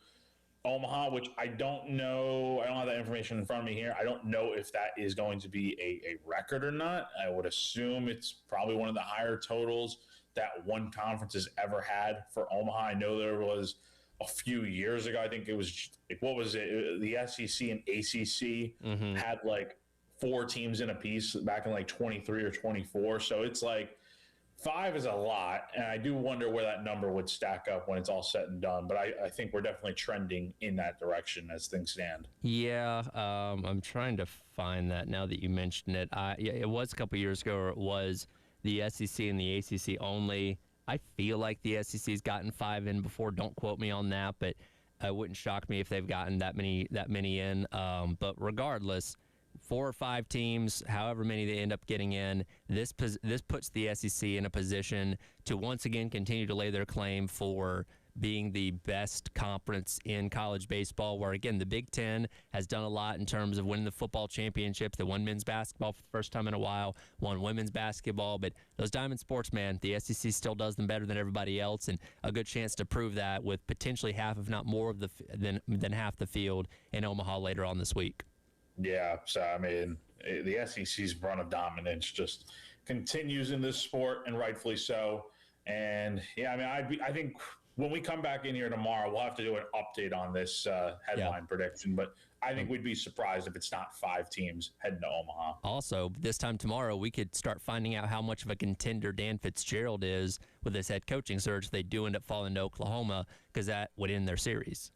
Omaha, which I don't know. I don't have that information in front of me here. I don't know if that is going to be a record or not. I would assume it's probably one of the higher totals that one conference has ever had for Omaha. I know there was a few years ago. I think it was, what was it? The SEC and ACC had like 4 teams in a piece back in like 23 or 24. So it's like 5 is a lot, and I do wonder where that number would stack up when it's all said and done. But I think we're definitely trending in that direction as things stand. Yeah, I'm trying to find that now that you mentioned it. It was a couple years ago, or it was the SEC and the ACC only. I feel like the SEC's gotten 5 in before. Don't quote me on that, but it wouldn't shock me if they've gotten that many in. But regardless, 4 or 5 teams, however many they end up getting in, this puts the SEC in a position to once again continue to lay their claim for being the best conference in college baseball, where, again, the Big Ten has done a lot in terms of winning the football championship. They won men's basketball for the first time in a while, won women's basketball. But those Diamond Sports, man, the SEC still does them better than everybody else, and a good chance to prove that with potentially half, if not more, than half the field in Omaha later on this week. Yeah, so, I mean, the SEC's run of dominance just continues in this sport, and rightfully so. And, yeah, I mean, I think when we come back in here tomorrow, we'll have to do an update on this headline prediction. But I think we'd be surprised if it's not 5 teams heading to Omaha. Also, this time tomorrow, we could start finding out how much of a contender Dan Fitzgerald is with this head coaching search. They do end up falling to Oklahoma, because that would end their series.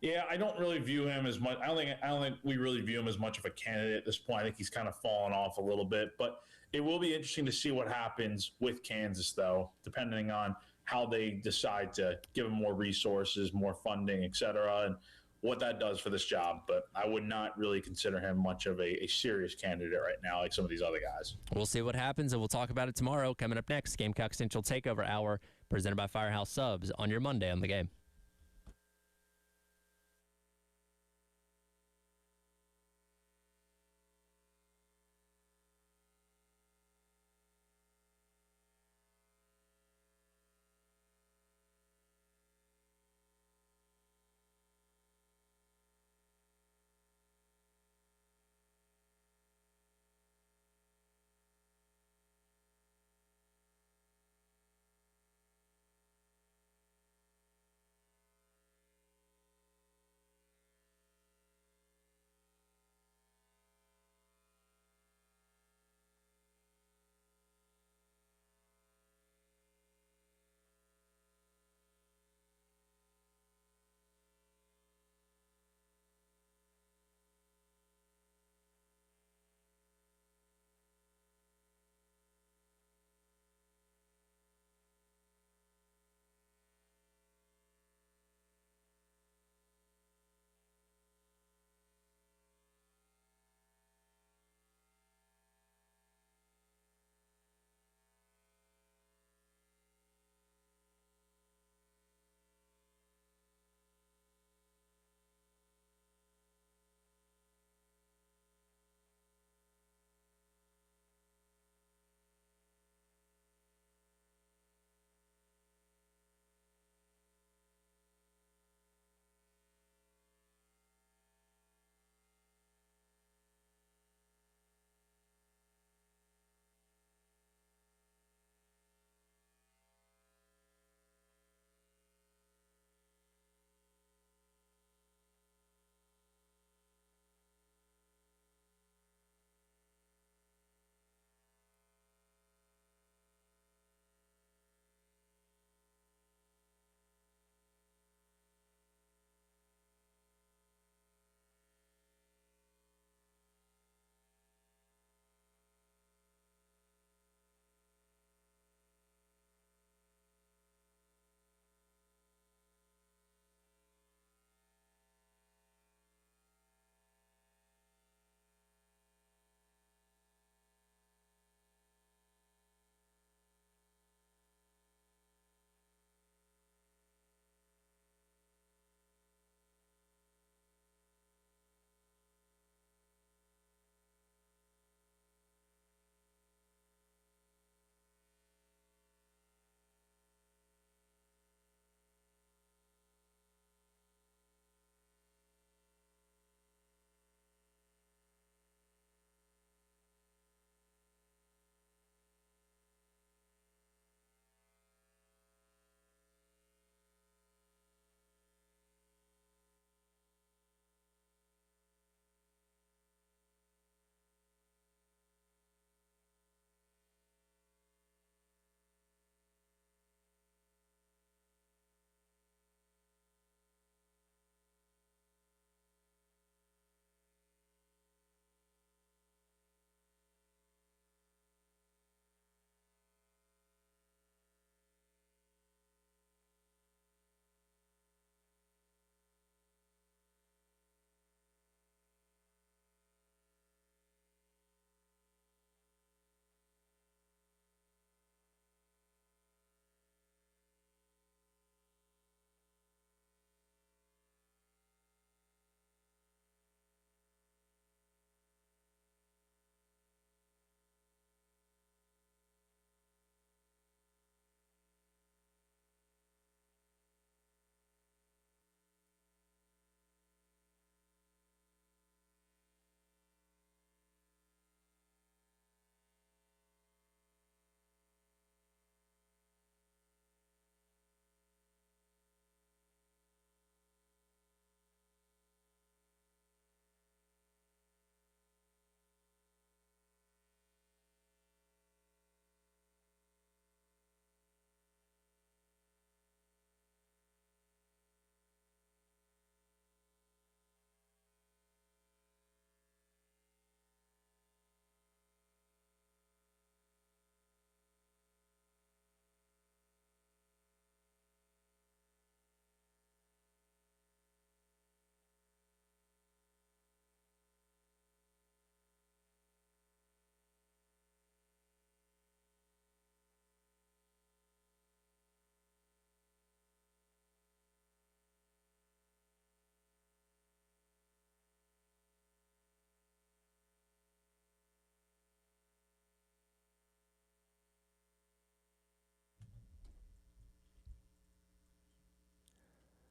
Yeah, I don't really view him as much. I don't think we really view him as much of a candidate at this point. I think he's kind of fallen off a little bit. But it will be interesting to see what happens with Kansas, though, depending on how they decide to give him more resources, more funding, et cetera, and what that does for this job. But I would not really consider him much of a serious candidate right now, like some of these other guys. We'll see what happens, and we'll talk about it tomorrow. Coming up next, Gamecock Central Takeover Hour, presented by Firehouse Subs, on your Monday on The Game.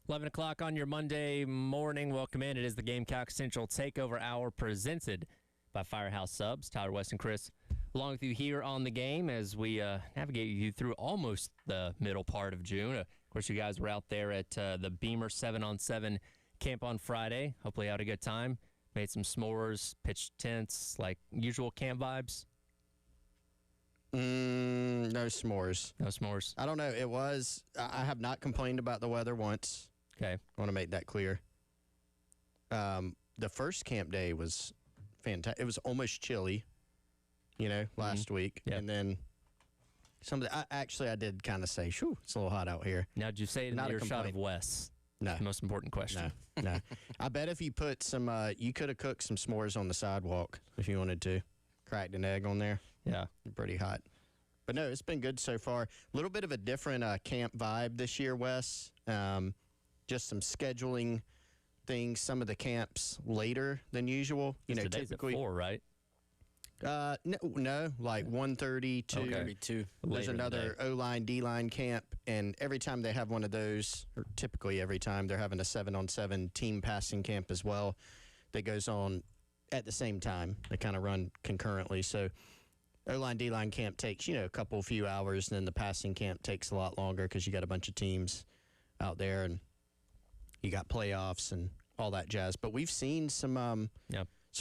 11 o'clock on your Monday morning. Welcome in. It is the Gamecock Central Takeover Hour presented by Firehouse Subs. Tyler, West, and Chris along with you here on the game as we navigate you through almost the middle part of June. Of course, you guys were out there at the Beamer 7-on-7 camp on Friday. Hopefully you had a good time. Made some s'mores, pitched tents, like usual camp vibes. No s'mores. No s'mores. I don't know. I have not complained about the weather once. Okay. I want to make that clear. The first camp day was fantastic. It was almost chilly, last week. Yep. And then I did kind of say, shoo, it's a little hot out here. Now, did you say it in Not the a earshot of complaint. Wes? No. The most important question. No. I bet if you put some, you could have cooked some s'mores on the sidewalk if you wanted to. Cracked an egg on there. Yeah. Pretty hot. But no, it's been good so far. A little bit of a different camp vibe this year, Wes. Just some scheduling things. Some of the camps later than usual. Today's typically at 4, right? No, like 1:30 to Okay. 32. There's Later in the another O-line, D-line camp, and every time they have one of those, or typically every time, they're having a 7-on-7 team passing camp as well that goes on at the same time. They kind of run concurrently. So O-line, D-line camp takes, a few hours, and then the passing camp takes a lot longer because you got a bunch of teams out there, and you got playoffs and all that jazz. But we've seen some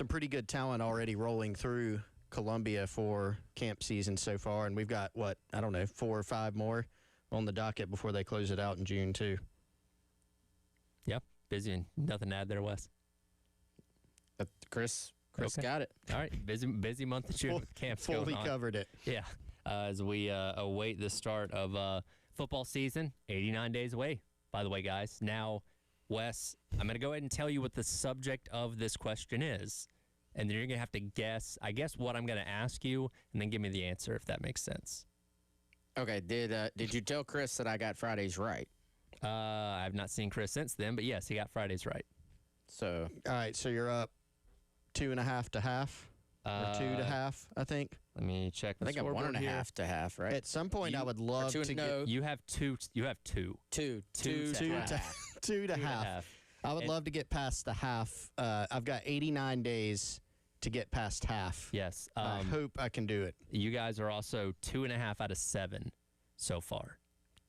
pretty good talent already rolling through Columbia for camp season so far, and we've got 4 or 5 more on the docket before they close it out in June too. Yep. Busy and nothing to add there, Wes. Chris Okay. got it. All right. Busy month of June with camps going Fully on. covered it. Yeah. As we await the start of football season, 89 days away, by the way, guys. Now, Wes, I'm going to go ahead and tell you what the subject of this question is, and then you're going to have to guess, what I'm going to ask you, and then give me the answer, if that makes sense. Okay, did you tell Chris that I got Fridays right? I've not seen Chris since then, but yes, he got Fridays right. So All right, so you're up 2.5 to half, or 2 to half, I think. Let me check the I think I'm scoreboard 1.5 here. to half, right? At some point, I would love two to and get no. You have two. You have two. Two Two to to- half. 2 to Two and a half. half. I would And- love to get past the half. I've got 89 days to get past half. Yes. I hope I can do it You guys are also 2.5 out of 7 so far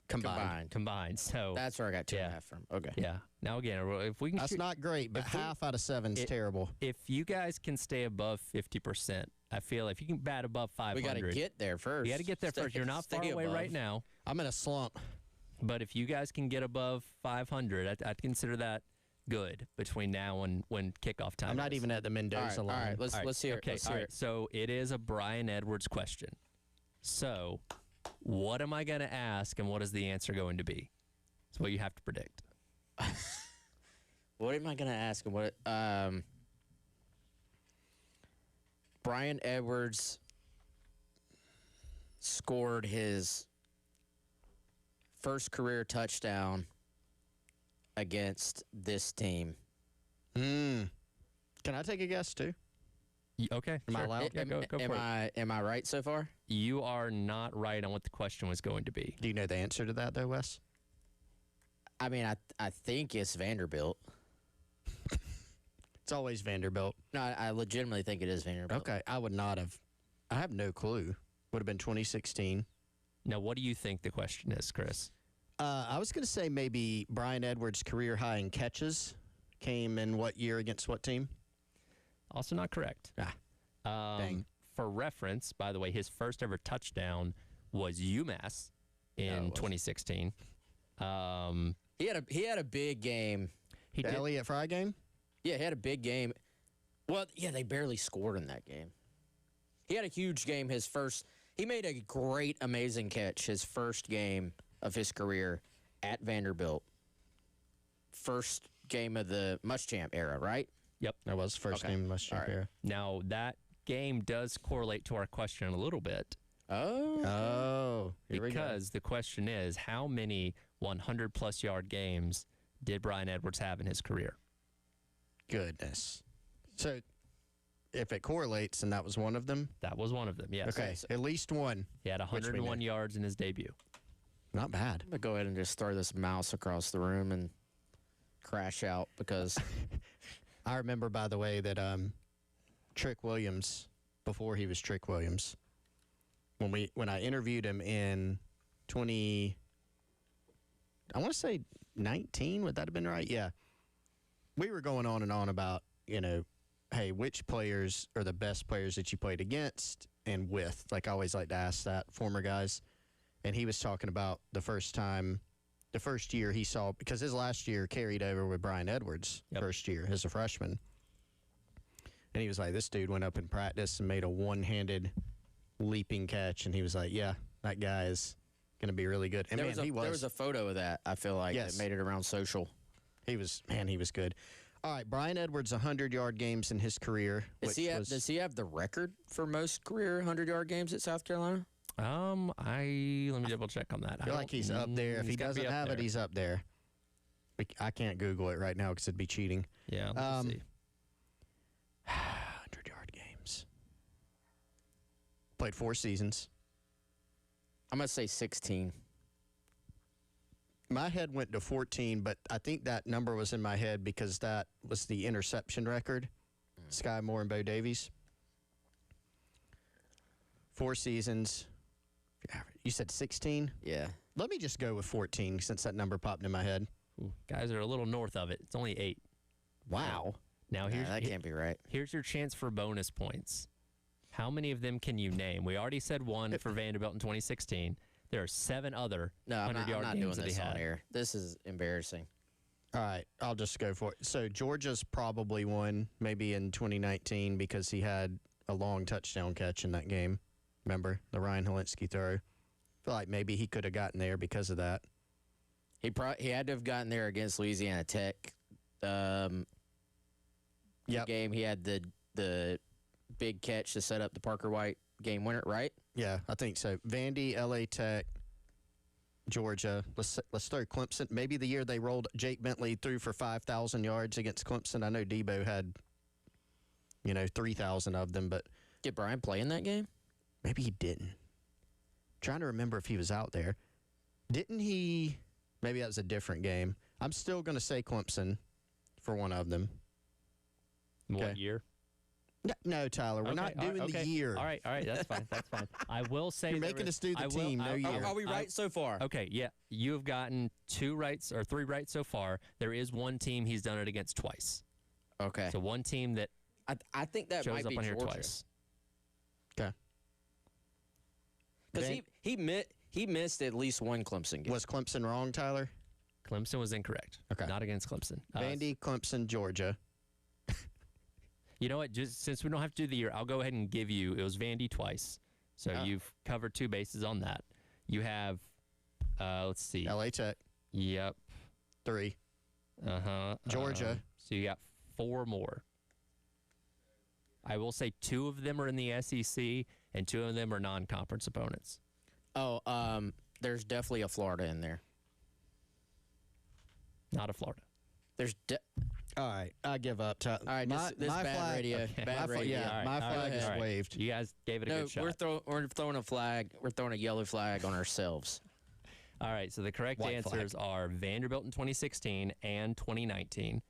combined. So That's where I got 2.5 Yeah. from. Okay. yeah. Now again, if we can, That's not great, but if we- half out of 7 is it- terrible. if you guys can stay above 50%, I feel if you can bat above 500, We got to get there first. you got to get there first. You're not far Stay away above. right now, I'm in a slump. but if you guys can get above 500, I'd consider that good between now and when kickoff time. I'm not is. even at the Mendoza All line. right. Let's All right, hear okay, it. Let's all hear right. it. So it is a Brian Edwards question. So what am I going to ask, and what is the answer going to be? It's what you have to predict. What am I going to ask him? Brian Edwards scored his first career touchdown against this team. Can I take a guess too? Okay. Am I sure. allowed? Yeah, go for it. Am I right so far? You are not right on what the question was going to be. Do you know the answer to that though, Wes? I mean, I think it's Vanderbilt. It's always Vanderbilt. No, I legitimately think it is Vanderbilt. Okay, I would not have. I have no clue. Would have been 2016. Now, what do you think the question is, Chris? I was going to say maybe Brian Edwards' career high in catches came in what year against what team? Also not correct. Dang. For reference, by the way, his first ever touchdown was UMass in 2016. He had a big game. He The did. Elliott Fry game? Yeah, he had a big game. Well, yeah, they barely scored in that game. He had a huge game. He made a great, amazing catch his first game of his career at Vanderbilt. First game of the Muschamp era, right? Yep. That was first Okay. name Muschamp All right. era. Now, that game does correlate to our question a little bit Oh, here we go. because the question is, how many 100-plus yard games did Brian Edwards have in his career? Goodness. So, if it correlates, and that was one of them. That was one of them, yes. Okay, at least one. He had we 101 know. yards in his debut. Not bad. I'm going to go ahead and just throw this mouse across the room and crash out because I remember, by the way, that Trick Williams, before he was Trick Williams, when I interviewed him in I want to say 19, would that have been right? Yeah. We were going on and on about, hey, which players are the best players that you played against and with? Like, I always like to ask that, former guys. And he was talking about the first year he saw, because his last year carried over with Brian Edwards, first year as a freshman. And he was like, this dude went up in practice and made a one-handed leaping catch. And he was like, yeah, that guy is going to be really good. And there was a photo of that, I feel like, that made it around social. He was good. All right, Brian Edwards, 100-yard games in his career. Does he have the record for most career 100-yard games at South Carolina? Let me double check on that. I feel like he's up there. If he doesn't have it, he's up there. I can't Google it right now because it'd be cheating. Yeah, let's see. 100-yard games. Played 4 seasons. I'm going to say 16. My head went to 14, but I think that number was in my head because that was the interception record. Sky Moore and Bo Davies. 4 seasons. You said 16? Yeah. Let me just go with 14 since that number popped in my head. Ooh, guys are a little north of it. It's only 8. Wow. Now that can't be right. Here's your chance for bonus points. How many of them can you name? We already said 1 for Vanderbilt in 2016. There are 7 other 100-yard not games doing that he this had. on air. This is embarrassing. All right, I'll just go for it. So Georgia's probably won, maybe in 2019, because he had a long touchdown catch in that game. Remember the Ryan Helinski throw? I feel like maybe he could have gotten there because of that. He had to have gotten there against Louisiana Tech. Yep. Game he had the big catch to set up the Parker White game winner, right? Yeah, I think so. Vandy, LA Tech, Georgia. Let's throw Clemson. Maybe the year they rolled Jake Bentley threw for 5,000 yards against Clemson. I know Debo had, 3,000 of them, but did Brian play in that game? Maybe he didn't. Trying to remember if he was out there. Didn't he? Maybe that was a different game. I'm still going to say Clemson for one of them. What year? No, Tyler, we're not doing the year. All right, that's fine. That's fine. I will say you're making us do the team. No year. Are we right so far? Okay, yeah. You have gotten 2 rights or 3 rights so far. There is one team he's done it against twice. Okay. So one team that I think that shows might up be on here Georgia. twice. Okay. Because he missed at least one Clemson game. Was Clemson wrong, Tyler? Clemson was incorrect. Okay. Not against Clemson. Vandy, Clemson, Georgia. You know what? Just since we don't have to do the year, I'll go ahead and give you. It was Vandy twice, so you've covered 2 bases on that. You have, let's see. LA Tech. Yep. 3. Georgia. So you got 4 more. I will say 2 of them are in the SEC, and 2 of them are non-conference opponents. Oh, there's definitely a Florida in there. Not a Florida. All right, I give up. All right, this my bad flag, radio. okay. Bad radio. Yeah, my flag is waved. You guys gave it a good shot. We're throwing a flag. We're throwing a yellow flag on ourselves. All right, so the correct White answers are Vanderbilt in 2016 and 2019,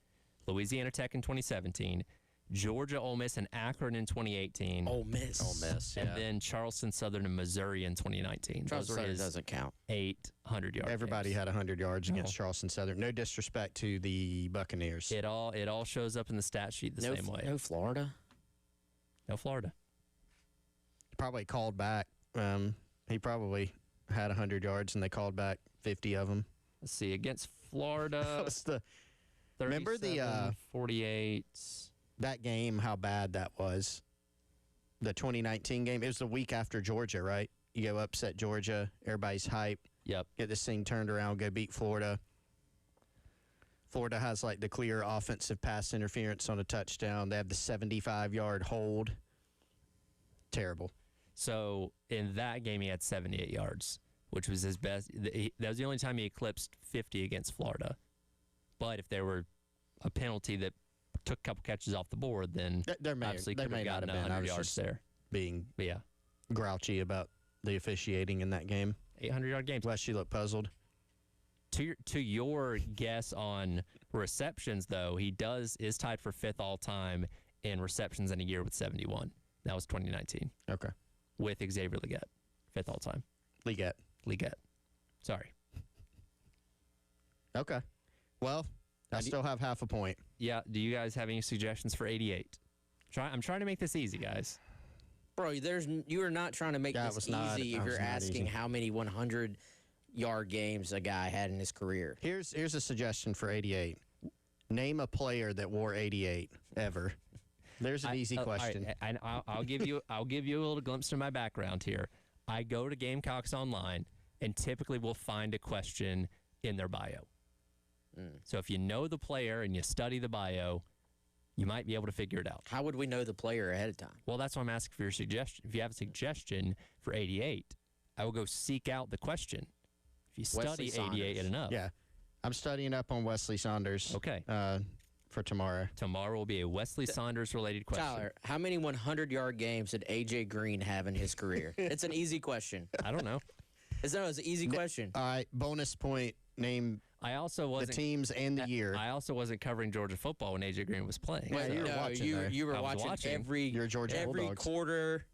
Louisiana Tech in 2017, Georgia, Ole Miss, and Akron in 2018. Ole Miss. And then Charleston Southern and Missouri in 2019. Charleston Those were Southern his doesn't count. 800-yard Everybody games. had 100 yards against Charleston Southern. No disrespect to the Buccaneers. It all shows up in the stat sheet the same way. No Florida. No Florida. Probably called back. He probably had 100 yards, and they called back 50 of them. Let's see. Against Florida, That was remember the 48. That game, how bad that was. The 2019 game. It was the week after Georgia, right? You go upset Georgia. Everybody's hyped. Yep. Get this thing turned around. Go beat Florida. Florida has like the clear offensive pass interference on a touchdown. They have the 75-yard hold. Terrible. So in that game, he had 78 yards, which was his best. That was the only time he eclipsed 50 against Florida. But if there were a penalty that took a couple catches off the board, then obviously could have gotten 100 yards there. Being yeah, grouchy about the officiating in that game. 800-yard games. Wes, you look puzzled. To your guess on receptions, though, he is tied for 5th all time in receptions in a year with 71. That was 2019 Okay. with Xavier Legette, 5th all time. Legette. Sorry. Okay. Well, I still have half a point. Yeah. Do you guys have any suggestions for 88? I'm trying to make this easy, guys. Bro, you are not trying to make Yeah, it this was not- easy that if was you're not asking easy. how many 100-yard games a guy had in his career. Here's a suggestion for 88. Name a player that wore 88 ever. There's an easy All right, question. I'll give you a little glimpse to my background here. I go to Gamecocks Online, and typically we'll find a question in their bio. So if you know the player and you study the bio, you might be able to figure it out. How would we know the player ahead of time? Well, that's why I'm asking for your suggestion. If you have a suggestion for 88, I will go seek out the question. If you Wesley study 88 Saunders. enough. Yeah. I'm studying up on Wesley Saunders. Okay. For tomorrow. Tomorrow will be a Wesley Saunders related question. Tyler, how many 100-yard games did A.J. Green have in his career? It's an easy question. I don't know. It's an easy question. All right. Bonus point. Name I also the wasn't teams and the year. I also wasn't covering Georgia football when AJ Green was playing. Well, so- you were watching there. you were I was watching watching. every You're Georgia every Bulldogs. quarter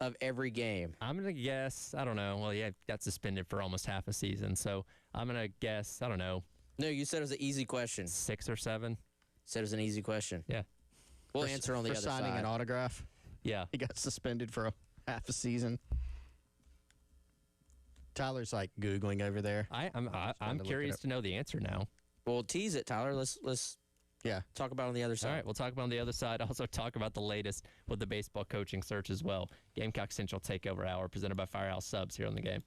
of every game. I'm going to guess, I don't know. Well, yeah, got suspended for almost half a season. So I'm going to guess, I don't know, No, you said it was an easy question. 6 or 7. Said it was an easy question. Yeah. We'll answer on the for other signing side. an autograph. Yeah. He got suspended for half a season. Tyler's like Googling over there. I'm to look it curious up. to know the answer now. We'll tease it, Tyler. Let's Yeah. talk about it on the other side. All right, we'll talk about on the other side. Also talk about the latest with the baseball coaching search as well. Gamecock Central Takeover Hour presented by Firehouse Subs here on the game.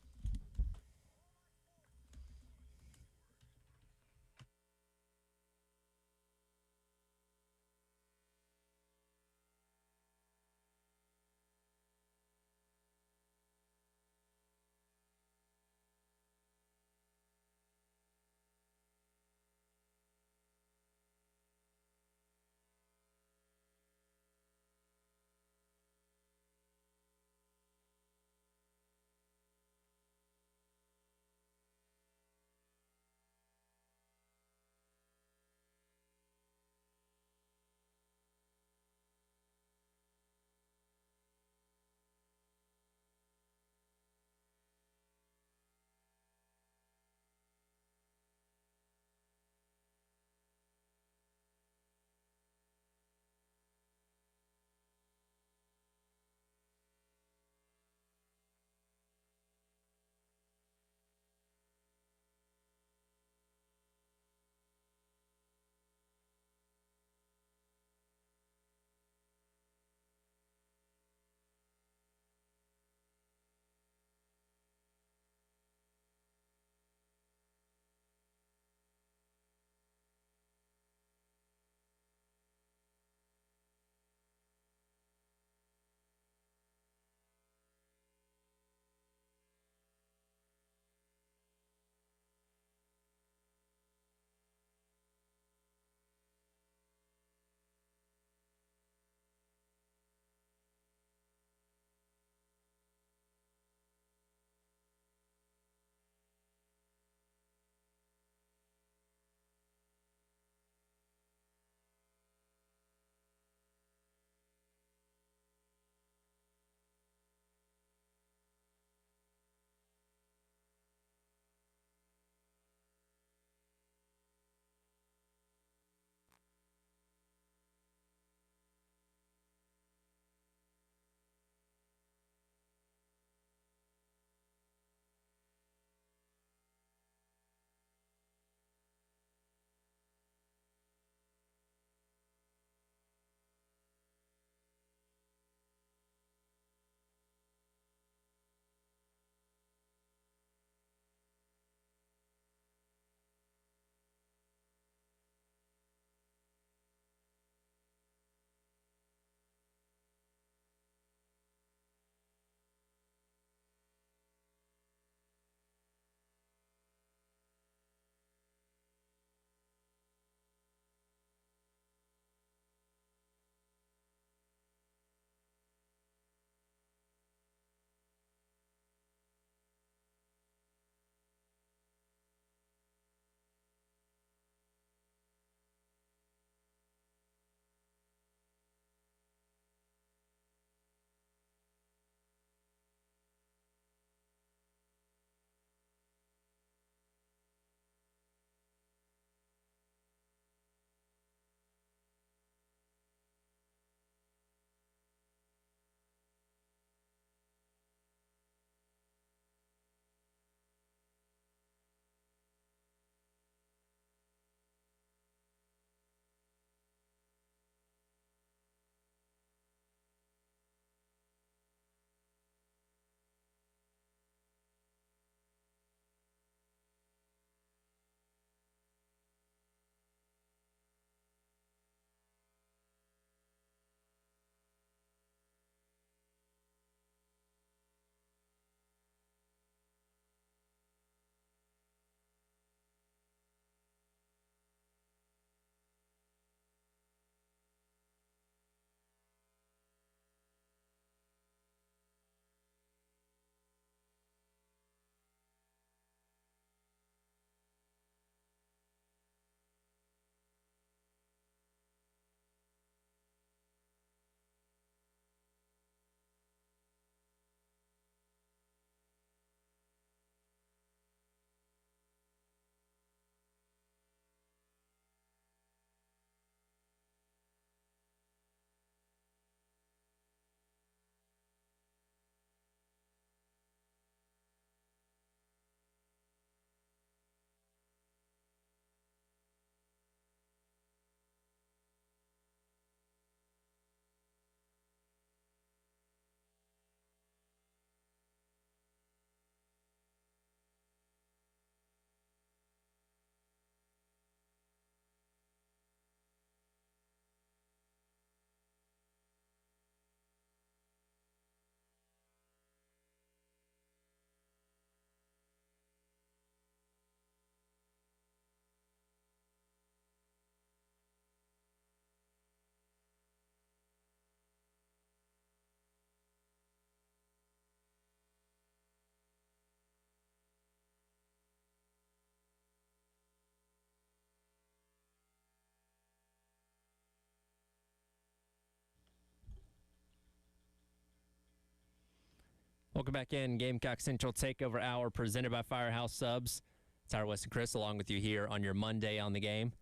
Welcome back in. Gamecock Central Takeover Hour presented by Firehouse Subs. Tyler, Wes, and Chris along with you here on your Monday on the game.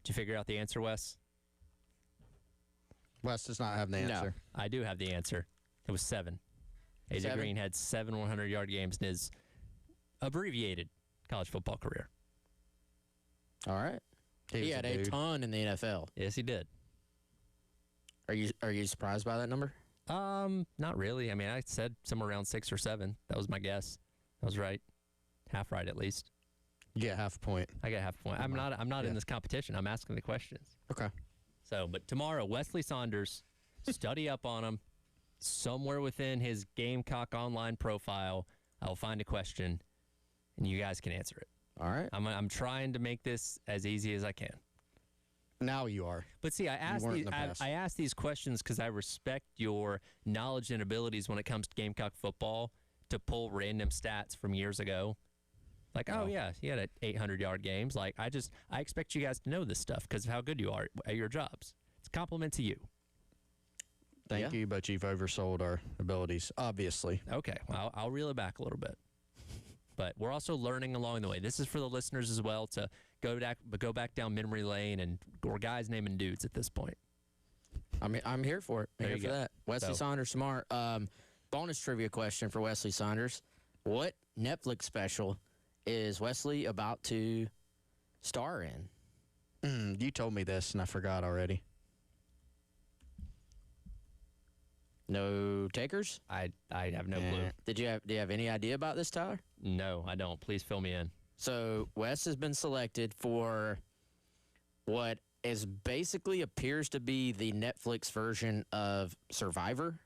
Did you figure out the answer, Wes? Wes does not have the answer. I do have the answer. It was 7. AJ 7? Green had 7 100-yard games in his abbreviated college football career. All right. He had a ton in the NFL. Yes, he did. Are you surprised by that number? Not really. I mean, I said somewhere around 6 or 7. That was my guess. I was right. Half right, at least. You get half a point. I got half a point. I'm not in this competition. I'm asking the questions. Okay. So, but tomorrow, Wesley Saunders, study up on him. Somewhere within his Gamecock online profile, I will find a question, and you guys can answer it. All right. I'm trying to make this as easy as I can. Now you are. But see, I ask these questions because I respect your knowledge and abilities when it comes to Gamecock football to pull random stats from years ago. Like, oh yeah, he had 800-yard games. Like, I expect you guys to know this stuff because of how good you are at your jobs. It's a compliment to you. Thank you, but you've oversold our abilities, obviously. Okay, well, I'll reel it back a little bit. But we're also learning along the way. This is for the listeners as well to go back down memory lane, and we're guys naming dudes at this point. I'm here for it. I'm here for that. Wesley Saunders, smart. Bonus trivia question for Wesley Saunders. What Netflix special is Wesley about to star in? You told me this, and I forgot already. No takers? I have no clue. Do you have any idea about this, Tyler? No, I don't. Please fill me in. So Wes has been selected for what is basically appears to be the Netflix version of Survivor,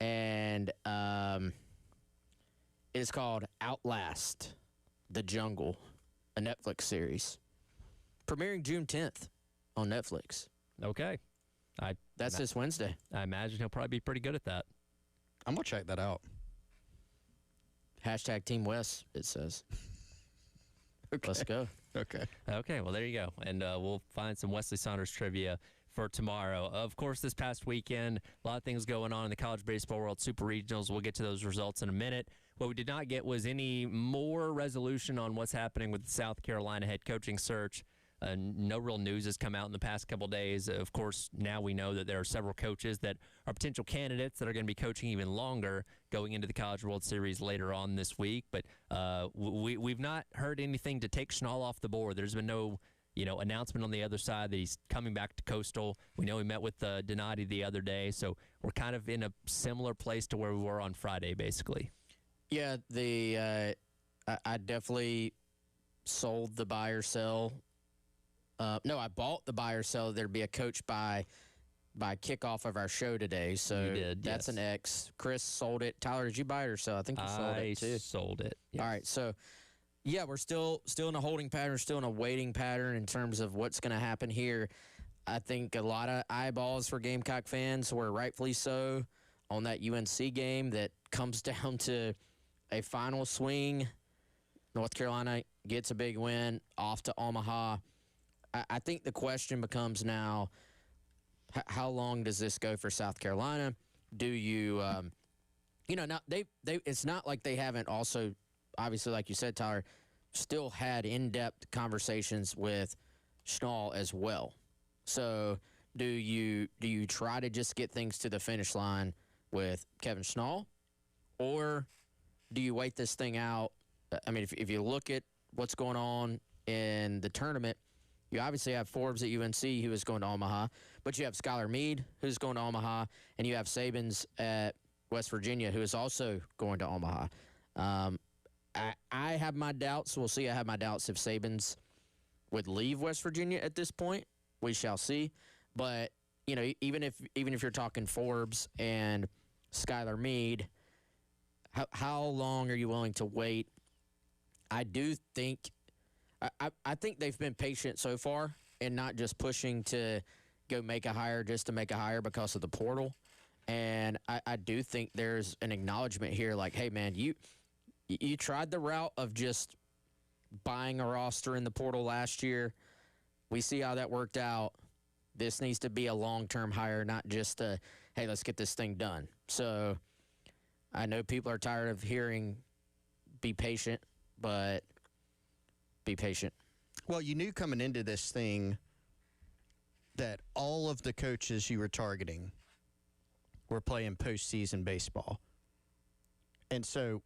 and it is called Outlast: The Jungle, a Netflix series, premiering June 10th on Netflix. Okay. That's this Wednesday. I imagine he'll probably be pretty good at that. I'm going to check that out. Hashtag Team Wes, it says. Okay. Let's go. Okay. Okay, well, there you go. And we'll find some Wesley Saunders trivia for tomorrow. Of course, this past weekend, a lot of things going on in the college baseball world, super regionals. We'll get to those results in a minute. What we did not get was any more resolution on what's happening with the South Carolina head coaching search. No real news has come out in the past couple days. Of course, now we know that there are several coaches that are potential candidates that are going to be coaching even longer going into the College World Series later on this week. But we've not heard anything to take Schnall off the board. There's been no announcement on the other side that he's coming back to Coastal. We know he met with Donati the other day, so we're kind of in a similar place to where we were on Friday, basically. Yeah, I definitely sold the buy or sell. No, I bought the buy or sell. There'd be a coach by kickoff of our show today. So you did, that's yes. An X. Chris sold it. Tyler, did you buy it or sell? I think you sold it too. I sold it. Yes. All right, so yeah, we're still in a holding pattern, still in a waiting pattern in terms of what's going to happen here. I think a lot of eyeballs for Gamecock fans were rightfully so on that UNC game that comes down to a final swing. North Carolina gets a big win off to Omaha. I think the question becomes now, how long does this go for South Carolina? Do you, now it's not like they haven't also, obviously, like you said, Tyler, still had in-depth conversations with Schnall as well. So do you try to just get things to the finish line with Kevin Schnall, or do you wait this thing out? I mean, if you look at what's going on in the tournament, you obviously have Forbes at UNC, who is going to Omaha, but you have Skylar Meade, who's going to Omaha, and you have Sabins at West Virginia, who is also going to Omaha. I have my doubts. We'll see. I have my doubts if Sabins would leave West Virginia at this point. We shall see. But even if you're talking Forbes and Skylar Meade, how long are you willing to wait? I do think. I think they've been patient so far and not just pushing to go make a hire just to make a hire because of the portal. And I do think there's an acknowledgement here like, hey, man, you tried the route of just buying a roster in the portal last year. We see how that worked out. This needs to be a long-term hire, not just a, hey, let's get this thing done. So I know people are tired of hearing be patient, but be patient. Well, you knew coming into this thing that all of the coaches you were targeting were playing postseason baseball. And so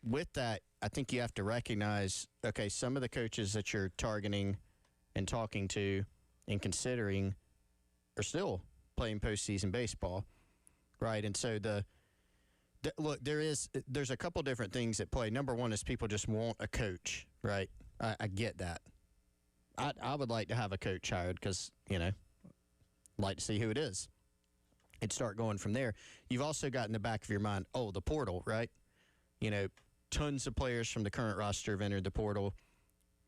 with that, I think you have to recognize, okay, some of the coaches that you're targeting and talking to and considering are still playing postseason baseball, right? And so look, there's a couple different things at play. Number one is people just want a coach, right? I get that. I would like to have a coach hired because, like to see who it is and start going from there. You've also got in the back of your mind, the portal, right? Tons of players from the current roster have entered the portal.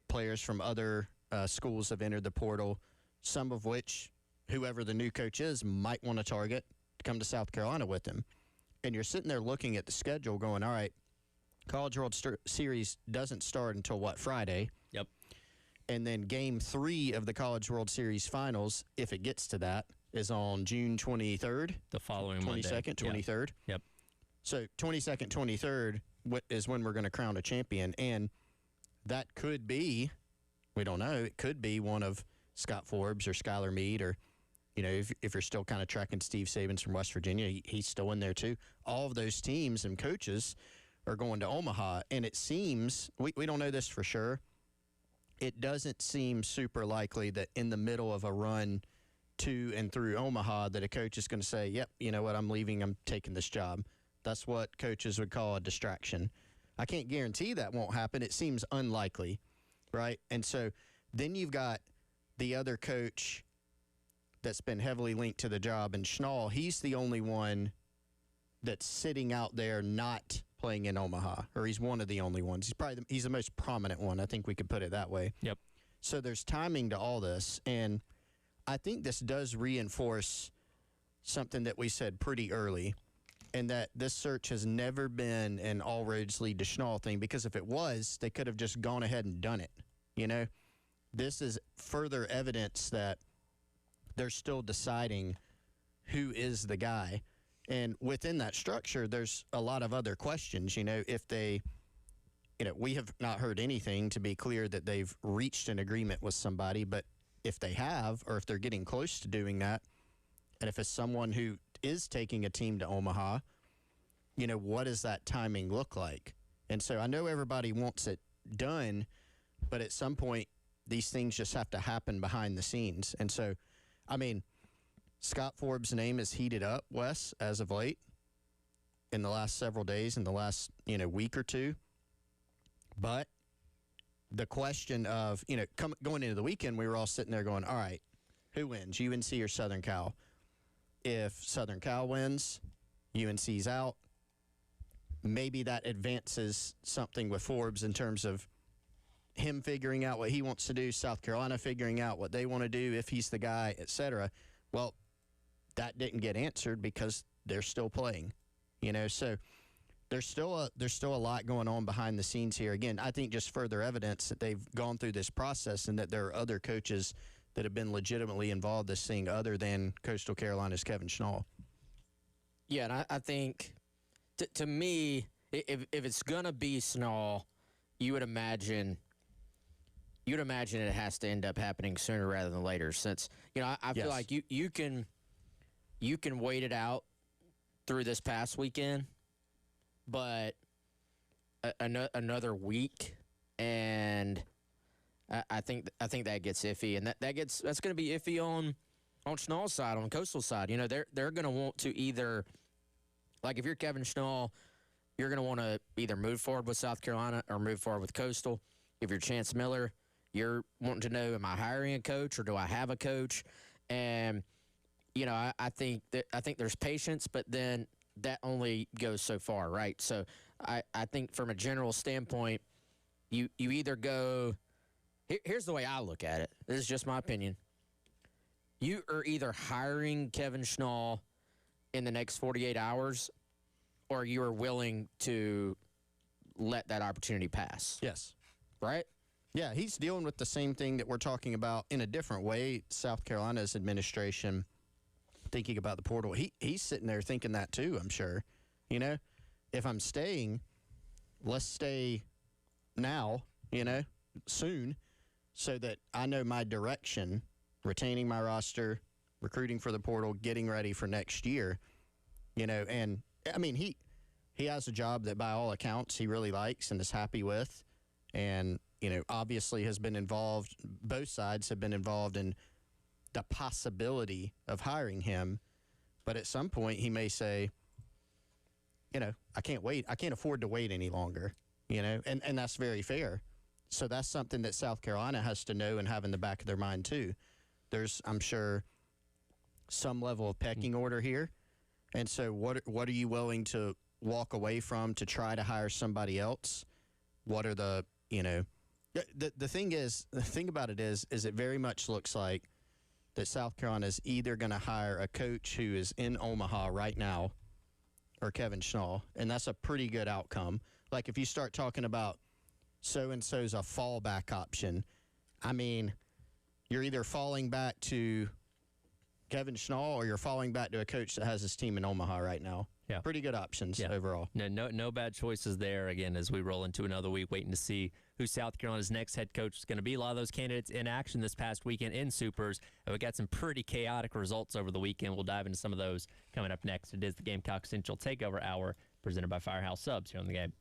Players from other schools have entered the portal, some of which whoever the new coach is might want to target to come to South Carolina with him. And you're sitting there looking at the schedule going, all right, College World Series doesn't start until, Friday? Yep. And then Game 3 of the College World Series Finals, if it gets to that, is on June 23rd. The following 22nd, Monday. 23rd. Yeah. Yep. So 22nd, 23rd is when we're going to crown a champion. And that could be, we don't know, it could be one of Scott Forbes or Skylar Meade or, if you're still kind of tracking Steve Sabins from West Virginia, he's still in there too. All of those teams and coaches are going to Omaha. And it seems, we don't know this for sure, it doesn't seem super likely that in the middle of a run to and through Omaha that a coach is going to say, yep, you know what, I'm leaving, I'm taking this job. That's what coaches would call a distraction. I can't guarantee that won't happen. It seems unlikely, right? And so then you've got the other coach that's been heavily linked to the job, and Schnall, he's the only one that's sitting out there not playing in Omaha, or he's one of the only ones. He's the most prominent one. I think we could put it that way. Yep. So there's timing to all this, and I think this does reinforce something that we said pretty early, and that this search has never been an all roads lead to Schnall thing, because if it was, they could have just gone ahead and done it. This is further evidence that they're still deciding who is the guy. And within that structure, there's a lot of other questions. If they, we have not heard anything to be clear that they've reached an agreement with somebody, but if they have, or if they're getting close to doing that, and if it's someone who is taking a team to Omaha, what does that timing look like? And so I know everybody wants it done, but at some point, these things just have to happen behind the scenes. And so, Scott Forbes' name is heated up, Wes, as of late, in the last several days, in the last, week or two. But the question of, going into the weekend, we were all sitting there going, all right, who wins, UNC or Southern Cal? If Southern Cal wins, UNC's out. Maybe that advances something with Forbes in terms of him figuring out what he wants to do, South Carolina figuring out what they want to do, if he's the guy, et cetera. Well, that didn't get answered because they're still playing, So there's still a lot going on behind the scenes here. Again, I think just further evidence that they've gone through this process and that there are other coaches that have been legitimately involved in this thing other than Coastal Carolina's Kevin Schnall. Yeah, and I think, to me, if it's going to be Schnall, you would imagine it has to end up happening sooner rather than later, since, I feel like you can wait it out through this past weekend, but another week, and I think that gets iffy, and that's going to be iffy on Schnall's side, on Coastal side. They're going to want to either, like, if you're Kevin Schnall, you're going to want to either move forward with South Carolina or move forward with Coastal. If you're Chance Miller, you're wanting to know, am I hiring a coach or do I have a coach? And I think there's patience, but then that only goes so far, right? So I think from a general standpoint, you either go. Here's the way I look at it. This is just my opinion. You are either hiring Kevin Schnall in the next 48 hours, or you are willing to let that opportunity pass. Yes. Right? Yeah, he's dealing with the same thing that we're talking about in a different way. South Carolina's administration thinking about the portal. He's sitting there thinking that too, I'm sure. if I'm staying, let's stay now, soon, so that I know my direction, retaining my roster, recruiting for the portal, getting ready for next year, and I mean, he has a job that by all accounts he really likes and is happy with, and, obviously has been involved, both sides have been involved in the possibility of hiring him, but at some point he may say, I can't wait. I can't afford to wait any longer, and that's very fair. So that's something that South Carolina has to know and have in the back of their mind too. There's, I'm sure, some level of pecking order here. And so what are you willing to walk away from to try to hire somebody else? What are the thing about it is it very much looks like that South Carolina is either going to hire a coach who is in Omaha right now or Kevin Schnall, and that's a pretty good outcome. Like if you start talking about so-and-so's a fallback option, I mean, you're either falling back to Kevin Schnall or you're falling back to a coach that has his team in Omaha right now. Yeah. Pretty good options overall. No bad choices there. Again, as we roll into another week, waiting to see who South Carolina's next head coach is going to be. A lot of those candidates in action this past weekend in Supers. We got some pretty chaotic results over the weekend. We'll dive into some of those coming up next. It is the Gamecock Central Takeover Hour presented by Firehouse Subs here on the game.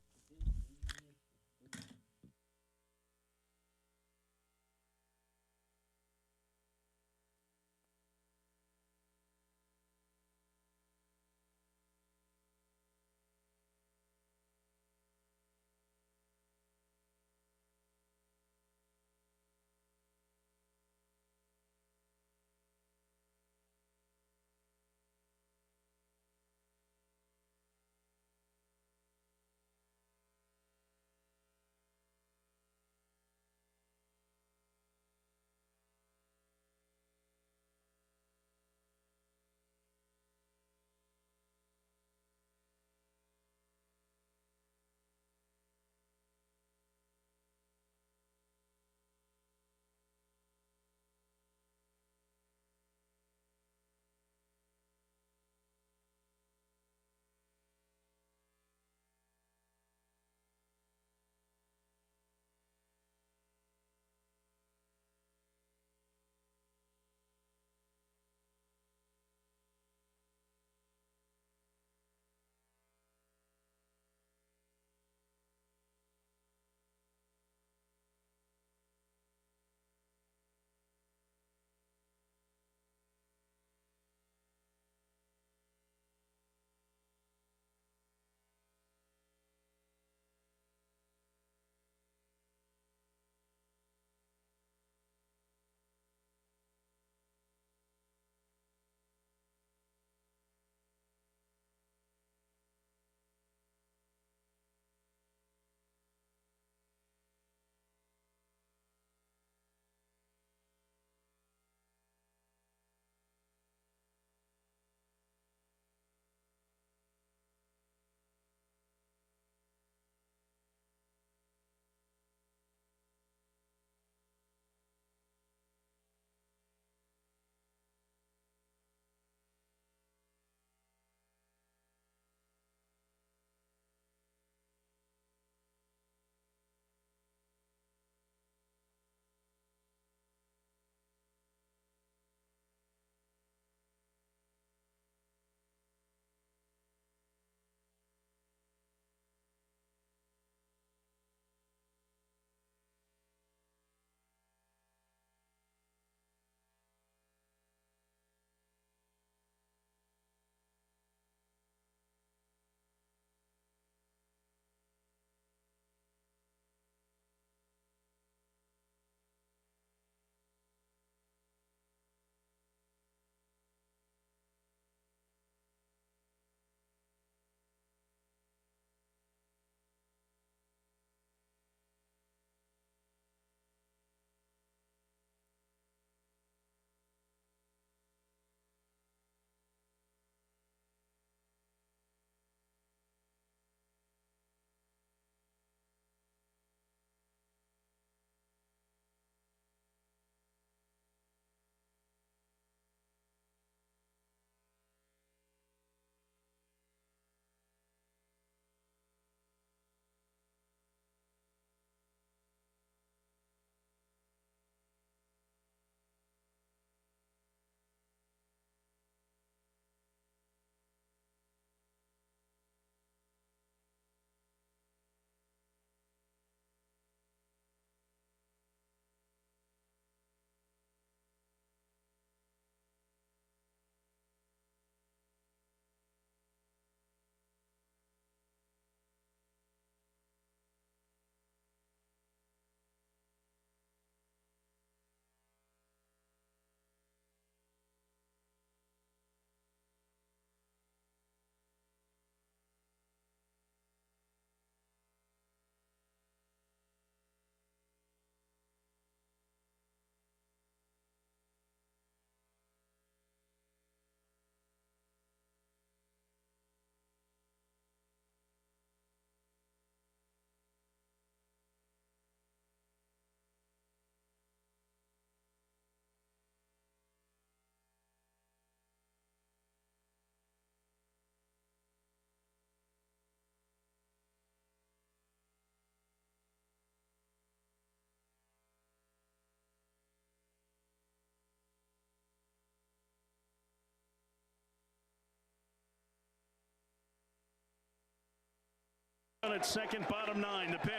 At second, bottom 9, the pitch.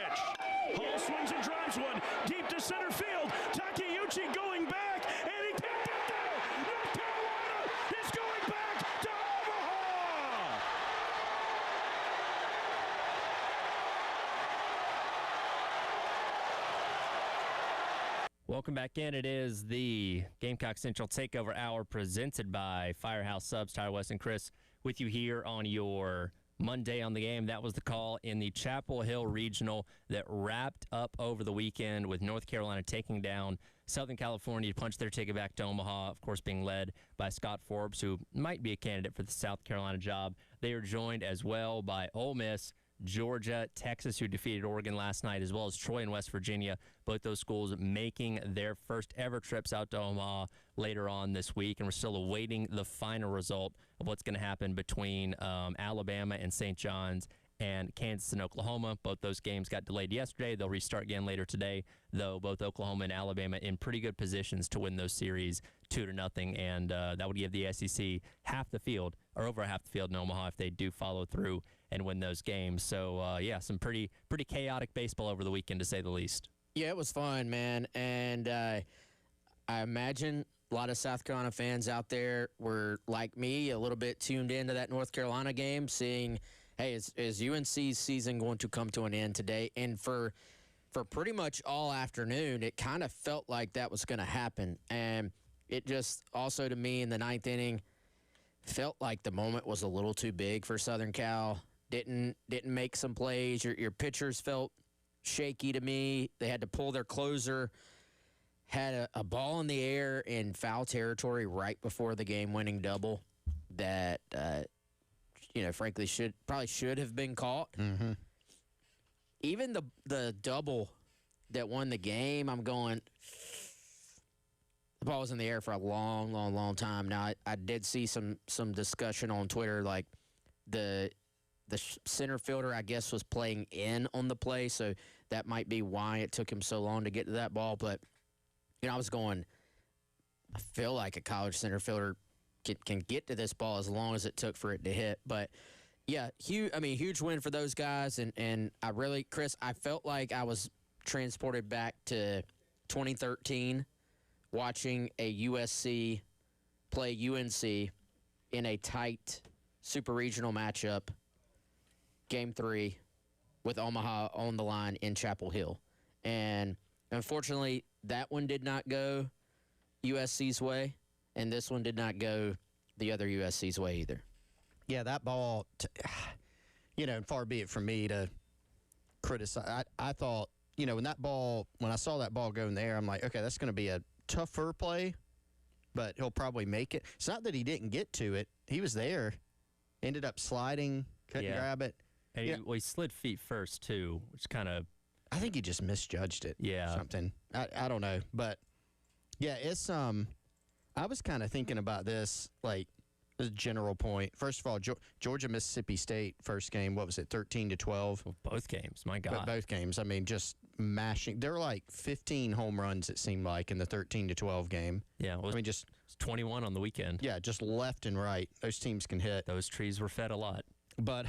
Hall swings and drives one deep to center field. Takeuchi going back, and he can't get there. North Carolina is going back to Omaha. Welcome back in. It is the Gamecock Central Takeover Hour presented by Firehouse Subs. Tyler West and Chris with you here on your Monday on the Game. That was the call in the Chapel Hill Regional that wrapped up over the weekend with North Carolina taking down Southern California to punch their ticket back to Omaha, of course being led by Scott Forbes, who might be a candidate for the South Carolina job. They are joined as well by Ole Miss, Georgia, Texas, who defeated Oregon last night, as well as Troy and West Virginia. Both those schools making their first ever trips out to Omaha later on this week, and we're still awaiting the final result of what's going to happen between Alabama and St. John's and Kansas and Oklahoma. Both those games got delayed yesterday. They'll restart again later today, though both Oklahoma and Alabama in pretty good positions to win those series 2-0, and that would give the SEC half the field, or over half the field in Omaha if they do follow through and win those games. So, yeah, some pretty chaotic baseball over the weekend, to say the least. Yeah, it was fun, man. And I imagine a lot of South Carolina fans out there were, like me, a little bit tuned into that North Carolina game, seeing, hey, is UNC's season going to come to an end today? And for pretty much all afternoon, it kind of felt like that was going to happen. And it just also, to me, in the ninth inning, felt like the moment was a little too big for Southern Cal. Didn't make some plays. Your pitchers felt shaky to me. They had to pull their closer. Had a ball in the air in foul territory right before the game-winning double that, frankly should have been caught. Mm-hmm. Even the double that won the game, I'm going, the ball was in the air for a long, long, long time. Now, I did see some discussion on Twitter, like the center fielder, I guess, was playing in on the play, so that might be why it took him so long to get to that ball. But, I was going, I feel like a college center fielder can get to this ball as long as it took for it to hit. But, yeah, huge win for those guys. And I really, Chris, I felt like I was transported back to 2013 watching a USC play UNC in a tight super regional matchup, Game 3, with Omaha on the line in Chapel Hill. And unfortunately, that one did not go USC's way, and this one did not go the other USC's way either. Yeah, that ball, far be it from me to criticize. I thought, when I saw that ball go in the air, I'm like, okay, that's going to be a tougher play, but he'll probably make it. It's not that he didn't get to it. He was there, ended up sliding, couldn't grab it. And he slid feet first, too, which kind of... I think he just misjudged it. Yeah. Something. I don't know. But, yeah, it's... I was kind of thinking about this, like, as a general point. First of all, Georgia-Mississippi State, first game, what was it, 13-12? Well, both games, my God. But both games, just mashing. There were like 15 home runs, it seemed like, in the 13-12 game. Yeah, just 21 on the weekend. Yeah, just left and right. Those teams can hit. Those trees were fed a lot. But,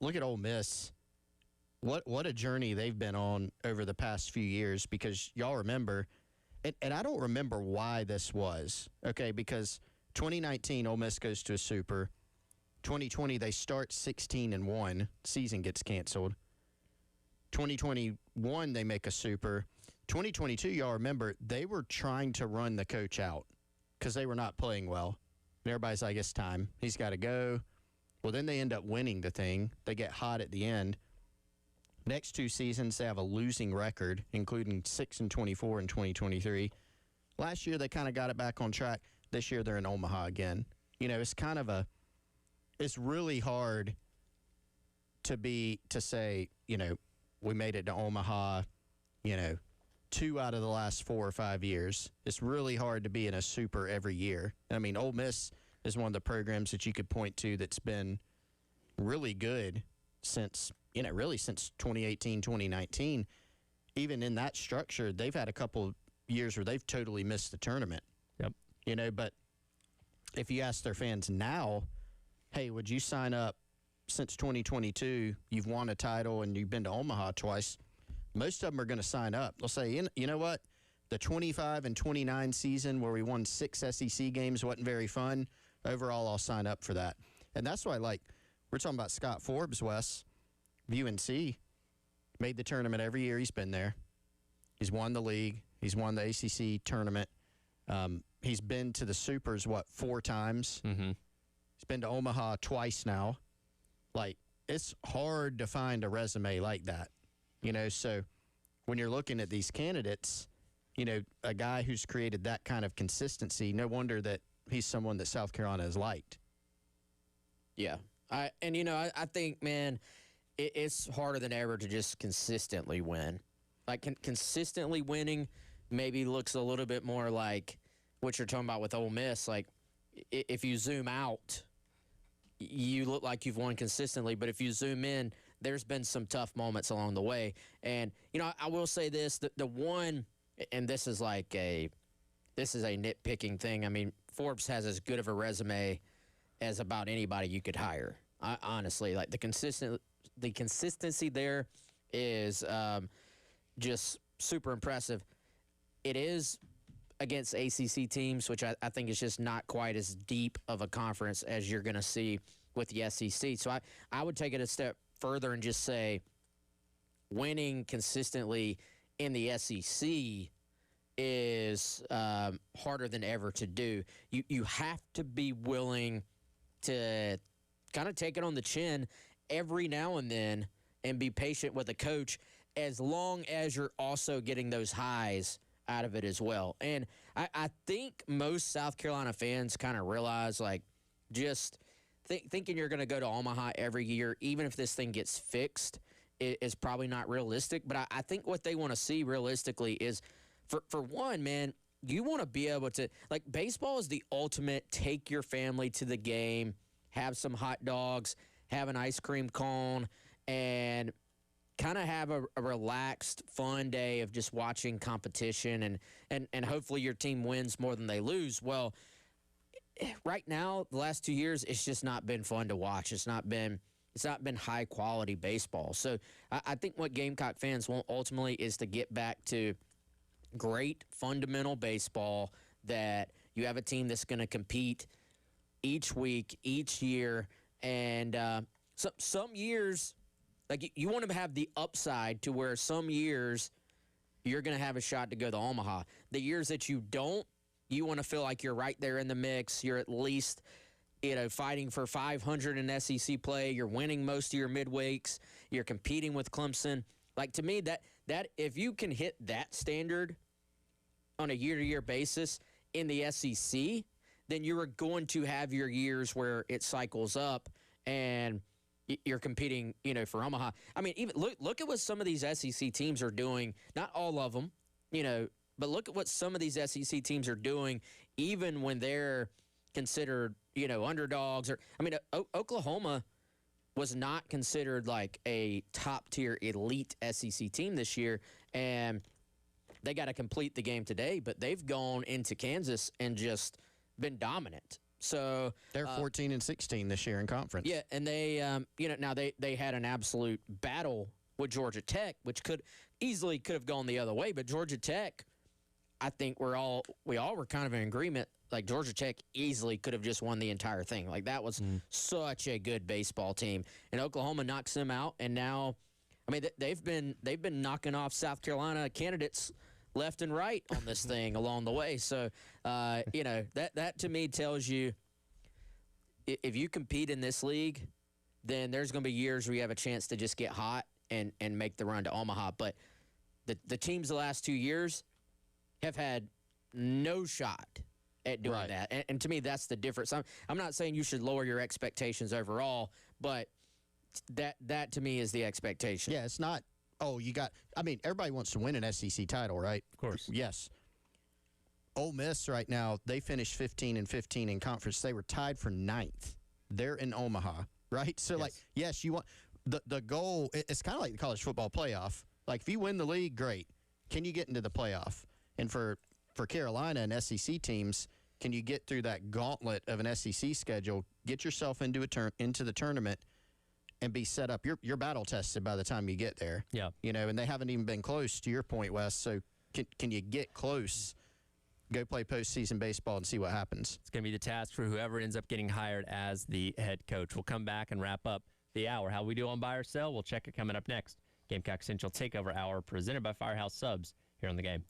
look at Ole Miss. What a journey they've been on over the past few years, because y'all remember, and I don't remember why this was, okay, because 2019, Ole Miss goes to a Super. 2020, they start 16-1. Season gets canceled. 2021, they make a Super. 2022, y'all remember, they were trying to run the coach out because they were not playing well. And everybody's like, it's time. He's got to go. Well, then they end up winning the thing. They get hot at the end. Next two seasons, they have a losing record, including 6-24 in 2023. Last year, they kind of got it back on track. This year, they're in Omaha again. It's kind of it's really hard to say, we made it to Omaha, 2 out of the last 4 or 5 years. It's really hard to be in a Super every year. Ole Miss is one of the programs that you could point to that's been really good since 2018, 2019. Even in that structure, they've had a couple years where they've totally missed the tournament. Yep. But if you ask their fans now, hey, would you sign up since 2022, you've won a title and you've been to Omaha twice, most of them are going to sign up. They'll say, you know what? The 25 and 29 season where we won 6 SEC games wasn't very fun. Overall, I'll sign up for that. And that's why, like, we're talking about Scott Forbes, Wes, UNC, made the tournament every year he's been there. He's won the league. He's won the ACC tournament. He's been to the Supers, 4 times? Mm-hmm. He's been to Omaha twice now. Like, it's hard to find a resume like that, So when you're looking at these candidates, a guy who's created that kind of consistency, no wonder that he's someone that South Carolina has liked. Yeah. I think, man, it's harder than ever to just consistently win. Like, consistently winning maybe looks a little bit more like what you're talking about with Ole Miss. Like, if you zoom out, you look like you've won consistently. But if you zoom in, there's been some tough moments along the way. And, I will say this, the one, and this is a nitpicking thing. I mean, Forbes has as good of a resume as about anybody you could hire. Honestly, like, the consistency there is just super impressive. It is against ACC teams, which I think is just not quite as deep of a conference as you're going to see with the SEC. So I would take it a step further and just say winning consistently in the SEC is harder than ever to do. You have to be willing to kind of take it on the chin every now and then and be patient with a coach as long as you're also getting those highs out of it as well. And I think most South Carolina fans kind of realize, like, just thinking you're going to go to Omaha every year, even if this thing gets fixed, is probably not realistic. But I think what they want to see realistically is, for one, man, you want to be able to, like, baseball is the ultimate take your family to the game, have some hot dogs, have an ice cream cone, and kind of have a relaxed, fun day of just watching competition, and hopefully your team wins more than they lose. Well, right now, the last 2 years, it's just not been fun to watch. It's not been high quality baseball. So I think what Gamecock fans want ultimately is to get back to great fundamental baseball, that you have a team that's going to compete each week, each year, and some years, like, you want to have the upside to where some years you're going to have a shot to go to Omaha. The years that you don't, you want to feel like you're right there in the mix. You're at least, fighting for 500 in SEC play. You're winning most of your midweeks. You're competing with Clemson. Like, to me, that if you can hit that standard on a year-to-year basis in the SEC, then you're going to have your years where it cycles up and you're competing, for Omaha. I mean, even look at what some of these SEC teams are doing. Not all of them, but look at what some of these SEC teams are doing, even when they're considered, underdogs. Or, I mean, Oklahoma was not considered like a top-tier elite SEC team this year, and they got to complete the game today, but they've gone into Kansas and just been dominant. So they're 14 and 16 this year in conference. Yeah, and they, now they had an absolute battle with Georgia Tech, which could have gone the other way. But Georgia Tech, I think we all were kind of in agreement. Like, Georgia Tech easily could have just won the entire thing. Like, that was such a good baseball team, and Oklahoma knocks them out. And now, I mean, they've been knocking off South Carolina candidates left and right on this thing along the way. So, that to me tells you, if you compete in this league, then there's going to be years where you have a chance to just get hot and make the run to Omaha. But the teams the last 2 years have had no shot at doing that. And to me, that's the difference. I'm not saying you should lower your expectations overall, but that to me is the expectation. Yeah, it's not, everybody wants to win an SEC title, right? Of course. Yes. Ole Miss right now, they finished 15 and 15 in conference. They were tied for 9th. They're in Omaha, right? So, yes, you want the goal. It's kind of like the college football playoff. Like, if you win the league, great. Can you get into the playoff? And for Carolina and SEC teams, can you get through that gauntlet of an SEC schedule, get yourself into the tournament, and be set up. You're battle tested by the time you get there. Yeah. You know, and they haven't even been close to your point, Wes. So can you get close? Go play postseason baseball and see what happens. It's going to be the task for whoever ends up getting hired as the head coach. We'll come back and wrap up the hour. How we do on buy or sell, we'll check it coming up next. Gamecock Central Takeover Hour presented by Firehouse Subs here on the game.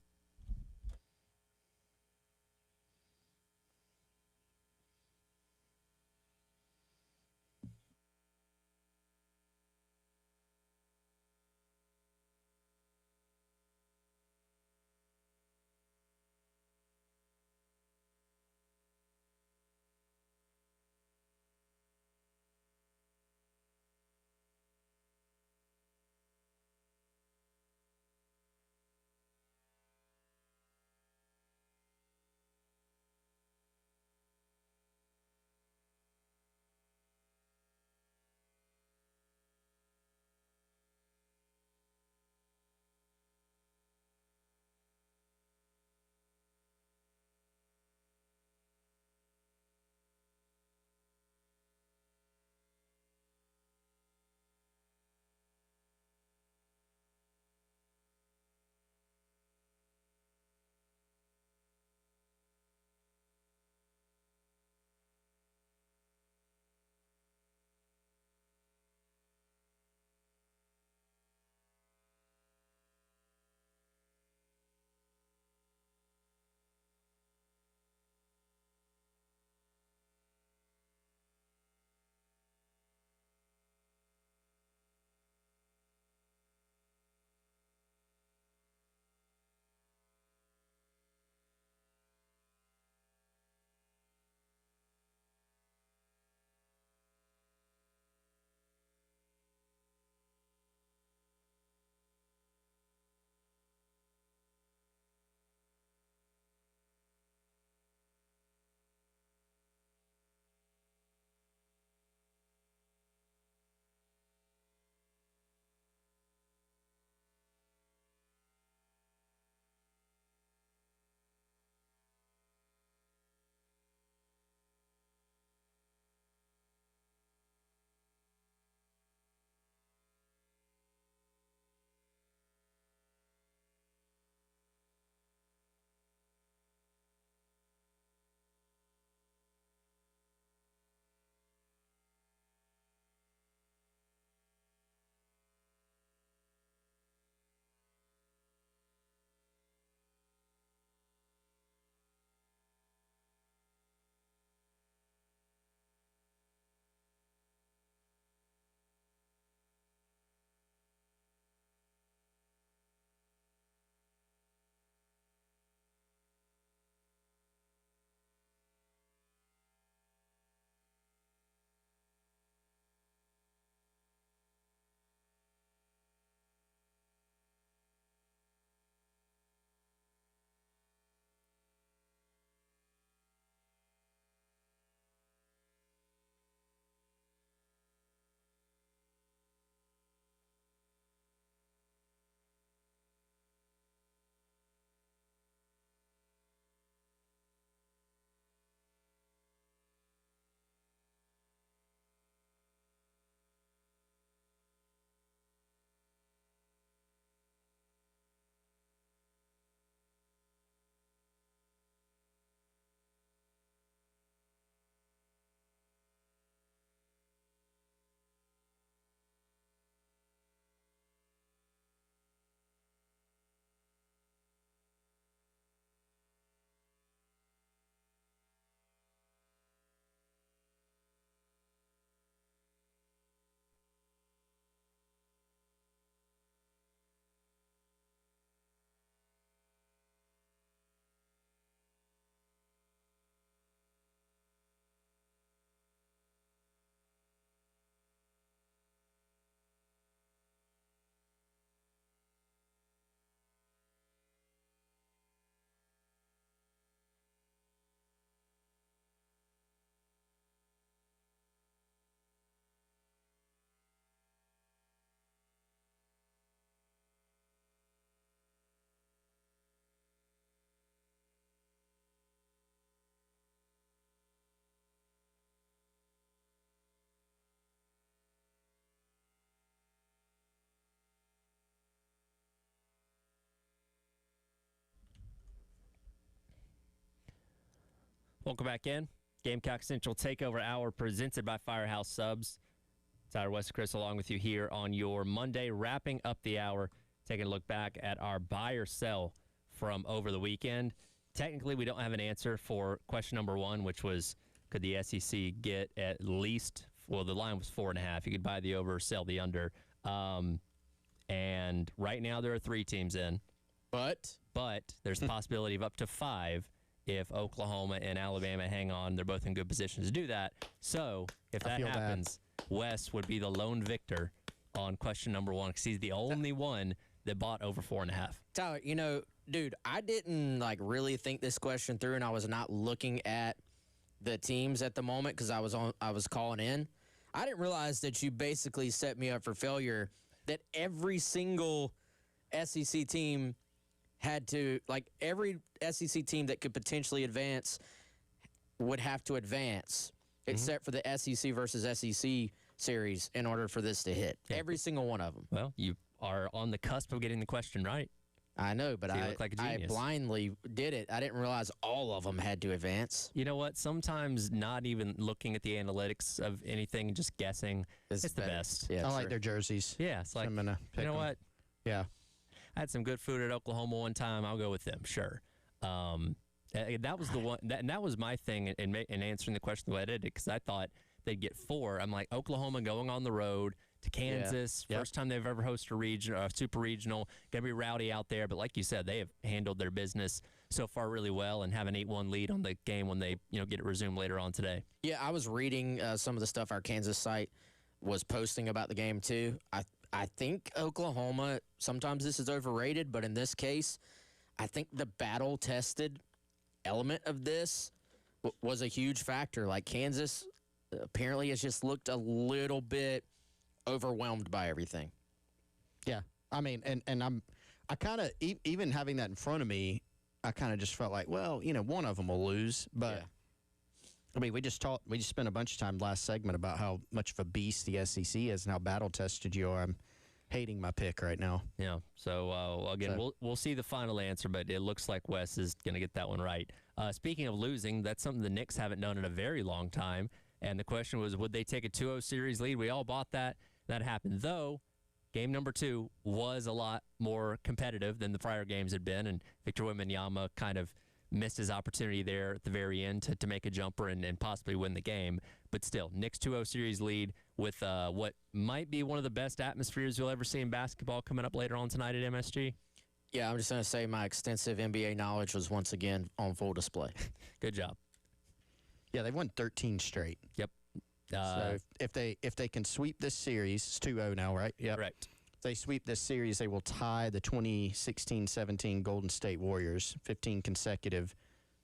Welcome back in. Gamecock Central Takeover Hour presented by Firehouse Subs. Tyler West Chris along with you here on your Monday, wrapping up the hour, taking a look back at our buy or sell from over the weekend. Technically, we don't have an answer for question number 1, which was, could the SEC get at least, well, the line was 4.5. You could buy the over, sell the under. And right now there are 3 teams in. But there's the possibility of up to 5 if Oklahoma and Alabama hang on. They're both in good positions to do that. So if that happens, Wes would be the lone victor on question number 1 because he's the only one that bought over 4.5. Tyler, dude, I didn't really think this question through, and I was not looking at the teams at the moment because I was calling in. I didn't realize that you basically set me up for failure. That every single SEC team had to, every SEC team that could potentially advance would have to advance, except for the SEC versus SEC series in order for this to hit. Yeah. Every single one of them. Well, you are on the cusp of getting the question right. I know, but so you look like a I genius. blindly did it. I didn't realize all of them had to advance. You know what? Sometimes not even looking at the analytics of anything, just guessing, it's the best. Yeah, I like their jerseys. Yeah, it's like, I'm gonna pick you know them. what? Yeah. I had some good food at Oklahoma one time. I'll go with them, sure. That was the one, and that was my thing in answering the question the way I did it, because I thought they'd get 4. I'm like, Oklahoma going on the road to Kansas, first time they've ever hosted a super regional, gonna be rowdy out there. But like you said, they have handled their business so far really well and have an 8-1 lead on the game when they get it resumed later on today. Yeah, I was reading some of the stuff our Kansas site was posting about the game too. I think Oklahoma, sometimes this is overrated, but in this case, I think the battle-tested element of this was a huge factor. Like Kansas apparently has just looked a little bit overwhelmed by everything. Yeah. I mean, and I kind of, even having that in front of me, I kind of just felt like, well, one of them will lose. But, I mean, we just spent a bunch of time last segment about how much of a beast the SEC is and how battle-tested you are. I'm hating my pick right now. Yeah. So, again, we'll see the final answer, but it looks like Wes is going to get that one right. Speaking of losing, that's something the Knicks haven't done in a very long time. And the question was, would they take a 2-0 series lead? We all bought that. That happened, though. Game number 2 was a lot more competitive than the prior games had been, and Victor Wembanyama kind of missed his opportunity there at the very end to make a jumper and possibly win the game. But still, Knicks 2-0 series lead with what might be one of the best atmospheres you'll ever see in basketball coming up later on tonight at MSG. Yeah, I'm just going to say my extensive NBA knowledge was once again on full display. Good job. Yeah, they've won 13 straight. Yep. So if they can sweep this series, it's 2-0 now, right? Yeah. Correct. If they sweep this series, they will tie the 2016-17 Golden State Warriors, 15 consecutive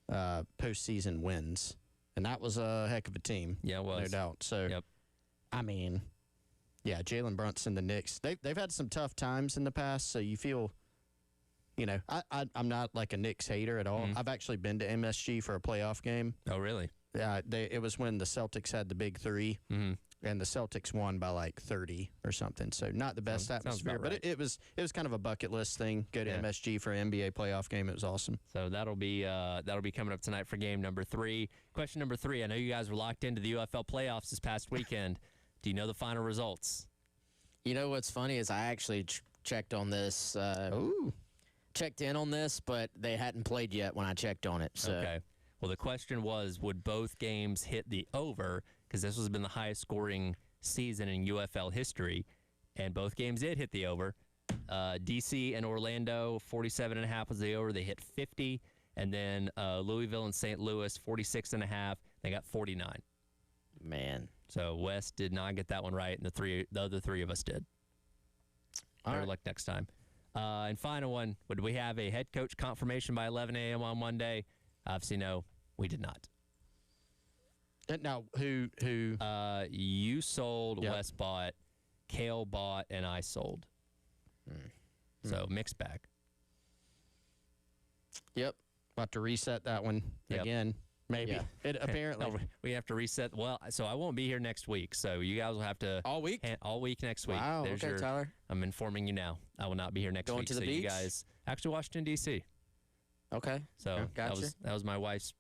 postseason wins. And that was a heck of a team. Yeah, it was. No doubt. So, I mean, yeah, Jalen Brunson, the Knicks, they've had some tough times in the past, so you feel, I'm not like a Knicks hater at all. I've actually been to MSG for a playoff game. Oh, really? Yeah, it was when the Celtics had the big 3, and the Celtics won by like 30 or something. So not the best atmosphere, but it was kind of a bucket list thing. Go to MSG for an NBA playoff game. It was awesome. So that'll be coming up tonight for game number 3. Question number 3. I know you guys were locked into the UFL playoffs this past weekend. Do you know the final results? You know what's funny is I actually checked on this. Checked in on this, but they hadn't played yet when I checked on it. So. Okay. Well, the question was, would both games hit the over? Because this has been the highest scoring season in UFL history, and both games did hit the over. DC and Orlando, 47.5 was the over. They hit 50. And then Louisville and St. Louis, 46.5. They got 49. Man. So West did not get that one right, and the other 3 of us did. Better luck next time. And final one, would we have a head coach confirmation by 11 a.m. on Monday? Obviously, no, we did not. Now, who? You sold, Wes bought, Kale bought, and I sold. So, mixed bag. Yep. About to reset that one again. Maybe. Yeah. It apparently. We have to reset. Well, so I won't be here next week. So you guys will have to all week. All week next week. Wow. Okay, Tyler. I'm informing you now. I will not be here next Going week. to the so beach? you guys actually Washington D.C. Okay. So gotcha. that was my wife's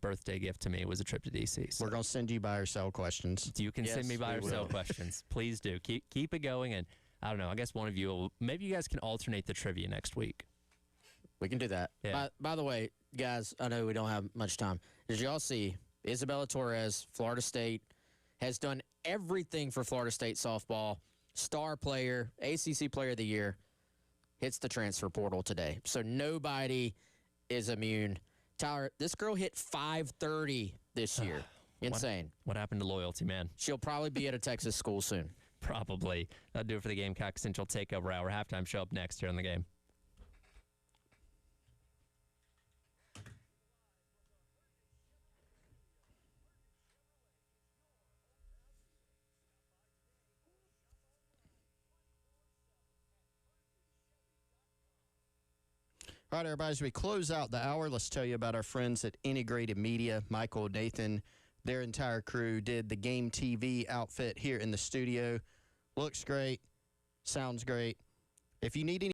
birthday gift to me was a trip to DC. So We're going to send you buy or sell questions. you can send me Yes, buy we or sell will. questions. Please do. Keep it going. And I don't know. I guess one of you will, maybe you guys can alternate the trivia next week. We can do that. Yeah. By the way, guys, I know we don't have much time. Did y'all see Isabella Torres, Florida State, has done everything for Florida State softball, star player, ACC player of the year, hits the transfer portal today. So nobody is immune. Tyler, this girl hit 530 this year. Insane. What happened to loyalty, man? She'll probably be at a Texas school soon. Probably. That'll do it for the Gamecock Central Takeover Hour. Halftime show up next here on the game. All right, everybody, as we close out the hour, let's tell you about our friends at Integrated Media. Michael, Nathan, their entire crew did the Game TV outfit here in the studio. Looks great, sounds great. If you need any